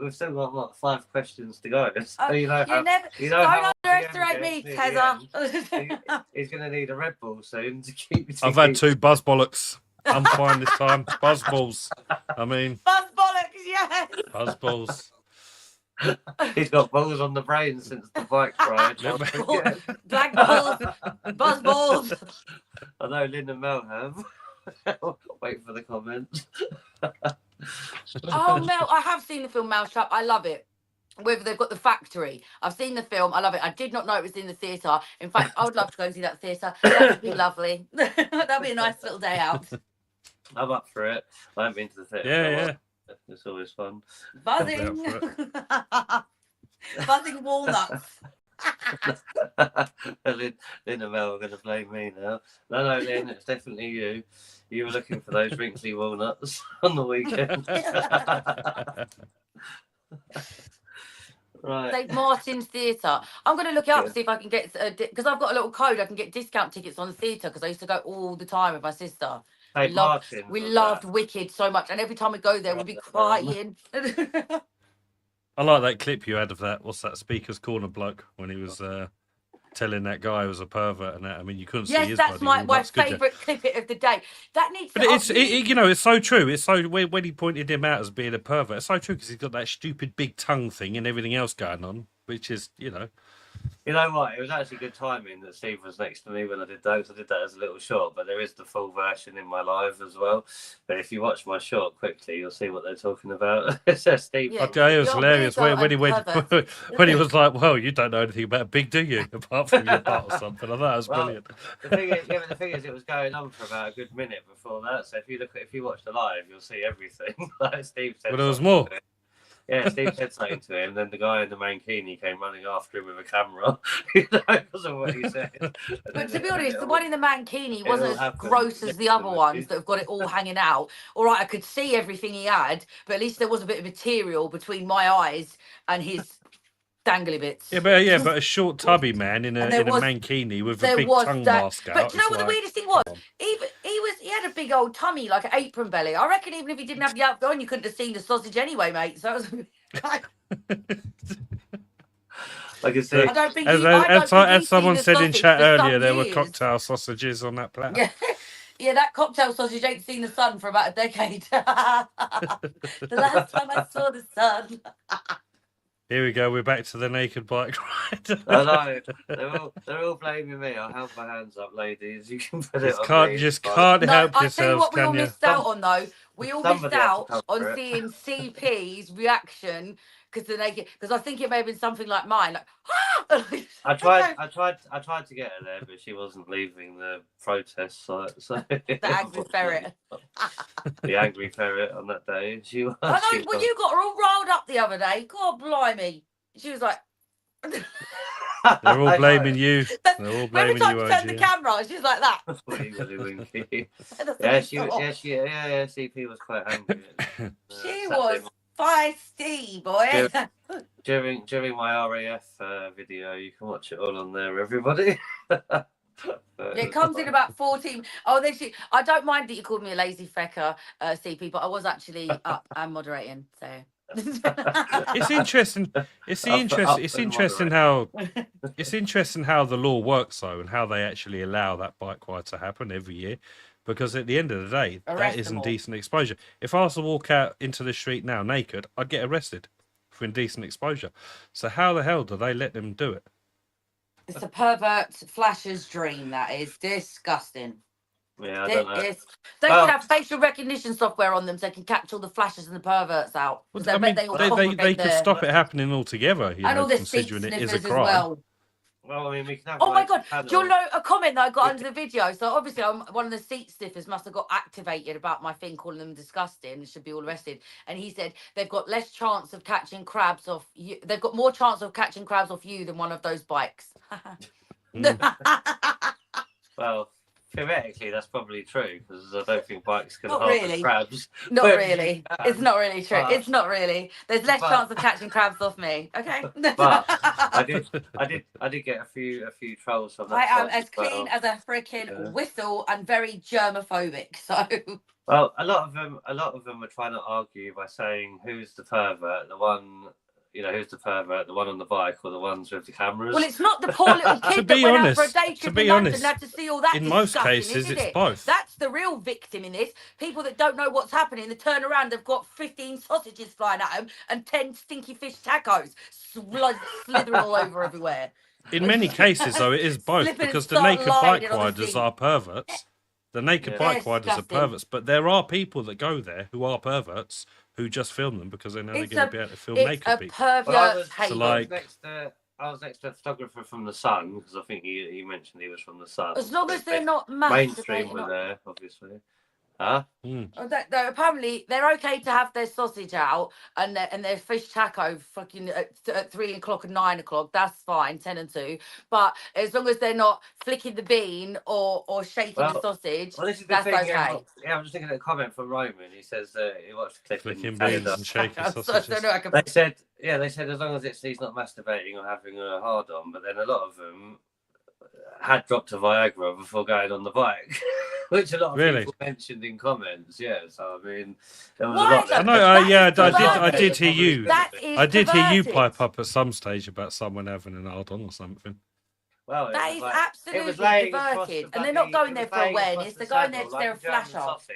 S3: We've still got what 5 questions to go. So
S4: Don't underestimate me, Tessa.
S3: He's going to need a Red Bull soon to keep.
S2: I've had 2 buzz bollocks. I'm fine this time. Buzz balls. I mean,
S4: Buzz bollocks, yes.
S2: buzz balls.
S3: He's got balls on the brain since the bike ride.
S4: Black balls, buzz balls.
S3: I know Lynn and Mel have. Wait for the comments.
S4: Oh, Mel, I have seen the film Mousetrap. I love it. Whether they've got the factory, I've seen the film. I love it. I did not know it was in the theatre. In fact, I would love to go and see that theatre. That would be lovely. That'd be a nice little day out.
S3: I'm up for it. I haven't been to the theatre.
S2: Yeah.
S3: It's always fun.
S4: Buzzing. Buzzing walnuts.
S3: Lynn and Mel are going to blame me now. No, Lynn, it's definitely you. You were looking for those wrinkly walnuts on the weekend. Right.
S4: St. Martin's Theatre. I'm going to look it up to see if I can get, because I've got a little code. I can get discount tickets on the theatre because I used to go all the time with my sister.
S3: St. Martin's.
S4: We loved Wicked so much, and every time we go there, we'd be crying.
S2: I like that clip you had of that. What's that Speaker's Corner bloke when he was telling that guy was a pervert and that. I mean, you couldn't see his
S4: Yes, that's my
S2: bloody
S4: favourite clip of the day. That needs.
S2: But it's so true. It's so when he pointed him out as being a pervert, it's so true because he's got that stupid big tongue thing and everything else going on, which is
S3: You know what? It was actually good timing that Steve was next to me when I did those. I did that as a little short, but there is the full version in my live as well. But if you watch my short quickly, you'll see what they're talking about. It's Steve.
S4: Yeah.
S2: Okay, it was hilarious when he went
S4: pervert.
S2: when he was like, "Well, you don't know anything about big, do you? Apart from your butt or something." I thought that was brilliant.
S3: The thing is, it was going on for about a good minute before that. So if you watch the live, you'll see everything. Like Steve said.
S2: But there was more.
S3: Yeah, Steve said something to him. Then the guy in the mankini came running after him with a camera. Because of what he said.
S4: But to be honest, the one in the mankini wasn't as gross as the other ones that have got it all hanging out. All right, I could see everything he had, but at least there was a bit of material between my eyes and his dangly bits.
S2: Yeah, but a short tubby man in a mankini with a big tongue mask out.
S4: But you know what the weirdest thing was? He had a big old tummy, like an apron belly. I reckon even if he didn't have the outfit on, you couldn't have seen the sausage anyway, mate. So it was
S3: I can see.
S4: I don't think
S2: as someone said in chat earlier, there were cocktail sausages on that platter.
S4: Yeah, that cocktail sausage ain't seen the sun for about a decade. The last time I saw the sun.
S2: Here we go. We're back to the naked bike ride.
S3: I know. They're all blaming me. I'll have my hands up, ladies. You can put it on me.
S2: Just can't help
S4: I tell you
S2: yourselves,
S4: what we all
S2: can you?
S4: missed out on, though. We all missed
S3: Somebody has to
S4: out
S3: cover
S4: on
S3: it.
S4: seeing CP's reaction because I think it may have been something like mine. Like,
S3: I tried to get her there, but she wasn't leaving the protest site. So
S4: the angry ferret.
S3: The angry ferret on that day. She was.
S4: I know. Well, you got her all riled up the other day. God blimey. She was like.
S2: They're all blaming you. They're all blaming
S4: Every time
S2: you,
S4: she turned the camera, she's like that.
S3: Yeah, CP was quite angry.
S4: She was feisty, boy.
S3: During my RAF video, you can watch it all on there, everybody.
S4: It comes in about 14. Oh, I don't mind that you called me a lazy fecker, CP, but I was actually up and moderating. So
S2: It's interesting. It's interesting how the law works though, and how they actually allow that bike ride to happen every year. Because at the end of the day, that is indecent exposure. If I was to walk out into the street now naked, I'd get arrested for indecent exposure. So how the hell do they let them do it?
S4: It's a pervert flasher's dream. That is disgusting.
S3: Yeah, I don't know.
S4: They can have facial recognition software on them so they can capture all the flashes and the perverts out.
S2: Well,
S4: I bet
S2: they could stop it happening altogether,
S4: and all the seat
S2: considering it
S4: sniffers
S2: is a
S4: as
S2: crime.
S4: well.
S3: Well, I mean, we can have.
S4: Oh my god! Do you know a comment that I got under the video? So obviously, one of the seat sniffers must have got activated about my thing, calling them disgusting and should be all arrested. And he said they've got less chance of catching crabs off you. They've got more chance of catching crabs off you than one of those bikes.
S3: Well, theoretically, that's probably true because I don't think bikes can
S4: Not
S3: harvest
S4: really.
S3: crabs.
S4: Not
S3: But,
S4: really. It's not really true. It's not really. There's less chance of catching crabs off me. Okay.
S3: But I did get a few trolls from that.
S4: I am
S3: site
S4: as
S3: as well.
S4: clean as a freaking whistle and very germophobic. So.
S3: Well, a lot of them are trying to argue by saying who's the pervert, the one. Who's the pervert, the one on the bike or the ones with the cameras?
S4: Well, it's not the poor little kid that went out for a day trip in London and had to see all that.
S2: In most cases, it's both.
S4: That's the real victim in this. People that don't know what's happening, they turn around, they've got 15 sausages flying at them and 10 stinky fish tacos slithering all over everywhere.
S2: In many cases, though, it is both because the naked bike riders are perverts. The naked bike riders are perverts, but there are people that go there who are perverts who just film them because they know they're going to be able to film naked people.
S3: I was next to a photographer from The Sun because I think he mentioned he was from The Sun.
S4: As long as they're not
S3: mainstream were there, obviously. Huh?
S4: Apparently they're okay to have their sausage out and their fish taco fucking at 3 o'clock and 9 o'clock. That's fine, 10 and 2. But as long as they're not flicking the bean or shaking the sausage, that's okay.
S3: Yeah, I'm just thinking of a comment from Roman. He says he watched the clip
S2: flicking beans and shaking sausages.
S3: They said as long as he's not masturbating or having a hard on, but then a lot of them had dropped a Viagra before going on the bike, which a lot of people mentioned in comments. Yeah, so I mean, there was a lot.
S2: I did hear you. I did hear you pipe up at some stage about someone having an hard on or something.
S3: Well,
S4: that is absolutely perverted, and they're not going there for awareness. They're going there because they're a flash off.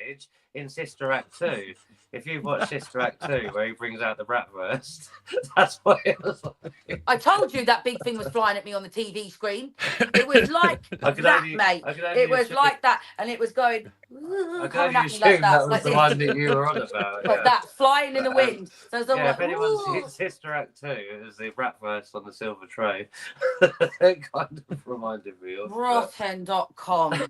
S3: In Sister Act 2, if you've watched Sister Act 2, where he brings out the bratwurst, that's what it was like.
S4: I told you that big thing was flying at me on the TV screen. It was like that, mate. It was like that, and it was going.
S3: I can only assume that was the one that you were on about.
S4: Like that, flying in the wind. So it's
S3: if anyone's seen Sister Act 2, it was the bratwurst on the silver tray. It kind of reminded me of
S4: rotten.com.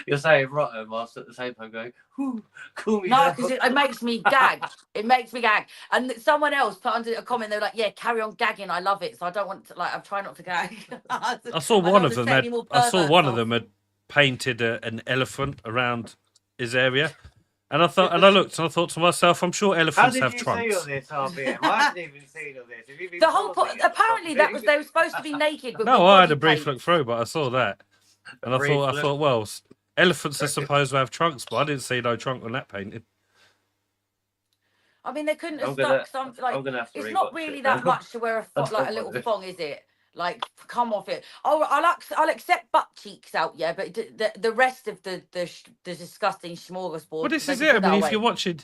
S3: You're saying rotten whilst at the same time going, cool me
S4: no,
S3: down.
S4: because it makes me gag. It makes me gag. And someone else put under a comment, they were like, yeah, carry on gagging. I love it. So I don't want to, I'm trying not to gag.
S2: I saw one of them had painted an elephant around his area. And I looked and I thought to myself, I'm sure elephants have trunks.
S3: How did you see all this, RBM? I haven't even seen all this.
S4: The whole point, apparently they were supposed to be naked. But
S2: no, I had a brief look through, but I saw that. And I thought, well, elephants are supposed to have trunks, but I didn't see no trunk on that painting.
S4: I mean, they couldn't have stuck something like. It's not really that much to wear a little thong, is it? Like, come off it. Oh, I'll accept butt cheeks out, yeah, but the rest of the disgusting smorgasbord.
S2: Well, this is it. I mean, if you're watching,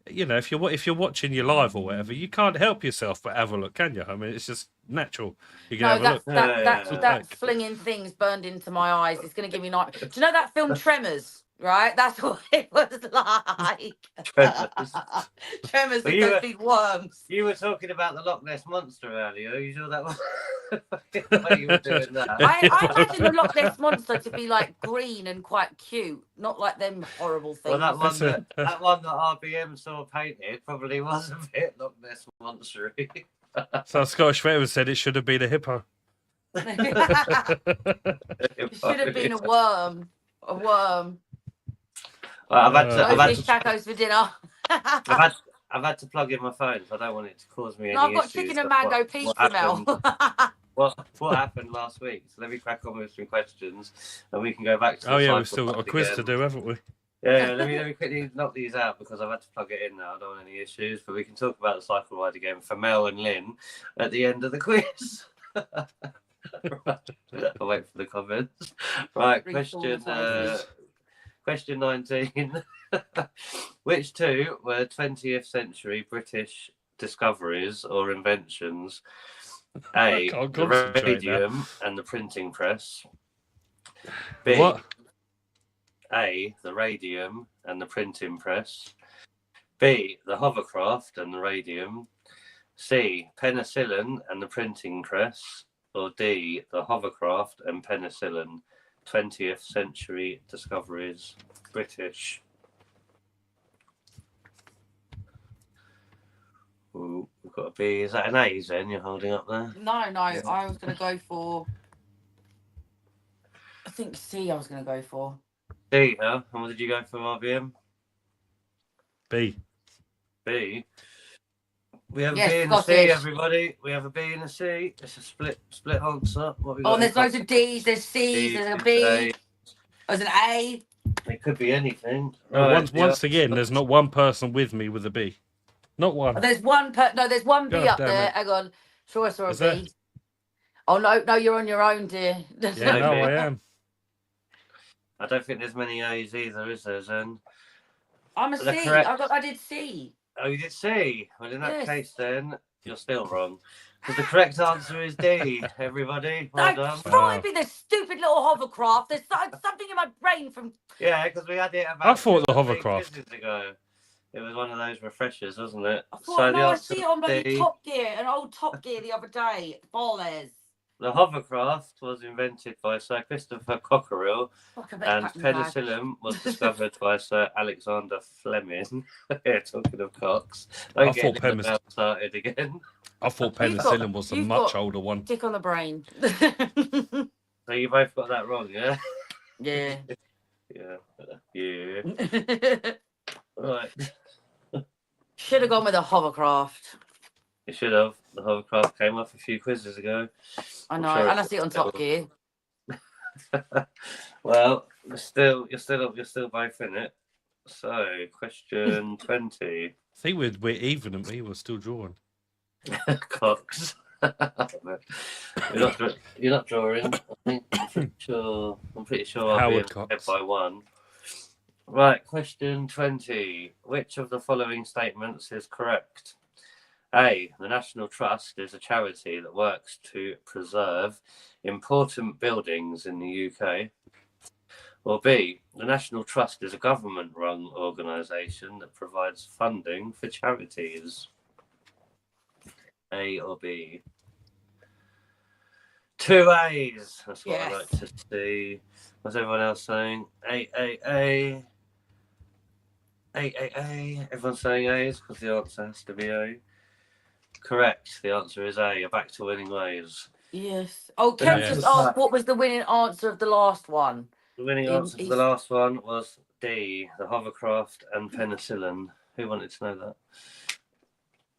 S2: if you're watching your live or whatever, you can't help yourself but have a look, can you? I mean, it's just natural. You can have a look.
S4: That flinging things burned into my eyes. It's going to give me nightmares. Do you know that film Tremors? Right, that's what it was like. Tremors with those big worms.
S3: You were talking about the Loch Ness Monster earlier. Are you sure that was the way you were doing that?
S4: I imagine the Loch Ness Monster to be like green and quite cute, not like them horrible things.
S3: Well, that one that RBM saw painted probably was a bit Loch Ness Monster-y.
S2: So Scottish veteran said it should have been a hippo.
S4: It should have been a worm. A worm.
S3: Well, I've had
S4: tacos for dinner.
S3: I've had to plug in my phone, so I don't want it to cause me any issues.
S4: I've got chicken and mango peach, Mel.
S3: what happened last week. So let me crack on with some questions, and we can go back to. The
S2: Oh yeah,
S3: cycle
S2: we've still got a quiz
S3: again.
S2: to do, haven't we?
S3: Yeah, let me quickly knock these out because I've had to plug it in now. I don't want any issues, but we can talk about the cycle ride again for Mel and Lynn at the end of the quiz. Right. I'll wait for the comments. Right, question 19. Which two were 20th century British discoveries or inventions? A,
S2: can't
S3: the
S2: concentrate now.
S3: radium and the printing press. B,
S2: What?
S3: A, the radium and the printing press. B, the hovercraft and the radium. C, penicillin and the printing press. Or D, the hovercraft and penicillin. 20th century discoveries, British. Ooh, we've got a B. Is that an A then you're holding up there?
S4: No, I was going to go for. I think C. I was going to go for.
S3: D, huh? And what did you go for, RBM?
S2: B.
S3: B. We have a
S4: Yes,
S3: B and a C,
S4: Scottish.
S3: everybody. We have a B and a C. It's a split answer. What we
S4: Oh,
S3: got
S4: and there's loads of D's, there's C's, there's a B, there's an A.
S3: It could be anything.
S2: Once again, there's not one person with me with a B. Not one.
S4: Oh, there's one there's one B
S2: God
S4: up
S2: damn
S4: there.
S2: it.
S4: Hang on. Sure I saw a
S2: Is
S4: B.
S2: there?
S4: Oh no, you're on your own, dear.
S2: Yeah, no, I am.
S3: I don't think there's many A's either, is there, Zen?
S4: I'm a
S3: The
S4: C.
S3: correct-
S4: I did C.
S3: Oh, you did C. Well, in that
S4: Yes.
S3: case, then you're still wrong. Because the correct answer is D. Everybody, well
S4: Don't
S3: done.
S4: fry me this stupid little hovercraft. There's something in my brain from.
S3: Yeah, because we had it about.
S2: I thought the
S3: 2 or 3
S2: hovercraft.
S3: quizzes ago. It was one of those refreshers, wasn't it?
S4: I thought, no, I see it on bloody
S3: D.
S4: Top Gear, an old Top Gear the other day. Ballers.
S3: The hovercraft was invented by Sir Christopher Cockerill,
S4: Fuck, I better
S3: and
S4: pack my bag.
S3: penicillin was discovered by Sir Alexander Fleming. Yeah, talking of cocks.
S2: I
S3: Don't get
S2: thought
S3: the bell started again.
S2: I thought
S4: You've got-
S2: penicillin was a
S4: you've
S2: much
S4: got-
S2: older one.
S4: Dick on the brain.
S3: So you both got that wrong, yeah?
S4: Yeah.
S3: Yeah. Right.
S4: Should have gone with a hovercraft.
S3: You should have. The hovercraft came off a few quizzes ago.
S4: I
S3: I'm
S4: know,
S3: sure
S4: and I
S3: it's
S4: see it on Top Gear.
S3: Well, you're still both in it. So, question 20.
S2: I think we're even and we were still drawing.
S3: Cox. You're not drawing. I'm pretty sure I'll
S2: Howard
S3: be
S2: Cox.
S3: ahead by 1. Right, question 20. Which of the following statements is correct? A, the National Trust is a charity that works to preserve important buildings in the UK. Or B, the National Trust is a government-run organisation that provides funding for charities. A or B? 2 A's. That's what I like to see. What's everyone else saying? A. Everyone's saying A's because the answer has to be A. Correct. The answer is A. You're back to winning ways.
S4: Yes. Oh, Kev just asked what was the winning answer of the last one.
S3: The winning answer for the last one was D, the hovercraft and penicillin. Who wanted to know that?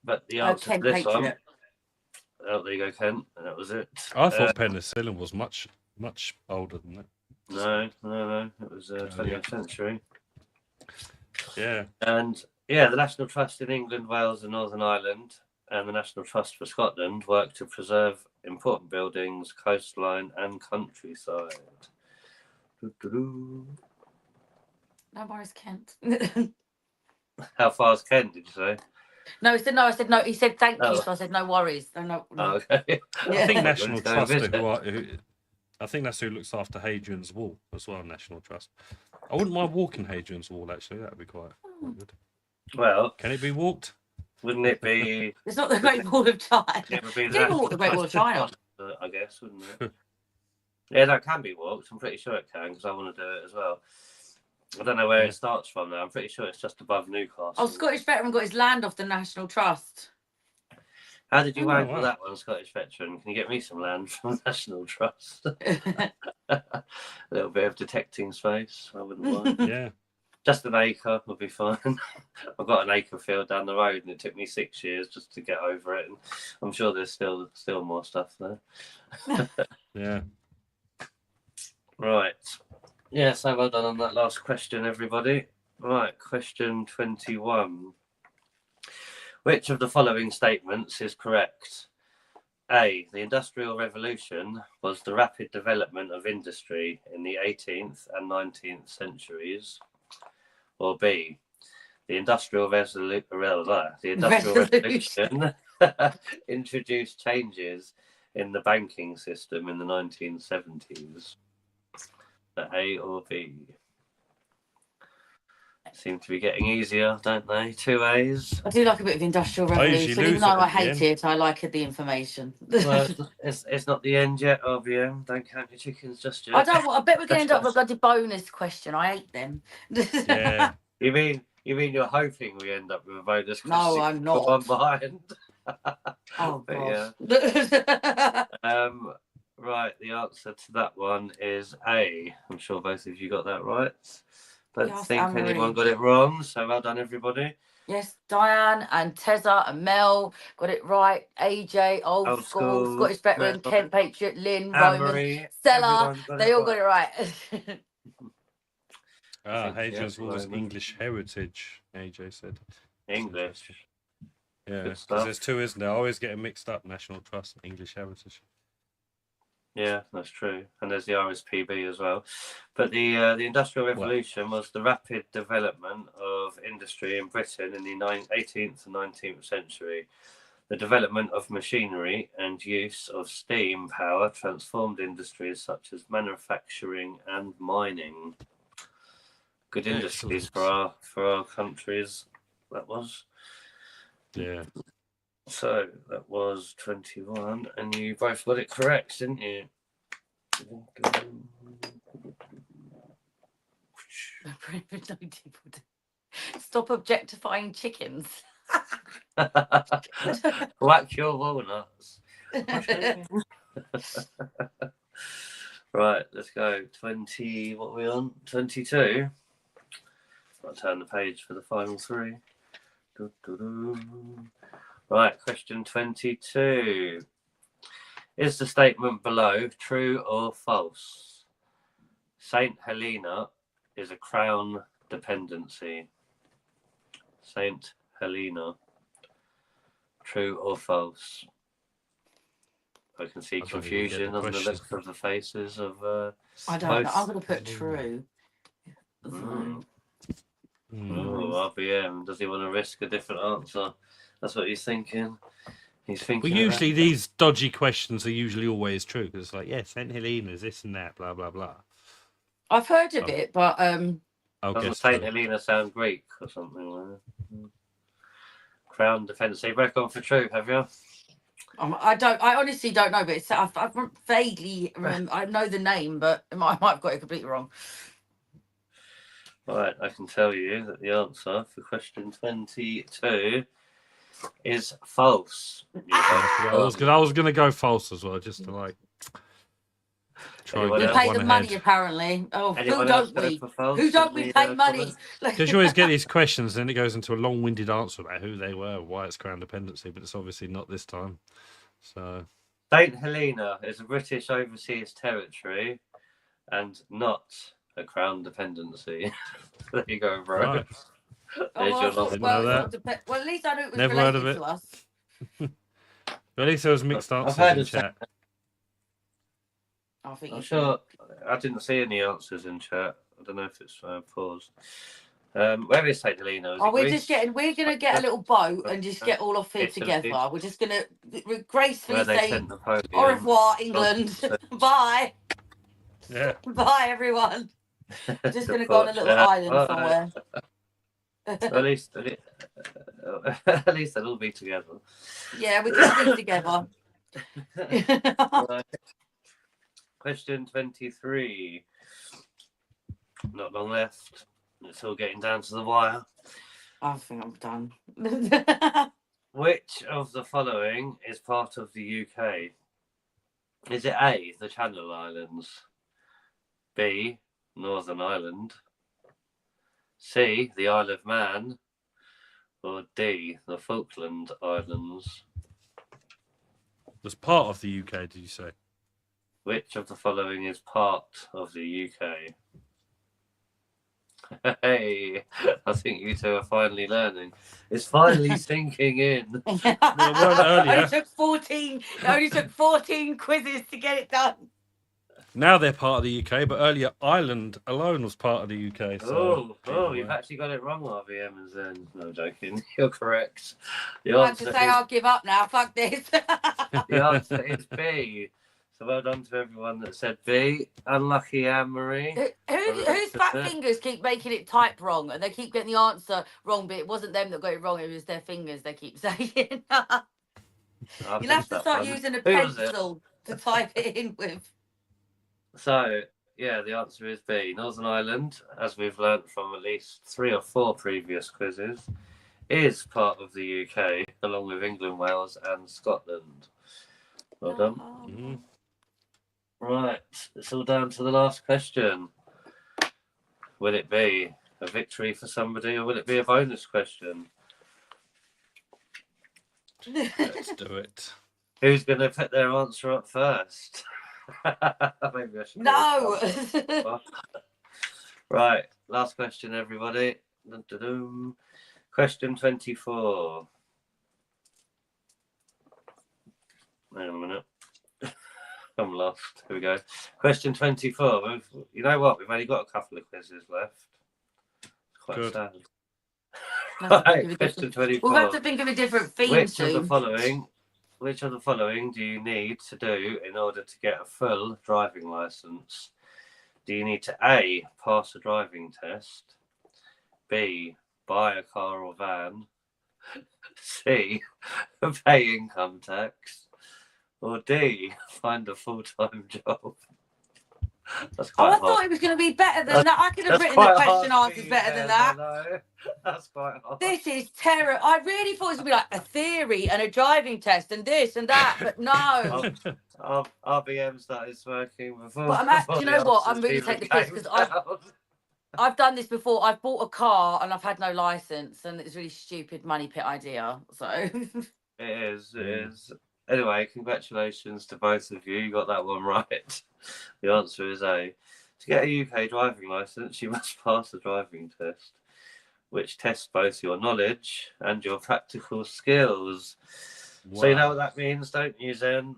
S3: But the answer to this one. Oh, there you go, Kent. That was it.
S2: I thought penicillin was much older than that.
S3: No. It was 20th century.
S2: Yeah.
S3: And yeah, the National Trust in England, Wales, and Northern Ireland, and the National Trust for Scotland work to preserve important buildings, coastline, and countryside.
S4: No worries, Kent.
S3: How far is Kent, did you say?
S4: No, he said no. I said no. He said thank you, so I said no worries. No.
S3: Oh, okay.
S2: I think National
S3: Go
S2: Trust
S3: visit.
S2: I think that's who looks after Hadrian's Wall as well, National Trust. I wouldn't mind walking Hadrian's Wall, actually. That would be quite good.
S3: Well,
S2: Can it be walked?
S3: wouldn't it be?
S4: It's not the Great Wall of China.
S3: It would be
S4: You can walk the Great Wall of China.
S3: I guess, wouldn't it? Yeah, that can be walked. I'm pretty sure it can because I want to do it as well. I don't know where it starts from though. I'm pretty sure it's just above Newcastle.
S4: Oh, Scottish veteran got his land off the National Trust.
S3: How did you
S2: Oh,
S3: wangle
S2: wow.
S3: that one, Scottish veteran? Can you get me some land from National Trust? A little bit of detecting space. I wouldn't mind.
S2: Yeah.
S3: Just an acre would be fine. I've got an acre field down the road, and it took me 6 years just to get over it. And I'm sure there's still more stuff there.
S2: Yeah.
S3: Right. Yeah, so well done on that last question, everybody. Right, question 21. Which of the following statements is correct? A. The Industrial Revolution was the rapid development of industry in the 18th and 19th centuries. Or B. The Industrial Revolution introduced changes in the banking system in the 1970s. A or B? Seem to be getting easier, don't they? 2 A's.
S4: I do like a bit of Industrial
S2: I usually
S4: Revolution, even
S2: lose
S4: though
S2: it
S4: I
S2: at the
S4: hate
S2: end.
S4: it. I like the information.
S3: Well, it's not the end yet, RBM. Don't count your chickens just yet.
S4: I don't. I bet we're going to end up with a bloody bonus question. I hate them.
S2: Yeah.
S3: You mean you're hoping we end up with a bonus question?
S4: No, I'm not.
S3: One behind.
S4: Oh
S3: But
S4: gosh.
S3: yeah. Right. The answer to that one is A. I'm sure both of you got that right. Don't
S4: Yes,
S3: think
S4: Anne-Marie.
S3: anyone got it wrong. So well done, everybody.
S4: Yes, Diane and Tessa and Mel got it right. AJ, old school, Scottish veteran,
S3: Mel,
S4: Kent Patriot, Lynn, Roman,
S3: Anne-Marie,
S4: Stella.
S3: everyone got
S4: They
S3: it
S4: all got it right.
S2: Ah,
S3: Thank you,
S2: Hadrian's Wall is
S3: Roman.
S2: English heritage, AJ said.
S3: English.
S2: Yeah,
S3: Good
S2: because
S3: stuff.
S2: there's two, isn't there? I always get it mixed up, National Trust and English heritage.
S3: Yeah, that's true. And there's the RSPB as well. But the Industrial Revolution was the rapid development of industry in Britain in the 18th and 19th century. The development of machinery and use of steam power transformed industries such as manufacturing and mining. Good industries for our countries. That was.
S2: Yeah.
S3: So that was 21, and you both got it correct, didn't you?
S4: Stop objectifying chickens.
S3: Whack your walnuts. Right, let's go. 20, what are we on? 22. I'll turn the page for the final three. Right, question 22. Is the statement below true or false? St. Helena is a crown dependency. St. Helena. True or false? I can see
S2: I don't even get
S3: confusion
S2: the
S3: on the
S2: question.
S3: looks of the faces of
S4: I don't know.
S3: both.
S4: I'm going to put true.
S3: Mm.
S2: Hmm.
S3: Oh, RBM. Does he want to risk a different answer? That's what he's thinking. He's thinking.
S2: Well, usually these dodgy questions are usually always true because it's like, yeah, St. Helena's this and that, blah, blah, blah.
S4: I've heard of
S2: Oh.
S4: it, but
S2: I'll
S3: Doesn't
S2: guess
S3: St.
S2: true.
S3: Helena sound Greek or something? Crown defence. You've reckon for true, have you?
S4: I honestly don't know. But it's, I've vaguely I know the name, but I might have got it completely wrong.
S3: Right, I can tell you that the answer for question 22 is false.
S2: I was going to go false as well, just to like try and
S3: Anyone
S4: We
S2: get
S3: else?
S4: pay
S2: one
S4: the money
S2: ahead.
S4: apparently. Oh,
S3: Anyone
S4: who
S3: else
S4: don't
S3: go
S4: we?
S3: for false
S4: Who don't
S3: in
S4: we
S3: the,
S4: pay money?
S3: comments?
S2: Because you always get these questions, and it goes into a long-winded answer about who they were, why it's crown dependency, but it's obviously not this time. So
S3: St. Helena is a British overseas territory and not a crown dependency. There you go, bro.
S2: right.
S3: There's your
S2: Didn't know that.
S4: Well, at least I knew it was
S2: Never heard
S4: related
S2: of
S4: to us.
S2: But at least there was mixed
S3: I've
S2: answers
S3: heard
S2: in
S3: of
S2: chat.
S4: I think
S3: I'm
S4: you
S3: sure I didn't see any answers in chat. I don't know if it's paused. Where is St. Helena? Is it Greece?
S4: we're gonna get a little boat and just get all off here
S3: Italy.
S4: together. We're just gonna gracefully
S3: Where they
S4: say
S3: sent Napoleon.
S4: au revoir, England. Bye.
S2: Yeah.
S4: Bye, everyone. We're just gonna go on a little island somewhere.
S3: At least they'll all be together.
S4: Yeah, we can be together.
S3: Right. Question 23. Not long left. It's all getting down to the wire.
S4: I think I'm done.
S3: Which of the following is part of the UK? Is it A, the Channel Islands, B, Northern Ireland, C, the Isle of Man, or D, the Falkland Islands?
S2: Was part of the UK, did you say?
S3: Which of the following is part of the UK? Hey, I think you two are finally learning. It's finally sinking in.
S2: Well, it weren't earlier.
S4: It only took 14 quizzes to get it done.
S2: Now they're part of the UK, but earlier Ireland alone was part of the UK. So
S3: You've actually got it wrong, RVM, and then no, I'm joking. You're correct. The
S4: I have to say I'll give up now. Fuck this.
S3: the answer is B. So well done to everyone that said B. Unlucky Anne-Marie.
S4: Whose fat fingers keep making it type wrong, and they keep getting the answer wrong, but it wasn't them that got it wrong, it was their fingers, they keep saying. You'll have to start using a pencil to type it in with.
S3: So, yeah, the answer is B. Northern Ireland, as we've learnt from at least 3 or 4 previous quizzes, is part of the UK, along with England, Wales and Scotland. Well done.
S2: Mhm.
S3: Right, it's all down to the last question. Will it be a victory for somebody, or will it be a bonus question?
S2: Let's do it.
S3: Who's going to put their answer up first? Maybe I should
S4: No.
S3: Right, last question, everybody. Dun-dun-dun. Question 24. Hang on a minute. I'm lost. Here we go. Question 24. You know what? We've only got a couple of quizzes left. It's quite
S2: Good.
S3: sad.
S4: Right,
S3: question 24.
S4: We'll have to think of a different theme
S3: Which
S4: soon.
S3: of the following do you need to do in order to get a full driving license? Do you need to A, pass a driving test, B, buy a car or van, C, pay income tax, or D, find a full-time job? That's quite
S4: I
S3: hard.
S4: thought it was going to be better than that. I could have written the question answers better than that.
S3: That's quite hard.
S4: This is terror. I really thought it was going to be like a theory and a driving test and this and that, but no.
S3: RBM started smoking before.
S4: But you know what? I'm really taking the piss because I've done this before. I've bought a car and I've had no license, and it's a really stupid money pit idea. So
S3: It is. Anyway, congratulations to both of you. You got that one right. The answer is A. To get a UK driving licence, you must pass a driving test, which tests both your knowledge and your practical skills.
S2: Wow.
S3: So you know what that means, don't you, Zen?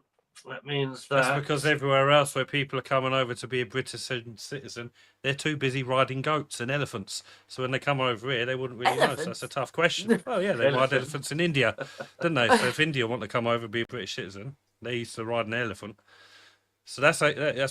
S3: That means that...
S2: That's because everywhere else where people are coming over to be a British citizen, they're too busy riding goats and elephants. So when they come over here, they wouldn't really know. So that's a tough question. Oh, yeah, they ride elephants in India, didn't they? So if India want to come over and be a British citizen, they used to ride an elephant. So that's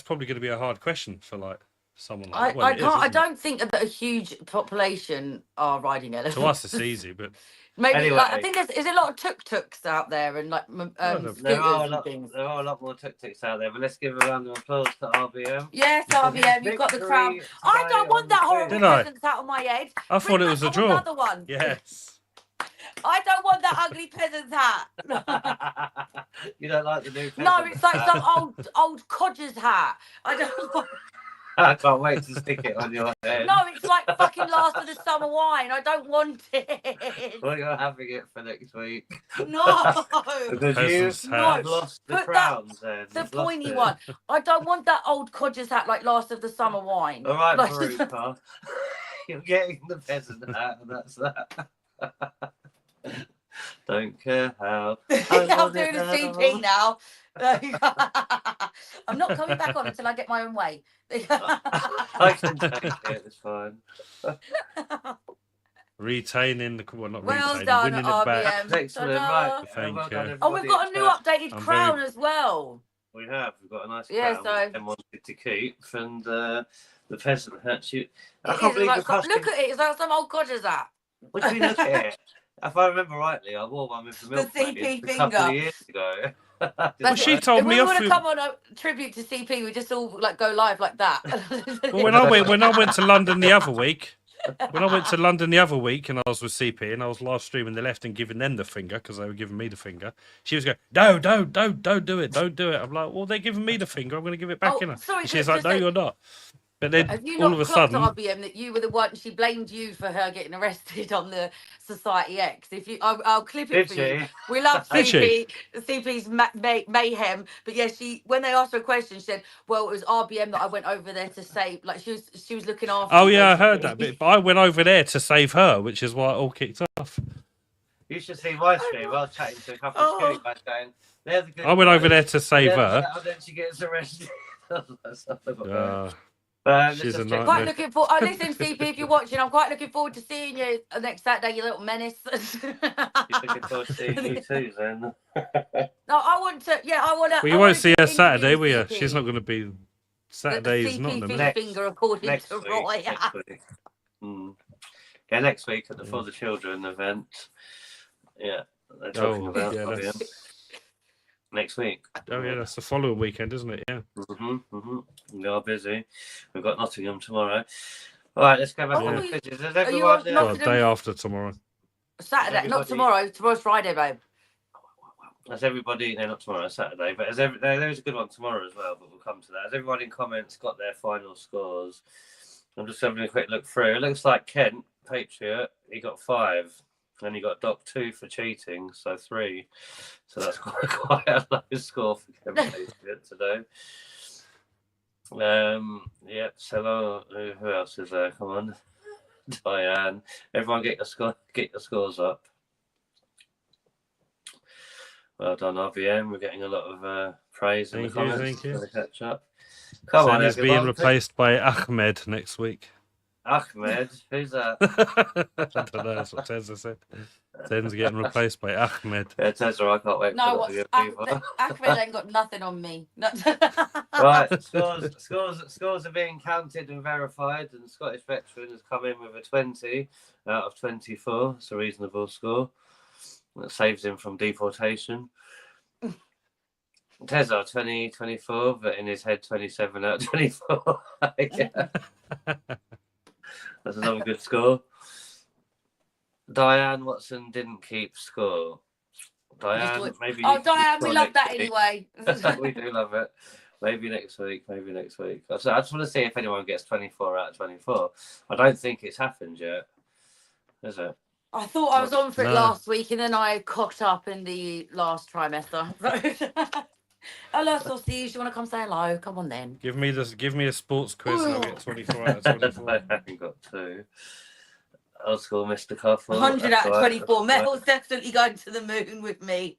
S2: probably going to be a hard question for like someone like that.
S4: I don't think that a huge population are riding elephants.
S2: To us, it's easy, but
S4: maybe
S3: Anyway.
S4: like, I think there's a lot of tuk-tuks out there and like scooters
S3: There are
S4: and things.
S3: a lot more tuk-tuks out there, but let's give a round of applause to RBM.
S4: Yes, RBM, you've got the crown. I don't want that horrible
S2: Didn't I?
S4: peasant's hat on my head.
S2: I thought it
S4: Bring
S2: was a
S4: back
S2: draw.
S4: Another one.
S2: Yes.
S4: I don't want that ugly peasant's hat.
S3: You don't like the new peasant
S4: No, it's like
S3: hat?
S4: some old codger's hat. I don't want...
S3: I can't wait to stick it on your head.
S4: No, it's like fucking last of the summer wine. I don't want it.
S3: Well, you're having it for next week.
S4: No.
S3: Because
S2: Peasant's
S3: you've
S2: hat.
S3: lost the
S4: Put
S3: crowns then.
S4: The
S3: You've lost
S4: pointy
S3: it.
S4: one. I don't want that old codger's hat like last of the summer wine.
S3: All right,
S4: Like-
S3: Veruca. You're getting the peasant hat, and that's that. Don't care how.
S4: I'm doing a CP now. I'm not coming back on until I get my own way.
S3: I can take it, it's fine.
S2: Retaining the not
S4: Well
S2: retaining,
S4: done,
S2: winning it back.
S4: RBM.
S3: Excellent,
S4: Ta-da.
S3: right.
S2: Thank
S3: Well done,
S2: you.
S4: Oh, we've got a new
S3: everybody.
S4: updated
S2: I'm
S4: crown
S2: very-
S4: as well.
S3: We have. We've got a nice
S4: Yeah,
S3: crown
S4: so-
S3: which Em wanted to keep, and the peasant hat. I
S4: It
S3: can't
S4: is,
S3: believe
S4: like
S3: the costume.
S4: look at it. It's like some old codger's hat.
S3: What do you look at it? If I remember rightly, I wore one with the milk
S4: CP
S3: lady a couple of
S4: finger.
S3: years ago.
S2: Well, she told
S4: If
S2: me
S4: we
S2: off.
S4: want to come on a tribute to CP, we just all like go live like that.
S2: Well, when I went to London the other week, and I was with CP and I was live streaming the left and giving them the finger because they were giving me the finger. She was going, no, don't do it. I'm like, well, they're giving me the finger. I'm going to give it back
S4: Oh,
S2: in her.
S4: sorry,
S2: And she's
S4: just
S2: like, no,
S4: say-
S2: you're not. But then
S4: Have you
S2: all
S4: not
S2: of a
S4: clocked
S2: sudden,
S4: RBM that you were the one? She blamed you for her getting arrested on the Society X. If you, I'll clip it
S3: Did
S4: for you.
S3: she?
S4: We love
S2: Did she?
S4: CP's mayhem. But yeah, when they asked her a question, she said, "Well, it was RBM that I went over there to save." Like she was looking after
S2: oh
S4: you,
S2: yeah, I heard that
S4: basically.
S2: bit. But I went over there to save her, which is why it all kicked off.
S3: You should see my stream. I was chatting to a couple of security guys going, they're the good
S2: I went over
S3: guys.
S2: there to save her.
S3: And then she gets arrested.
S2: She's a
S4: Quite
S2: nightmare.
S4: looking for. Listen, CP, if you're watching, I'm quite looking forward to seeing you next Saturday, you little menace.
S3: You're looking forward to seeing me too, then.
S4: No, I want to. Yeah, I want to.
S2: Well, you won't see her Saturday, will you? She's not going to be. Saturday is not
S4: CP
S2: the
S4: fish finger, according
S3: next
S4: to
S3: week,
S4: Roy.
S3: next week. Yeah, next week at the For the Children event. Yeah, they're talking about
S2: that's...
S3: next week.
S2: Oh yeah, that's the following weekend, isn't it? Yeah.
S3: We are busy. We've got Nottingham tomorrow. All right, let's go back on the quizzes. Is everyone
S2: Well, day after tomorrow.
S4: Saturday, not tomorrow. Tomorrow's Friday, babe.
S3: Has everybody? No, not tomorrow, Saturday. But there's a good one tomorrow as well. But we'll come to that. Has everyone in comments got their final scores? I'm just having a quick look through. It looks like Kent Patriot. He got 5. And he got Doc 2 for cheating, so 3. So that's quite a low score for Kent Patriot today. Yep. So who else is there? Come on, Diane. Everyone, get your scores up. Well done, RBM. We're getting a lot of praise in the comments.
S2: Thank you.
S3: To catch up. Come on,
S2: he's being replaced by Ahmed next week.
S3: Ahmed? Who's that?
S2: I don't know. That's what Tezza said. Zen's getting replaced by Ahmed.
S3: Yeah, Tezza, I can't wait.
S4: No, Ahmed ain't got nothing on me.
S3: Right, scores are being counted and verified, and Scottish Veteran has come in with a 20 out of 24. It's a reasonable score. That saves him from deportation. Tezza, 24, but in his head, 27 out of 24. Yeah. That's another good score. Diane Watson didn't keep score. Diane, maybe.
S4: Oh, Diane, we love that anyway.
S3: We do love it. Maybe next week. I just want to see if anyone gets 24 out of 24. I don't think it's happened yet, is it?
S4: I thought I was on for it last week, and then I cocked up in the last trimester. Hello, Sausage. You want to come say hello? Come on, then.
S2: Give me a sports quiz, and I'll get 24 out of 24.
S3: I haven't got 2. Old school, Mr. Coffle.
S4: 100 out of 24. Mel's definitely going to the moon with me.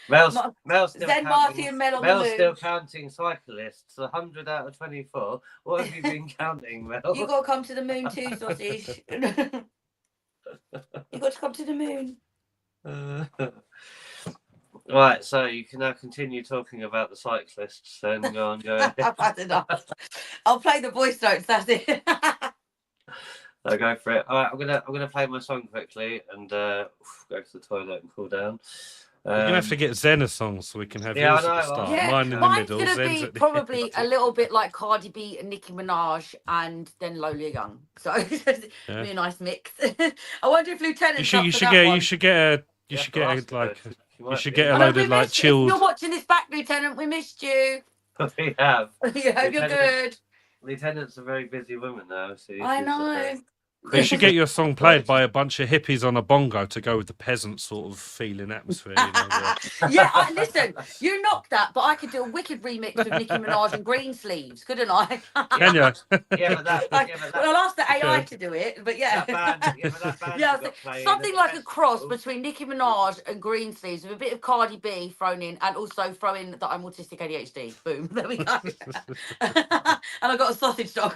S3: Mel's still
S4: Zen, Marty, and Mel on
S3: Mel's
S4: the moon.
S3: still counting cyclists. 100 out of 24. What have you been counting, Mel?
S4: You got to come to the moon too, Sausage. You got to come to the moon.
S3: Right, so you can now continue talking about the cyclists. Then go on, go ahead.
S4: I've had enough. I'll play the voice notes. That's it.
S3: I'll go for it. All right, I'm gonna play my song quickly and go to the toilet and cool down.
S2: You're gonna have to get Zen a song so we can have yours at the start.
S4: Yeah,
S2: Mine in the
S4: mine's
S2: middle.
S4: gonna
S2: Zen's
S4: be
S2: at the
S4: probably a little bit like Cardi B and Nicki Minaj, and then Lola Young. So it's be a nice mix. I wonder if Lieutenant's
S2: You should get a load of like chilled.
S4: If you're watching this back, Lieutenant, we missed you.
S3: We have.
S4: I hope you're good.
S3: Lieutenant's a very busy woman now. So
S4: I know.
S2: You should get your song played by a bunch of hippies on a bongo to go with the peasant sort of feeling atmosphere. You know,
S4: yeah, listen, you knocked that, but I could do a wicked remix with Nicki Minaj and Green Sleeves, couldn't I?
S2: Can you?
S4: Well, I'll ask the AI to do it, but yeah. Something like a cross between Nicki Minaj and Green Sleeves with a bit of Cardi B thrown in, and also throw in that I'm autistic ADHD. Boom, there we go. And I got a sausage dog.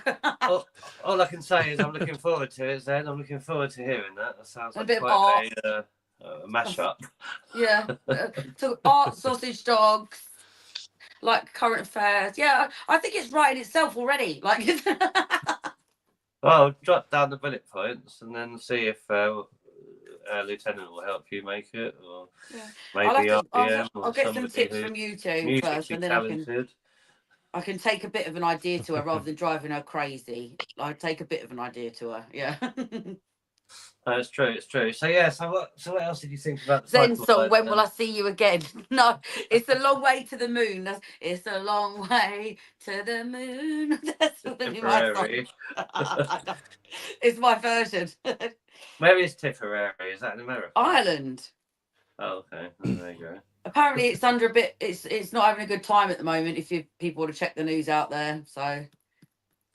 S3: all I can say is I'm looking forward to it, Zen. I'm looking forward to hearing that. That sounds like
S4: a bit
S3: quite a mashup.
S4: Yeah. So art, sausage dogs, like current affairs. Yeah, I think it's writing itself already. Like,
S3: well, jot down the bullet points and then see if Lieutenant will help you make it, or maybe
S4: I'll get some tips from you two first, and then I can take a bit of an idea to her rather than driving her crazy. I take a bit of an idea to her. Yeah.
S3: No, it's true. It's true. So yeah. So what else did you think about the
S4: Zen
S3: cycle
S4: song,
S3: life,
S4: When
S3: then?
S4: Will I See You Again? No, it's a long way to the moon. It's a long way to the moon. That's really my song.
S3: Tipperary.
S4: It's my version.
S3: Where is Tipperary? Is that in America?
S4: Ireland.
S3: Oh, okay. Oh, there you go.
S4: Apparently, it's under a bit. It's not having a good time at the moment. If people want to check the news out there, so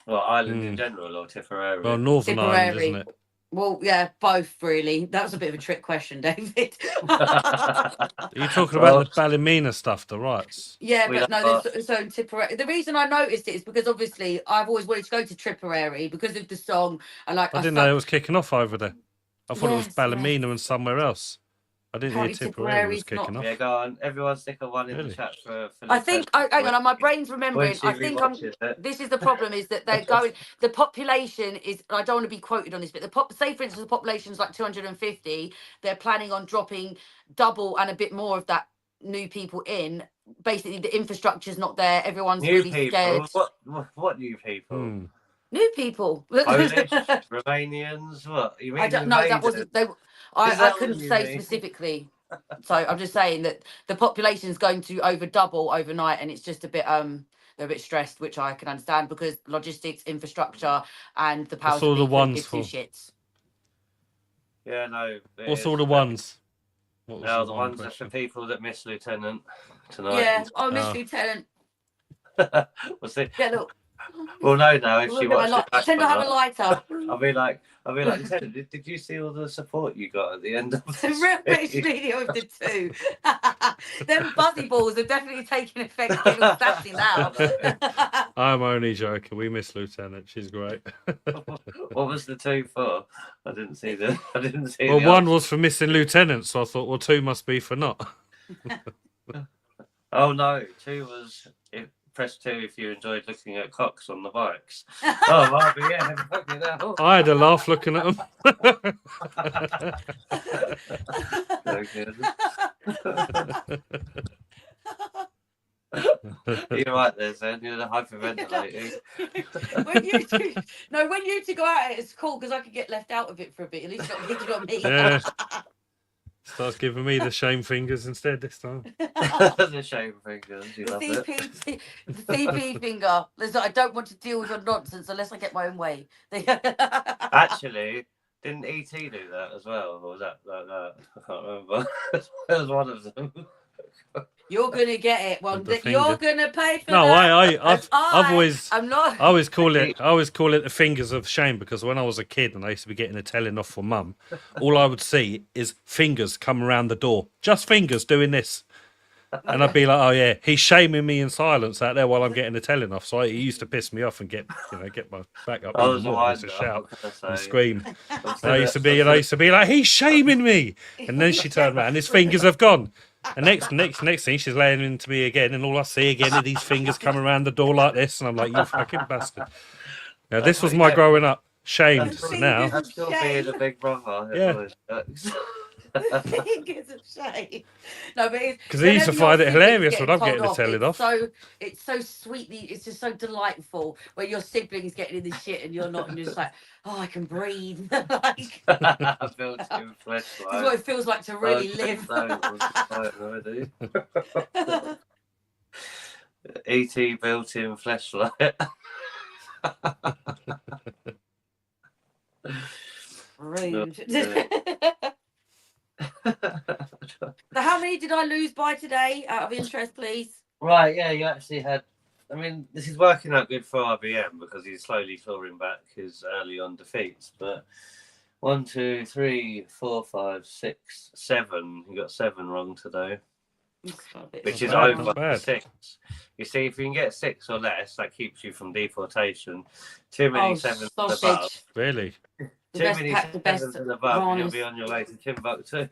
S3: Well, Ireland in general, or Tipperary?
S2: Well, Northern Ireland, isn't
S4: Tipperary.
S2: it?
S4: Well, yeah, both really. That was a bit of a trick question, David.
S2: Are you talking
S3: Well-
S2: about the Ballymena stuff, the rights?
S4: Yeah,
S3: We
S4: but no,
S3: are-
S4: so Tipperary. The reason I noticed it is because obviously I've always wanted to go to Tipperary because of the song. And like
S2: I didn't know it was kicking off over there. I thought it was
S4: Yes,
S2: Ballymena
S4: yes.
S2: and somewhere else. I didn't hear
S4: Apparently
S2: Tipperary was
S4: Tipperary's not-
S2: kicking off.
S3: Yeah, go on. Everyone stick a one in
S2: Really?
S3: the chat for
S4: I think hang on, my brain's
S3: When
S4: remembering.
S3: she
S4: I think I'm.
S3: rewatches it.
S4: This is the problem: is that they're going. The population is. I don't want to be quoted on this, but say for instance, the population's like 250. They're planning on dropping double and a bit more of that new people in. Basically, the infrastructure's not there. Everyone's
S3: New
S4: really
S3: people.
S4: scared.
S3: What new people?
S2: Hmm.
S4: New people.
S3: Polish, Romanians. What you mean?
S4: I don't know. That
S3: invaders?
S4: wasn't. They.
S3: Is
S4: I
S3: that
S4: couldn't
S3: what you
S4: say
S3: mean?
S4: specifically. So I'm just saying that the population's going to over double overnight, and it's just a bit they're a bit stressed, which I can understand because logistics, infrastructure, and the powers
S2: What's all
S4: that
S2: the
S4: be couldn't
S2: ones
S4: give two
S2: for?
S4: shits.
S3: Yeah, no. it
S2: What's
S3: is.
S2: all the ones? What was
S3: No,
S2: the
S3: the
S2: one
S3: ones that for
S2: question?
S3: people that miss Lieutenant tonight.
S4: Yeah. Oh, Miss
S2: Oh.
S4: Lieutenant.
S3: We'll see.
S4: Yeah, look.
S3: We'll know now if
S4: Look
S3: she
S4: at my
S3: watched it
S4: light.
S3: back
S4: Pretend
S3: or
S4: I have a
S3: not.
S4: lighter.
S3: I'll be like, Lieutenant, did you see all the support you got at the end of
S4: The real British media of the two. Them buzzy balls are definitely taking effect. Getting all sassy now.
S2: I'm only joking. We miss Lieutenant. She's great.
S3: What was the two for? I didn't see the.
S2: Well,
S3: the
S2: one
S3: answer.
S2: was for missing Lieutenant, so I thought, well, two must be for not.
S3: Oh no, two was press 2 if you enjoyed looking at cocks on the bikes. Oh, well, but yeah, fucking hell.
S2: I had a laugh looking at them.
S3: So good. You're right there, Zen. You're hyperventilating.
S4: when you two go at it, it's cool because I could get left out of it for a bit. At least not picking on me.
S2: Yeah. Starts giving me the shame fingers instead this time.
S3: The shame fingers. You
S4: The
S3: love it.
S4: the CP finger. Listen, I don't want to deal with your nonsense unless I get my own way.
S3: Actually, didn't ET do that as well? Or was that like that? I can't remember. It was one of them.
S4: You're gonna get it. Well,
S2: With the
S4: you're
S2: finger.
S4: gonna pay for
S2: No,
S4: that.
S2: I've always
S4: I'm not.
S2: I always call it the fingers of shame because when I was a kid and I used to be getting a telling off from mum, all I would see is fingers come around the door, just fingers doing this, and I'd be like, oh yeah, he's shaming me in silence out there while I'm getting a telling off. So it used to piss me off and get my back up
S3: I
S2: even
S3: was
S2: more,
S3: wind
S2: to
S3: up,
S2: shout
S3: I'm gonna
S2: and
S3: say.
S2: scream. And I used to be like, he's shaming me, and then she turned around and his fingers have gone. And next thing, she's laying into me again, and all I see again are these fingers coming around the door like this, and I'm like, you fucking bastard. Now, this was my growing up, shamed. So now,
S3: I'm still being a big brother.
S2: Yeah.
S4: Fingers of shame. No, but
S2: because he used to find it hilarious when I'm getting the telling off.
S4: It's so sweetly. It's just so delightful when your siblings getting in this shit and you're not, and you're just like, oh, I can breathe. Like,
S3: Built-in flesh
S4: this is what it feels like to really live.
S3: ET built-in fleshlight.
S4: Rude. So how many did I lose by today? Out of interest, please.
S3: Right, yeah, you actually had. I mean, this is working out good for RBM because he's slowly clawing back his early on defeats. But 1, 2, 3, 4, 5, 6, 7. You got 7 wrong today, which is
S2: Not
S3: over
S2: bad.
S3: 6. You see, if you can get 6 or less, that keeps you from deportation. Too many 7s and above.
S4: sausage.
S2: Really?
S3: Too many 7s and above, and you'll
S4: Ronnie's.
S3: be on your way to Timbuktu.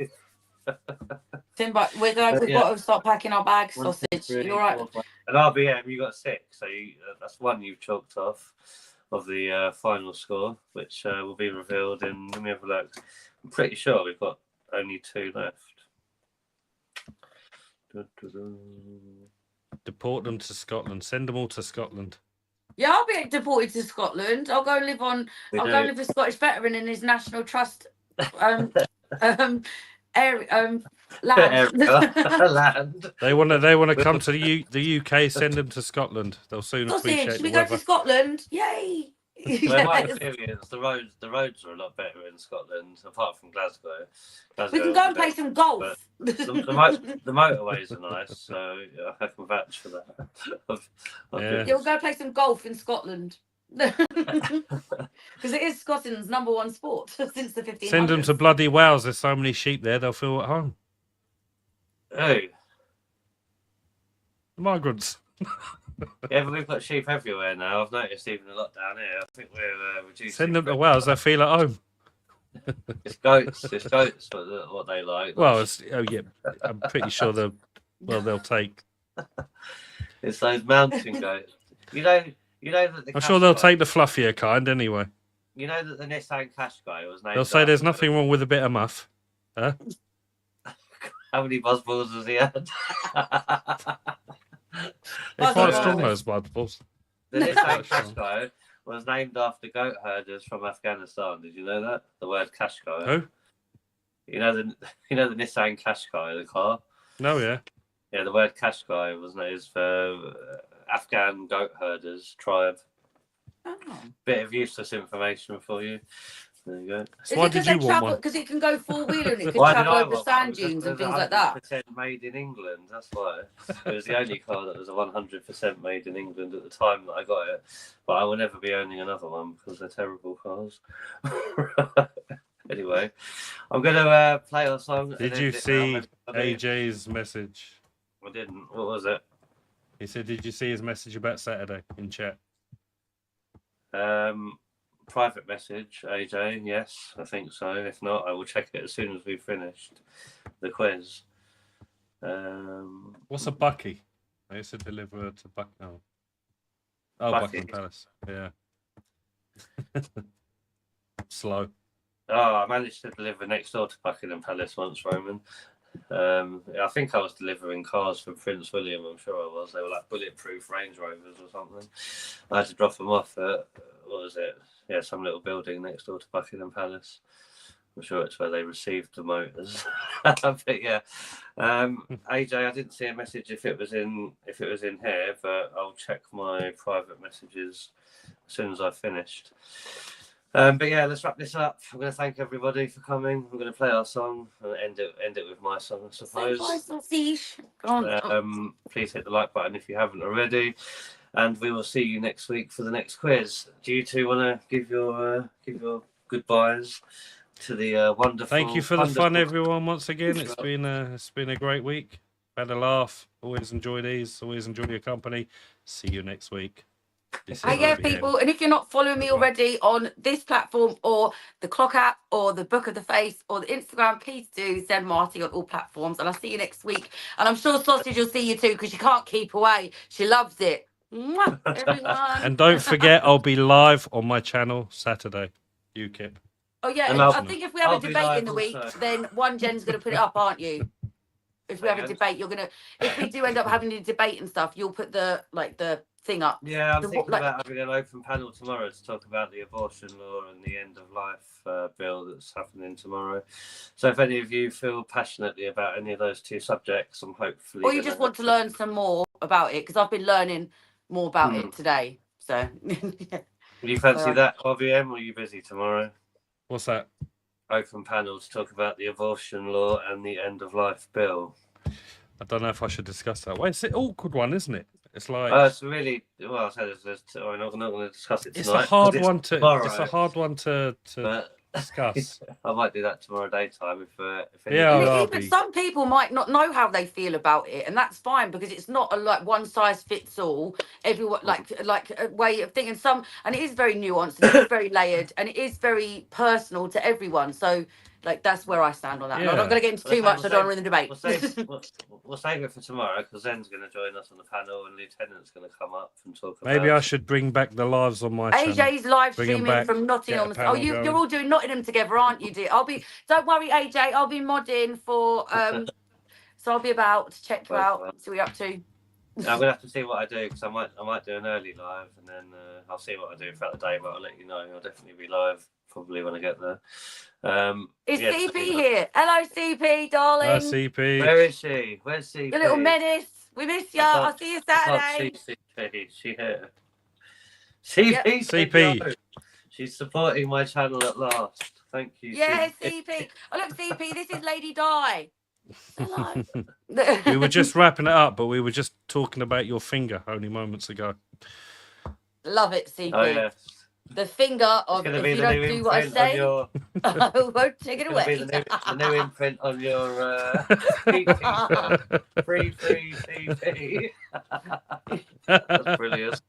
S4: Timber, we've got to start packing our bags. Sausage. You all right?
S3: And RBM, you got 6, so that's 1 you've chalked off of the final score, which will be revealed in. Let me have a look. I'm pretty sure we've got only 2 left.
S2: Deport them to Scotland. Send them all to Scotland.
S4: Yeah, I'll be deported to Scotland. I'll go and live on.
S3: We
S4: I'll
S3: do.
S4: go and live with Scottish veteran in his National Trust um area land.
S3: Land.
S2: They want to come to the UK. Send them to Scotland. They'll soon
S4: Sausage.
S2: appreciate
S4: Should
S2: the
S4: we go to
S2: weather.
S4: Scotland? Yay!
S3: Well, my
S4: Yes.
S3: experience, the roads are a lot better in Scotland, apart from Glasgow.
S4: We can go and play some golf.
S3: The motorways are nice, so yeah, I can vouch for that.
S2: Yeah.
S4: You'll go play some golf in Scotland. Because it is Scotland's #1 sport since the 1500s.
S2: Send them to bloody Wales. There's so many sheep there. They'll feel at home.
S3: Oh,
S2: Migrants.
S3: yeah, but we've got sheep everywhere now. I've noticed even a lot down here. I think we're reducing.
S2: Send them to Wales. They'll feel at home.
S3: It's goats. It's goats, what they like.
S2: Well, yeah, I'm pretty sure they'll take.
S3: It's those mountain goats. You know that the
S2: I'm sure they'll
S3: Qashqai-
S2: take the fluffier kind anyway.
S3: You know that the Nissan Qashqai was named.
S2: They'll say there's
S3: after-
S2: nothing wrong with a bit of muff. Huh?
S3: How many buzzballs has he had?
S2: They're quite
S3: Buzzballs.
S2: strong, those buzzballs.
S3: The Nissan Qashqai was named after goat herders from Afghanistan. Did you know that? The word Qashqai.
S2: Who?
S3: You know the Nissan Qashqai, the car.
S2: No, yeah.
S3: Yeah, the word Qashqai is for Afghan goat herders tribe.
S4: Oh.
S3: Bit of useless information for you. There you go.
S2: So why did you want one?
S4: Because it can go 4-wheeler and it can
S3: Why did
S4: travel
S3: I
S4: over
S3: want
S4: sand
S3: one?
S4: dunes and
S3: Because
S4: things like
S3: it was
S4: that.
S3: 100% made in England. That's why. It was the only car that was 100% made in England at the time that I got it. But I will never be owning another one because they're terrible cars. Anyway, I'm going to play our song.
S2: Did you see AJ's message?
S3: I didn't. What was it?
S2: He said, "Did you see his message about Saturday in chat?"
S3: Private message, AJ. Yes, I think so. If not, I will check it as soon as we've finished the quiz.
S2: What's a bucky? I used to deliver to Buck. Oh,
S3: Bucky.
S2: Buckingham Palace. Yeah. Slow.
S3: Oh, I managed to deliver next door to Buckingham Palace once, Roman. I think I was delivering cars from Prince William. I'm sure I was. They were like bulletproof Range Rovers or something. I had to drop them off at, what was it? Yeah, some little building next door to Buckingham Palace. I'm sure it's where they received the motors. But yeah, AJ, I didn't see a message if it was in here, but I'll check my private messages as soon as I've finished. But yeah, let's wrap this up. I'm going to thank everybody for coming. We're going to play our song and end it with my song, I suppose. Please hit the like button if you haven't already, and we will see you next week for the next quiz. Do you two want to give your goodbyes to the wonderful?
S2: Thank you for the fun, everyone. Once again, it's been a great week. Had a laugh. Always enjoy these. Always enjoy your company. See you next week.
S4: Yeah, people, and if you're not following me already on this platform or the Clock app or the Book of the Face or the Instagram, please do send Marty on all platforms, and I'll see you next week. And I'm sure Sausage will see you too because she can't keep away. She loves it. Mwah, everyone.
S2: And don't forget, I'll be live on my channel Saturday. UKIP.
S4: Oh yeah,
S3: And
S4: I think if we have
S3: I'll
S4: a
S3: be
S4: debate
S3: live
S4: in the week,
S3: also.
S4: then one Jen's going to put it up, aren't you? If we have a debate, if we do end up having a debate and stuff, you'll put the thing up.
S3: Yeah, I'm thinking
S4: like-
S3: about having an open panel tomorrow to talk about the abortion law and the end of life bill that's happening tomorrow. So if any of you feel passionately about any of those two subjects, I'm hopefully.
S4: Or you just want to learn some more about it, because I've been learning more about it today. So.
S3: Would you fancy that, RVM, or are you busy tomorrow?
S2: What's that?
S3: Open panel to talk about the abortion law and the end of life bill.
S2: I don't know if I should discuss that. Well, it's an awkward one, isn't it? It's like
S3: It's really well. I said I'm not going to discuss it tonight.
S2: it's a hard
S3: 'cause
S2: one to.
S3: tomorrow,
S2: It's a hard one to
S3: but
S2: discuss.
S3: I might do that tomorrow daytime if any
S2: Yeah,
S3: of you-
S2: I'll
S4: Even
S2: be-
S4: some people might not know how they feel about it, and that's fine because it's not a one size fits all. Everyone like a way of thinking. And it is very nuanced, and it is very layered, and it is very personal to everyone. So that's where I stand on that. And I'm not going to get into too much. I don't want to debate.
S3: We'll save it for tomorrow because Zen's going to join us on the panel and Lieutenant's going to come up and talk about.
S2: Maybe I should bring back the lives on my channel.
S4: AJ's live
S2: Bring 'em
S4: streaming
S2: back,
S4: from Nottingham.
S2: get a panel
S4: You're
S2: going.
S4: all doing Nottingham together, aren't you, dear? Don't worry, AJ. I'll be modding for. So I'll be about to check you out. See what you're up to.
S3: I'm gonna have to see what I do because I might do an early live and then I'll see what I do throughout the day. But I'll let you know. I'll definitely be live probably when I get there.
S4: Is CP here? Hello, CP, darling.
S2: Hi, CP.
S3: Where is she? Where's CP?
S4: Your little menace. We miss you. I'll see you Saturday.
S3: I can't see CP. She here. CP.
S4: Yep.
S2: CP.
S3: She's supporting my channel at last. Thank you.
S4: Yeah, CP. Oh, look, CP, this is Lady Di. Hello.
S2: We were just wrapping it up, but we were just talking about your finger only moments ago.
S4: Love it, CP.
S3: Oh, yes.
S4: The finger of if you don't do what I say, I won't take it away.
S3: The new imprint on your free CP. That's brilliant.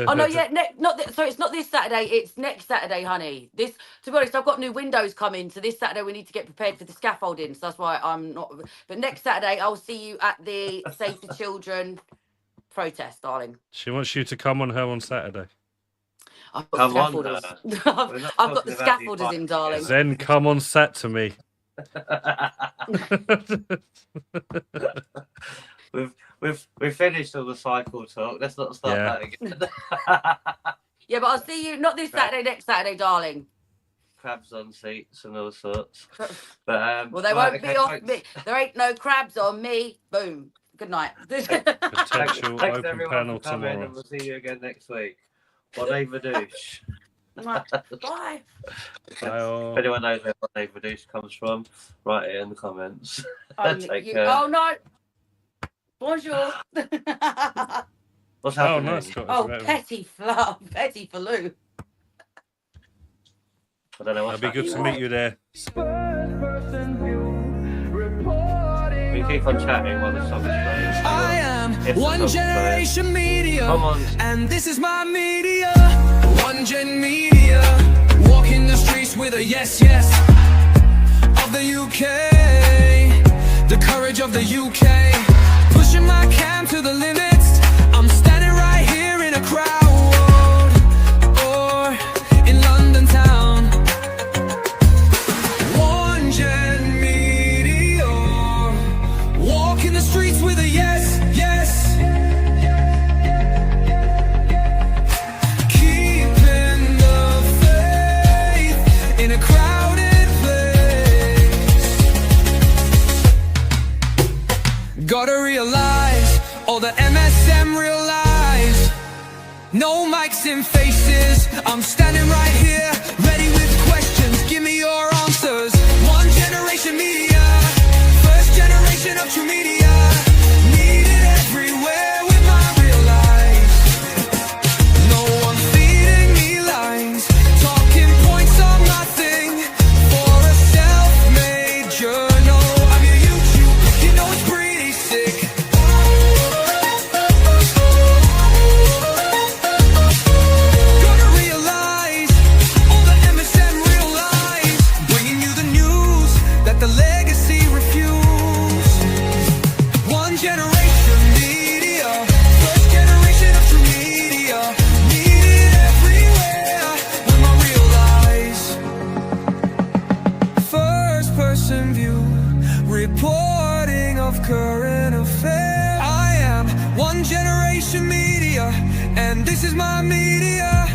S4: Oh no, yeah, so it's not this Saturday. It's next Saturday, honey. To be honest, I've got new windows coming, so this Saturday we need to get prepared for the scaffolding. So that's why I'm not. But next Saturday, I'll see you at the Save the Children protest, darling.
S2: She wants you to come on her on Saturday.
S4: I've got scaffolders. I've got the scaffolders in, darling.
S2: Then come on Sat to me.
S3: We've finished all the cycle talk. Let's not start that again.
S4: Yeah, but I'll see you not this Saturday, next Saturday, darling.
S3: Crabs on seats and all sorts. But
S4: well, they won't be off me. There ain't no crabs on me. Boom. Good night.
S2: Potential
S3: thanks
S2: open
S3: everyone
S2: panel
S3: for coming,
S2: tomorrow.
S3: and we'll see you again next week. Bon Vadouche.
S4: Bye.
S3: If anyone knows where Bon Vadouche comes from, write it in the comments. Take care.
S4: Oh no. Bonjour.
S3: What's happening?
S2: Nice.
S4: Petty fluff. Petty faloo.
S3: I don't know what's
S2: It'll be good to meet you there.
S3: We keep on chatting while the song is playing.
S1: I am One Generation Media,
S3: Come on.
S1: and this is my media. One Gen Media, walking the streets with a yes, yes of the UK, the courage of the UK, pushing my cam to the limits. I'm standing right here in a crowd, or in London town. One Gen Media, walking the streets with a yes, yes. Keeping the faith in a crowded place. Gotta realize, all the MSM realize, no mics in faces. I'm standing right here, ready with questions. Give me your answers. One Generation Media, first generation of true media, needed everywhere with my real life. No one feeding me lines, talking points on nothing. For a self-made journal, I'm your YouTube, you know it's pretty sick. Gonna realize, all the MSM realize, bringing you the news that the legacy refuse. One Generation Media, first generation of true media, needed everywhere with my real eyes. First person view, reporting of current affairs. I am One Generation Media, and this is my media.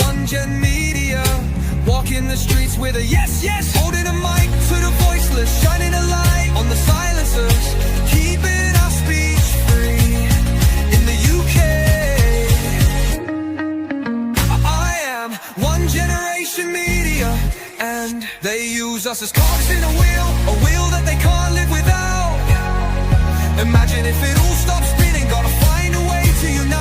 S1: One Gen Media, walking the streets with a yes, yes, holding a mic to the voiceless, shining a light on the silencers, keeping our speech free in the UK. I am One Generation Media, and they use us as cogs in a wheel that they can't live without. Imagine if it all stopped spinning, gotta find a way to unite.